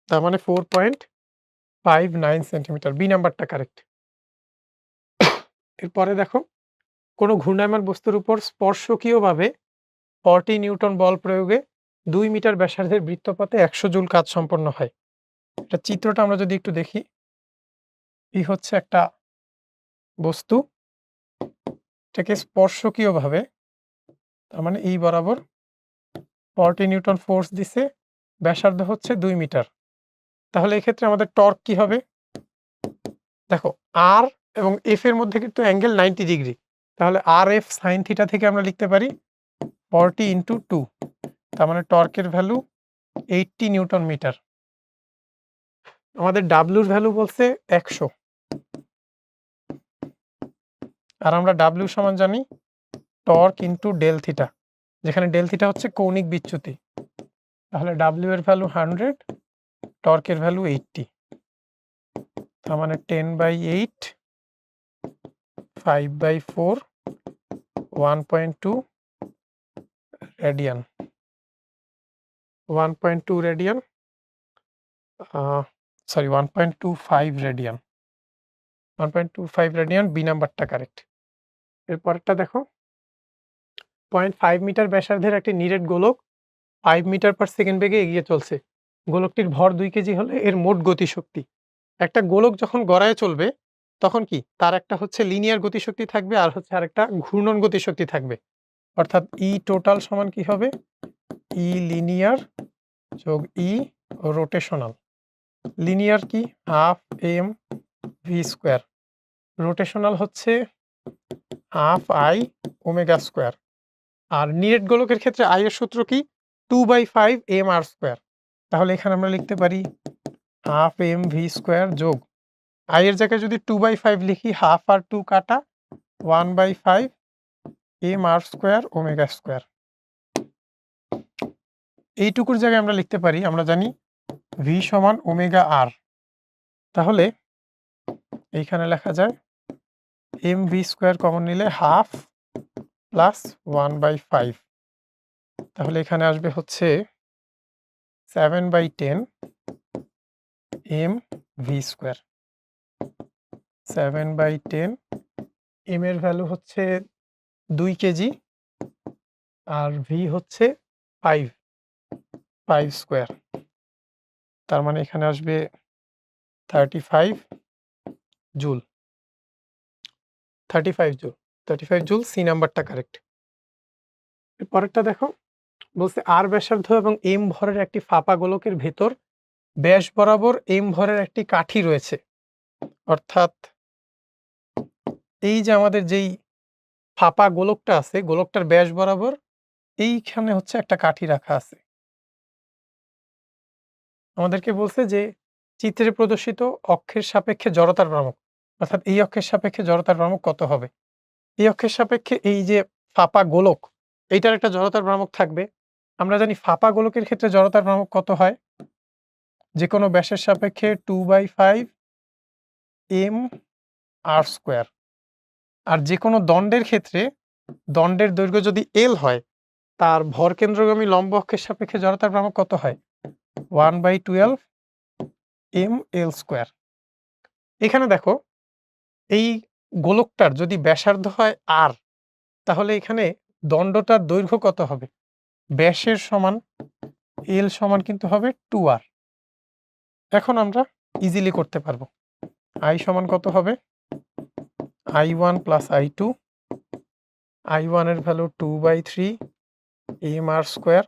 তার মানে 4.59 সেন্টিমিটার। বি নাম্বারটা কারেক্ট। এরপরে দেখো, কোনো ঘূর্ণায়মান বস্তুর উপর স্পর্শকীয়ভাবে 40 নিউটন বল প্রয়োগে 2 মিটার ব্যাসার্ধের বৃত্তপথে 100 জুল কাজ সম্পন্ন হয়। এটা চিত্রটা আমরা যদি একটু দেখি, এই হচ্ছে একটা বস্তু, এটাকে স্পর্শকীয়ভাবে, তার মানে এই বরাবর 40 নিউটন ফোর্স দিছে, ব্যাসার্ধ হচ্ছে 2 মিটার। তাহলে এক্ষেত্রে আমাদের টর্ক কি হবে? দেখো আর এবং এফ এর মধ্যে কিন্তু অ্যাঙ্গেল 90 ডিগ্রি, তাহলে আর এফ সাইন থিটা থেকে আমরা লিখতে পারি 40 ইন্টু 2, তার মানে টর্কের ভ্যালু 80 নিউটন মিটার। আমাদের ডাব্লিউর ভ্যালু বলছে 100, আর আমরা ডাব্লিউ সমান জানি টর্ক ইন্টু ডেল থিটা, যেখানে ডেল থিটা হচ্ছে কৌণিক বিচ্যুতি। তাহলে ডাব্লিউ এর ভ্যালু 100, টর্কের ভ্যালু 80, তার মানে 10/8, 5/4, 1.2 radian, 1.2 radian, sorry 1.25 radian, 1.25 radian. B নাম্বারটা কারেক্ট। এরপরটা দেখো, 0.5 মিটার ব্যাসার্ধের একটি নিরেট গোলক 5 মিটার পার সেকেন্ড বেগে এগিয়ে চলছে। গোলকটির ভর 2 কেজি হলে এর মোট গতিশক্তি। একটা গোলক যখন গড়ায় চলবে তখন কি তার একটা হচ্ছে লিনিয়ার গতিশক্তি থাকবে, আর হচ্ছে আরেকটা ঘূর্ণন গতিশক্তি থাকবে। অর্থাৎ ই টোটাল সমান কি হবে? ই লিনিয়ার যোগ ই রোটেশনাল। লিনিয়ার কি? Half m v square, rotational হচ্ছে হাফ আই ওমেগা স্কোয়ার। আর নিরেট গোলকের ক্ষেত্রে আই এর সূত্র কি? 2/5 এম আর স্কোয়ার। তাহলে এখানে আমরা লিখতে পারি হাফ এম ভি স্কোয়ার যোগ আই এর জায়গায় যদি 2/5 লিখি, হাফ আর 2 কাটা, 1/5 M R square omega square. এইটুকুর জায়গায় আমরা লিখতে পারি, আমরা জানি ভি সমান ওমেগা আর। তাহলে এইখানে লেখা যায় এম ভি স্কোয়ার কমন নিলে হাফ প্লাস 1/5। তাহলে এখানে আসবে হচ্ছে 7/10 এম ভি স্কোয়ার। 7/10 এম এর ভ্যালু হচ্ছে 2 কেজি আর ভি হচ্ছে 5 স্কোয়ার। তার মানে এখানে আসবে 35 জুল। 35 জুল, সি নাম্বারটা কারেক্ট। পরেরটা দেখো, বলছে আর ব্যাসার্ধ এবং এম ভরের একটি ফাঁপা গোলকের ভেতর ব্যাস বরাবর এম ভরের একটি কাঠি রয়েছে। অর্থাৎ এই যে আমাদের যেই ফাঁপা গোলকটা আছে, গোলকটার ব্যাস বরাবর এইখানে হচ্ছে একটা কাঠি রাখা আছে। আমাদেরকে বলছে যে চিত্রে প্রদর্শিত অক্ষের সাপেক্ষে জড়তার ভ্রামক, অর্থাৎ এই অক্ষের সাপেক্ষে জড়তার ভ্রামক কত হবে। এই অক্ষের সাপেক্ষে এই যে ফাঁপা গোলক, এইটার একটা জড়তার ভ্রামক থাকবে। আমরা জানি ফাঁপা গোলকের ক্ষেত্রে জড়তার ভ্রামক কত হয়, যে কোনো ব্যাসের সাপেক্ষে 2/5 এম আর স্কোয়ার। আর যে কোনো দণ্ডের ক্ষেত্রে দণ্ডের দৈর্ঘ্য যদি এল হয়, তার ভর কেন্দ্রগামী লম্ব অক্ষের সাপেক্ষে জড়তার ভ্রামক কত হয়? 1/12 এম এল স্কোয়ার। এখানে দেখো, এই গোলকটার যদি ব্যাসার্ধ হয় আর, তাহলে এখানে দণ্ডটার দৈর্ঘ্য কত হবে? ব্যাসের সমান এল সমান কিন্তু হবে 2r। এখন আমরা ইজিলি করতে পারবো। আই সমান কত হবে? I1 plus I2। I1 এর value 2/3 M R square.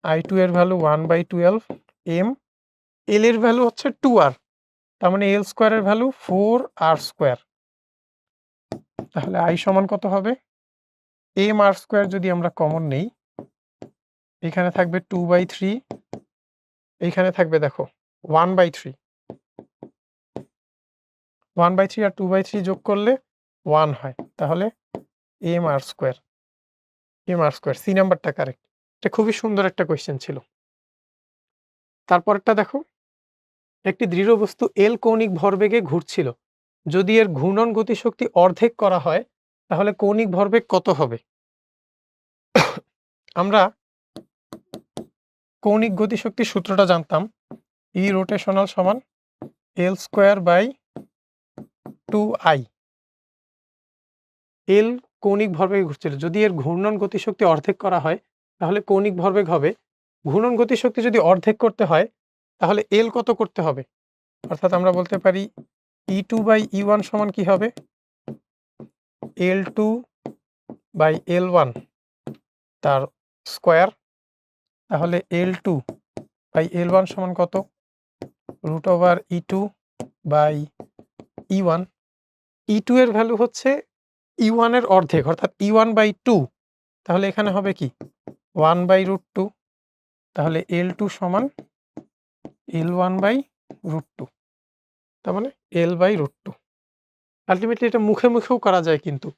I2 এর ভ্যালু 1/12 এম। এল এর ভ্যালু হচ্ছে 2r, তার মানে এল স্কোয়ারের ভ্যালু 4r স্কোয়ার। তাহলে আই সমান কত হবে? এম আর স্কোয়ার যদি আমরা কমন নেই, এখানে থাকবে 2/3, এইখানে থাকবে দেখো 1/3। 1/3 আর 2/3 যোগ করলে 1 হয়। তাহলে এম আর স্কোয়ার। সি নাম্বারটা কারেক্ট। এটা খুবই সুন্দর একটা কোয়েশ্চেন ছিল। তারপরটা দেখো, একটি দৃঢ় বস্তু এল কৌণিক ভরবেগে ঘুরছিল। যদি এর ঘূর্ণন গতিশক্তি অর্ধেক করা হয়, তাহলে কৌণিক ভরবেগ কত হবে? আমরা কৌণিক গতিশক্তির সূত্রটা জানতাম, ই রোটেশনাল সমান এল স্কোয়ার বাই 2i। এল কৌণিক ভরবেগে ঘুরছিল, যদি এর ঘূর্ণন গতিশক্তি অর্ধেক করা হয়, তাহলে কৌণিক ভরবেগ হবে। ঘূর্ণন গতিশক্তি যদি অর্ধেক করতে হয়, তাহলে এল কত করতে হবে? অর্থাৎ আমরা বলতে পারি E2/E1 সমান কি হবে? L2/L1 তার স্কোয়ার। তাহলে L2/L1 সমান কত? √E2/E1। E2 এর ভ্যালু হচ্ছে E1 এর অর্ধেক, অর্থাৎ E1/2। তাহলে এখানে হবে কি? 1/√2। তাহলে L2 সমান L1/√2, তার মানে L/√2। আলটিমেটলি এটা মুখে মুখেও করা যায়, কিন্তু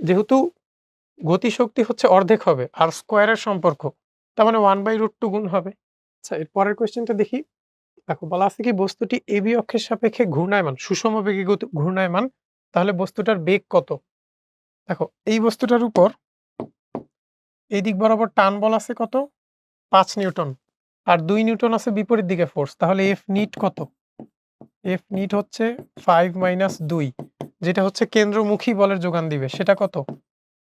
যেহেতু গতিশক্তি হচ্ছে অর্ধেক হবে আর স্কোয়ারের সম্পর্ক, তার মানে 1/√2 গুণ হবে। আচ্ছা, এর পরের কোয়েশ্চেনটা দেখি। দেখো, বলা আছে কি বস্তুটি এবি অক্ষের সাপেক্ষে ঘূর্ণায়মান, সুষম বেগে ঘূর্ণায়মান। তাহলে বস্তুটার বেগ কত? দেখো, এই বস্তুটার উপর এই দিক বরাবর টান বল আছে কত? 5 নিউটন, আর 2 নিউটন আছে বিপরীত দিকে ফোর্স। তাহলে এফ নিট কত? এফ নিট হচ্ছে 5 - 2, যেটা হচ্ছে কেন্দ্রমুখী বলের যোগান দিবে, সেটা কত?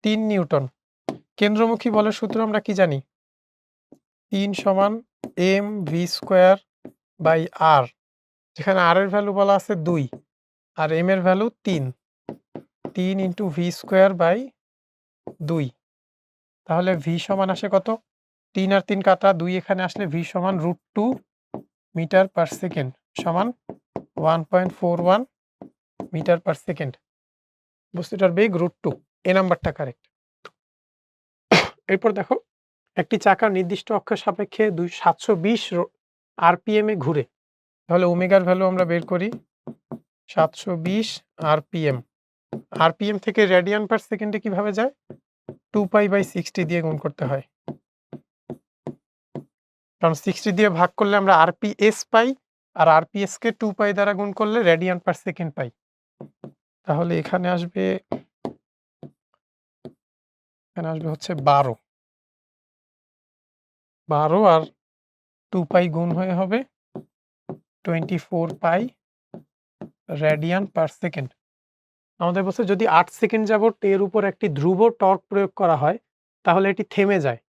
3 নিউটন। কেন্দ্রমুখী বলের সূত্র আমরা কি জানি? 3 সমান m v square by r, যেখানে আর এর ভ্যালু বলা আছে 2 আর এম এর value 3। 3 into v square by 2। তাহলে ভি সমান আসে কত? 3 আর 3 কাটা, 2 এখানে আসলে ভি সমান √2 মিটার পার সেকেন্ড সমান 1.41 মিটার পার সেকেন্ড। বস্তুটার বেগ √2, এ নাম্বারটা কারেক্ট। এরপর দেখো একটি চাকা নির্দিষ্ট অক্ষের সাপেক্ষে 720 আরপিএম এ ঘুরে। তাহলে ওমেগার ভ্যালু আমরা বের করি 720 আরপিএম। আরপিএম থেকে রেডিয়ান পার সেকেন্ডে কিভাবে যায়? 2π/60 দিয়ে গুণ করতে হয়। কারণ 60 দিয়ে ভাগ করলে আমরা আরপিএস পাই, আর আরপিএস কে 2π দ্বারা গুণ করলে রেডিয়ান পার সেকেন্ড পাই। তাহলে এখানে আসবে হচ্ছে 12 আর 2π গুণ হয়ে হবে 24π রেডিয়ান পার সেকেন্ড। আমাদের বলছে যদি 8 সেকেন্ড যাবত এর উপর একটি ধ্রুব টর্ক প্রয়োগ করা হয় তাহলে এটি থেমে যায়।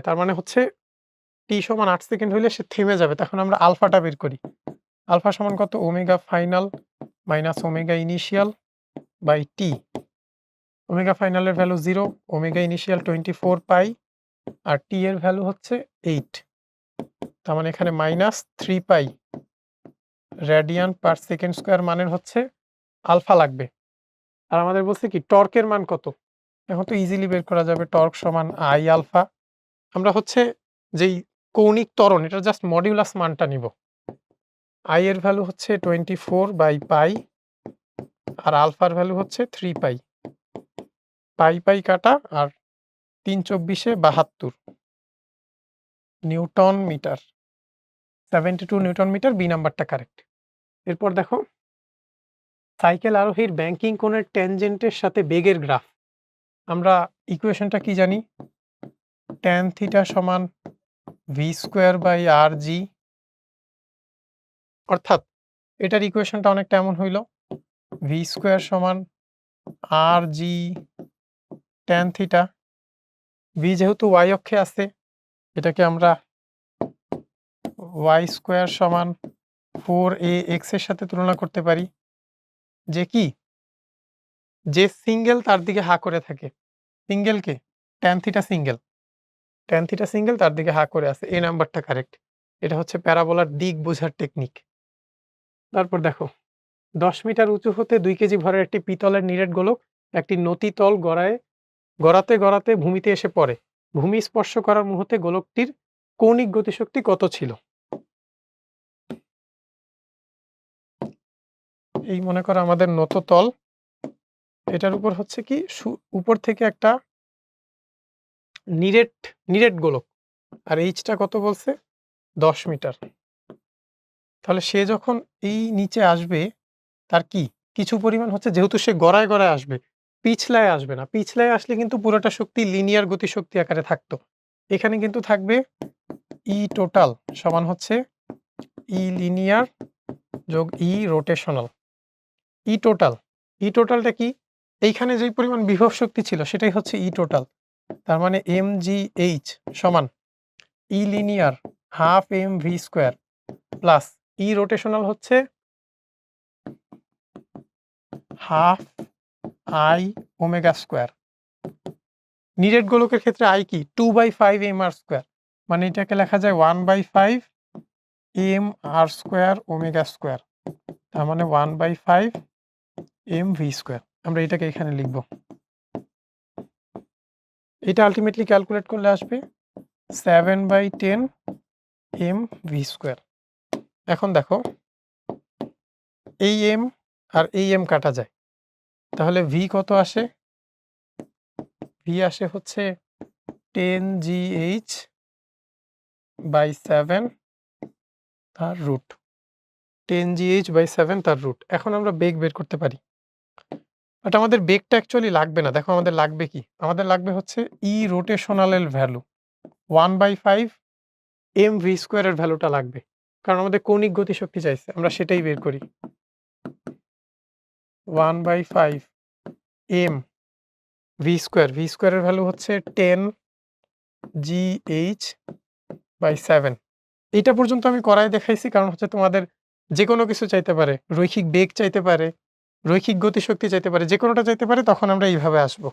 তার মানে হচ্ছে t সমান 8 সেকেন্ড হইলে সে থেমে যাবে। তখন আমরা আলফাটা বের করি। আলফা সমান কত? Omega final minus omega initial by t. Omega ফাইনালের ভ্যালু 0, ওমেগা ইনিশিয়াল 24π আর টি এর ভ্যালু হচ্ছে 8। তার মানে এখানে -3π রেডিয়ান পার সেকেন্ড স্কয়ার মানের হচ্ছে আলফা লাগবে। আর আমাদের বলছে কি টর্কের মান কত? এখন তো ইজিলি বের করা যাবে। টর্ক সমান আই আলফা। আমরা হচ্ছে যেই কৌণিক ত্বরণ এটা জাস্ট মডিউলাস মানটা নিব। আই এর ভ্যালু হচ্ছে 24/π আর আলফার ভ্যালু হচ্ছে 3π। পাই কাটা আর 3×24 72 newton metre. 72 newton metre, B নাম্বারটা কারেক্ট। এরপর দেখো সাইকেল আরোহীর ব্যাংকিং কোণের ট্যানজেন্টের সাথে বেগের গ্রাফ। আমরা ইকুয়েশনটা কি জানি? tan থিটা সমান v²/rg, অর্থাৎ এটার ইকুয়েশনটা অনেকটা এমন হইল v² সমান rg tan থিটা। v যেহেতু y অক্ষে আছে এটাকে আমরা y² সমান 4ax এর সাথে তুলনা করতে পারি। যে সিঙ্গেল তার দিকে হা করে থাকে। সিঙ্গেলকে tan থিটা সিঙ্গেল তার দিকে হা করে আছে। এই নাম্বারটা কারেক্ট। এটা হচ্ছে প্যারাবোলার দিক বোঝার টেকনিক। তারপর দেখো 10 মিটার উঁচু হতে 2 কেজি ভরের একটি পিতলের নিরেট গোলক একটি নতিতল গড়াতে ভূমিতে এসে পড়ে। ভূমি স্পর্শ করার মুহূর্তে গোলকটির কৌণিক গতিশক্তি কত ছিল? এই মনে করো আমাদের নততল, এটার উপর হচ্ছে কি উপর থেকে একটা নিরেট গোলক, আর এইচটা কত বলছে? 10 মিটার। তাহলে সে যখন এই নিচে আসবে তার কিছু পরিমাণ হচ্ছে, যেহেতু সে গড়ায় আসবে, পিছলায় আসবে না। পিছলায় আসলে কিন্তু পুরোটা শক্তি লিনিয়ার গতিশক্তি আকারে থাকতো। এখানে কিন্তু থাকবে ই টোটাল সমান হচ্ছে ই লিনিয়ার যোগ ই রোটেশনাল। ই টোটালটা কি? এইখানে যেই পরিমাণ বিভব শক্তি ছিল সেটাই হচ্ছে ই টোটাল। তার মানে mgh সমান ই linear half mv² plus E rotational হচ্ছে হাফ আই ওমেগা²। নিরেট গোলকের ক্ষেত্রে আই কি? 2/5 mr²। মানে এটাকে লেখা যায় 1/5 mr² ওমেগা²। তার মানে 1/5 mv²। আমরা এটাকে এখানে লিখব। এটা আলটিমেটলি ক্যালকুলেট করলে আসবে 7/10 mv²। এখন দেখো এই m আর এই m কাটা যায়, তাহলে v কত আসে? v আসে হচ্ছে 10gh/7 তার রুট। 10gh/7 তার রুট। এখন আমরা বেগ বের করতে পারি, বাট আমাদের বেগটা অ্যাকচুয়ালি লাগবে না। দেখো আমাদের লাগবে কি? আমাদের লাগবে হচ্ছে ই রোটেশনালের ভ্যালু 1/5 mv² এর ভ্যালুটা লাগবে, কারণ আমাদের কৌণিক গতিশক্তি চাইছে। আমরা সেটাই বের করি। 1/5 mv² এর ভ্যালু হচ্ছে 10gh/7। এইটা পর্যন্ত আমি করাই দেখাইছি, কারণ হচ্ছে তোমাদের যে কোনো কিছু চাইতে পারে, রৈখিক বেগ চাইতে পারে, রৈখিক গতিশক্তি চাইতে পারে, যে কোনোটা চাইতে পারে, তখন আমরা এইভাবে আসব।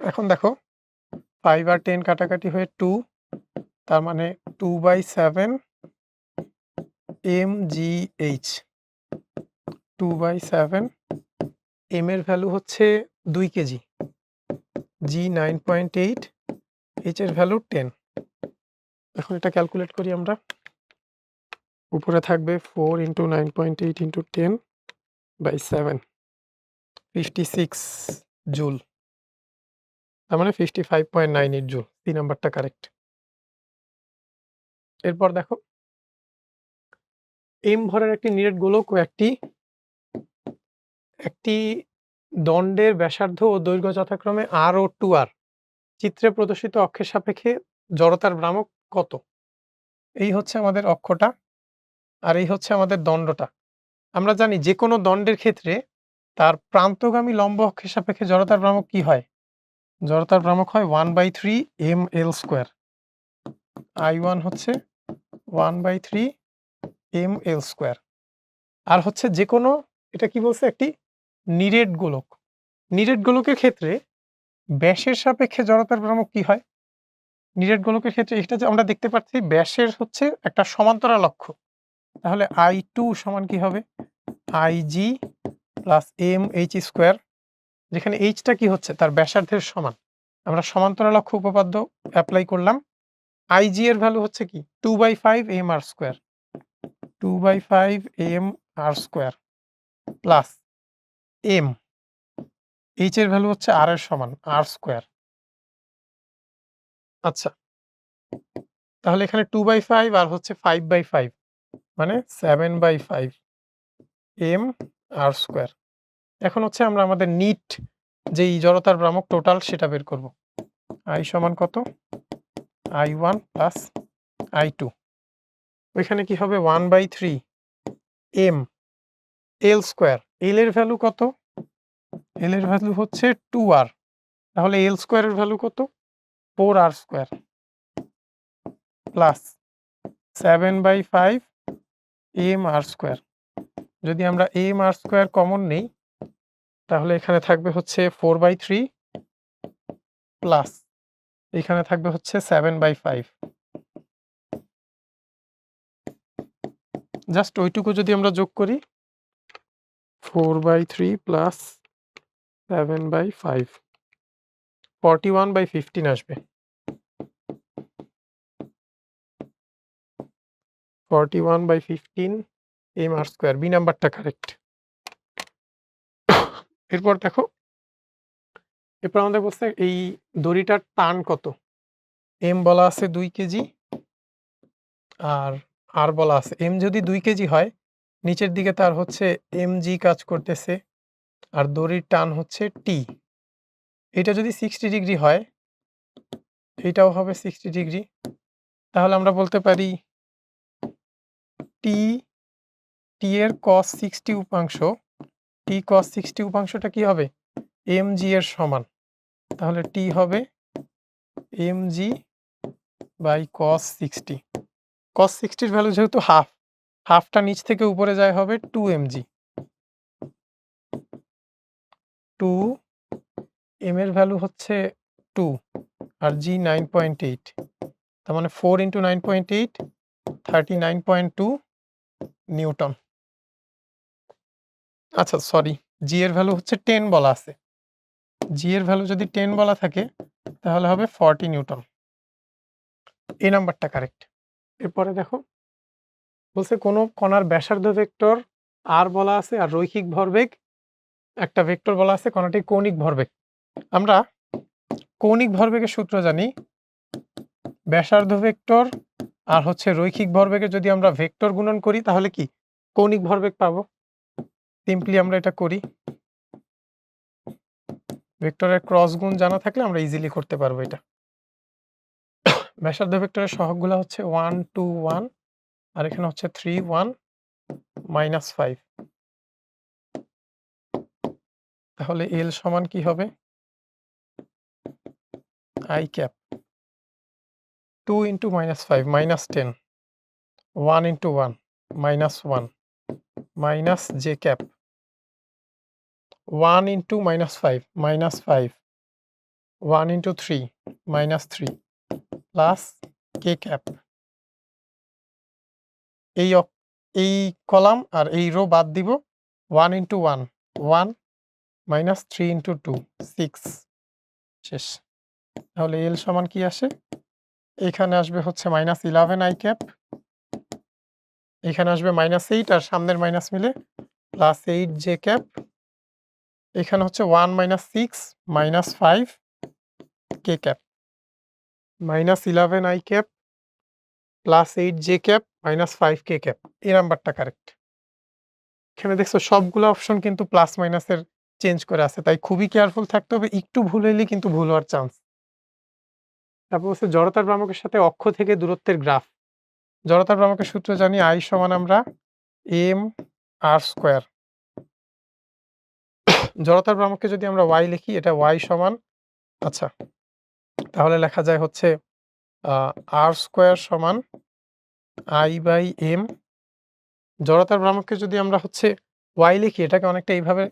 এখন দেখো 5 আর 10 কাটাকাটি হয়ে 2, তার মানে 2/7 mgh 2/7, m এর ভ্যালু হচ্ছে 2 কেজি, g 9.8, h এর ভ্যালু 10। এখন এটা ক্যালকুলেট করি আমরা। উপরে থাকবে 4 × 9.8 × 10/7, 56 জুল, তার মানে 55.98 জুল। সি নাম্বারটা কারেক্ট। এরপর দেখো, m ভরের একটি নিরেট গোলক ও একটি দণ্ডের ব্যাসার্ধ ও দৈর্ঘ্য যথাক্রমে r ও 2r, চিত্রে প্রদর্শিত অক্ষের সাপেক্ষে জড়তার ভ্রামক কত? এই হচ্ছে আমাদের অক্ষটা, আর এই হচ্ছে আমাদের দণ্ডটা। আমরা জানি যে কোনো দণ্ডের ক্ষেত্রে তার প্রান্তগামী লম্ব অক্ষের সাপেক্ষে জড়তার ভ্রামক কি হয়? জড়তার ভ্রামক হয় 1/3 ml²। I1 হচ্ছে 1/3 ml²। আর হচ্ছে যে কোনো, এটা কি বলছে, একটি নিরেট গোলক। নিরেট গোলকের ক্ষেত্রে ব্যাসের সাপেক্ষে জড়তার ভ্রামক কি হয়? নিরেট গোলকের ক্ষেত্রে এটা যে আমরা দেখতে পাচ্ছি ব্যাসের হচ্ছে একটা সমান্তরাল অক্ষ, তাহলে I2 সমান কি হবে? IG প্লাস mh², যেখানে এইচটা কি হচ্ছে? তার ব্যাসার্ধের সমান। আমরা সমান্তরাল অক্ষ উপপাদ্য অ্যাপ্লাই করলাম। IG এর ভ্যালু হচ্ছে কি? 2/5 mr², 2/5 mr² plus m, h এর ভ্যালু হচ্ছে r এর সমান r²। আচ্ছা, তাহলে এখানে 2/5 আর হচ্ছে 5/5, মানে 7/5 mr²। এখন হচ্ছে আমরা আমাদের নিট যেই জড়তার ভ্রামক টোটাল সেটা বের করব। I সমান কত? I1 প্লাস I2, ওইখানে কি হবে? 1/3 m l²। l এর ভ্যালু কত? l এর ভ্যালু হচ্ছে 2r, তাহলে l² এর ভ্যালু কত? 4r² plus 7/5 mr²। যদি আমরা mr² কমন নেই, তাহলে এখানে থাকবে হচ্ছে 4/3 প্লাস এখানে থাকবে হচ্ছে 7/5। জাস্ট ওইটুকু যদি আমরা যোগ করি, 4/3 প্লাস 7/5, 41/15 আসবে। 41/15 mr², বি নাম্বারটা কারেক্ট। এরপর দেখো, এরপর আমাদের বলছে এই দড়িটার টান কত? m বলা আছে 2 কেজি আর r বলা আছে। m যদি 2 কেজি হয়, নিচের দিকে তার হচ্ছে mg কাজ করতেছে, আর দড়ির টান হচ্ছে t। এটা যদি 60 ডিগ্রি হয়, এটাও হবে 60 ডিগ্রি, তাহলে আমরা বলতে পারি t এর cos 60 উপাংশ, t cos 60 উপাংশটা কি হবে? mg এর সমান। তাহলে t হবে mg বাই cos 60। cos 60 এর ভ্যালু যেহেতু হাফটা নিচ থেকে উপরে যায় হবে 2 mg। 2 m এর ভ্যালু হচ্ছে 2 আর g 9.8, তার মানে 4 × 9.8 39.2 নিউটন। আচ্ছা সরি, g এর ভ্যালু হচ্ছে 10 বলা আছে। g এর ভ্যালু যদি 10 বলা থাকে, তাহলে হবে 40 নিউটন। এই নাম্বারটা কারেক্ট। এরপরে দেখো, বলছে কোনো কণার ব্যাসার্ধ ভেক্টর r বলা আছে আর রৈখিক ভরবেগ একটা ভেক্টর বলা আছে, কণাটির কৌণিক ভরবেগ। আমরা কৌণিক ভরবেগের সূত্র জানি, ব্যাসার্ধ ভেক্টর আর হচ্ছে রৈখিক ভরবেগে যদি আমরা ভেক্টর গুণন করি, তাহলে কি কৌণিক ভরবেগ পাবো। সিম্পলি আমরা এটা করি, ভেক্টরের ক্রস গুণ জানা থাকলে আমরা ইজিলি করতে পারবো এটা। ব্যাসার্ধ ভেক্টরের সহগগুলো হচ্ছে 1 2 1, আর এখানে হচ্ছে 3 1 -5। তাহলে l সমান কি হবে? I cap 2 × -5 -10, 1 × 1 -1 minus j cap, 1 × -5 -5, 1 × 3 -3 plus k cap. এই কলাম আর এই রো বাদ দিব, 1 ইনটু 1 1 মাইনাস 3 ইনটু 2 6 শেষ। তাহলে এল সমান কি আসে? এখানে আসবে হচ্ছে -11 i ক্যাপ, এখানে আসবে -8 আর সামনের মাইনাস মিলে +8 j ক্যাপ, এখানে হচ্ছে 1 - 6 -5 k cap, -11 i cap +8 j cap -5 k cap. এই নাম্বারটা কারেক্ট। এখানে দেখছো সবগুলো অপশন কিন্তু প্লাস মাইনাসের চেঞ্জ করে আছে, তাই খুবই কেয়ারফুল থাকতে হবে। একটু ভুল হইলে কিন্তু ভুল হওয়ার চান্স। তারপর হচ্ছে জড়তার ভ্রামকের সাথে অক্ষ থেকে দূরত্বের গ্রাফ। জড়তার ভ্রামকের সূত্র জানি I সমান আমরা mr²। জড়তার ভ্রামককে যদি আমরা y লিখি, এটা y সমান, আচ্ছা তাহলে লেখা যায় হচ্ছে r² সমান I/m। জড়তার ভ্রামককে যদি আমরা হচ্ছে y লিখি, এটাকে অনেকটা এইভাবে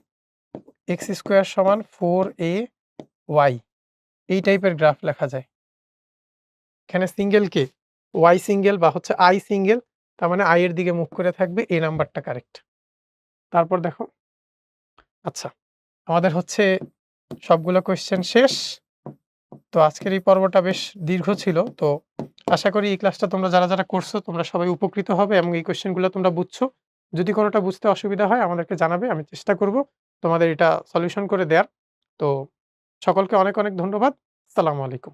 x² সমান 4ay এই টাইপের গ্রাফ লেখা যায়। এখানে সিঙ্গেলকে y সিঙ্গেল বা হচ্ছে I সিঙ্গেল, তার মানে I এর দিকে মুখ করে থাকবে, এই নাম্বারটা কারেক্ট। তারপর দেখো, আচ্ছা আমাদের হচ্ছে সবগুলো কোয়েশ্চেন শেষ। তো আজকের এই পর্বটা বেশ দীর্ঘ ছিল। তো আশা করি এই ক্লাসটা তোমরা যারা করছো তোমরা সবাই উপকৃত হবে এবং এই কোয়েশ্চেনগুলো তোমরা বুঝছো। যদি কোনোটা বুঝতে অসুবিধা হয় আমাদেরকে জানাবে। আমি চেষ্টা করব তোমাদের এটা সলিউশন করে দেয়ার। তো সকলকে অনেক ধন্যবাদ। আসসালামু আলাইকুম।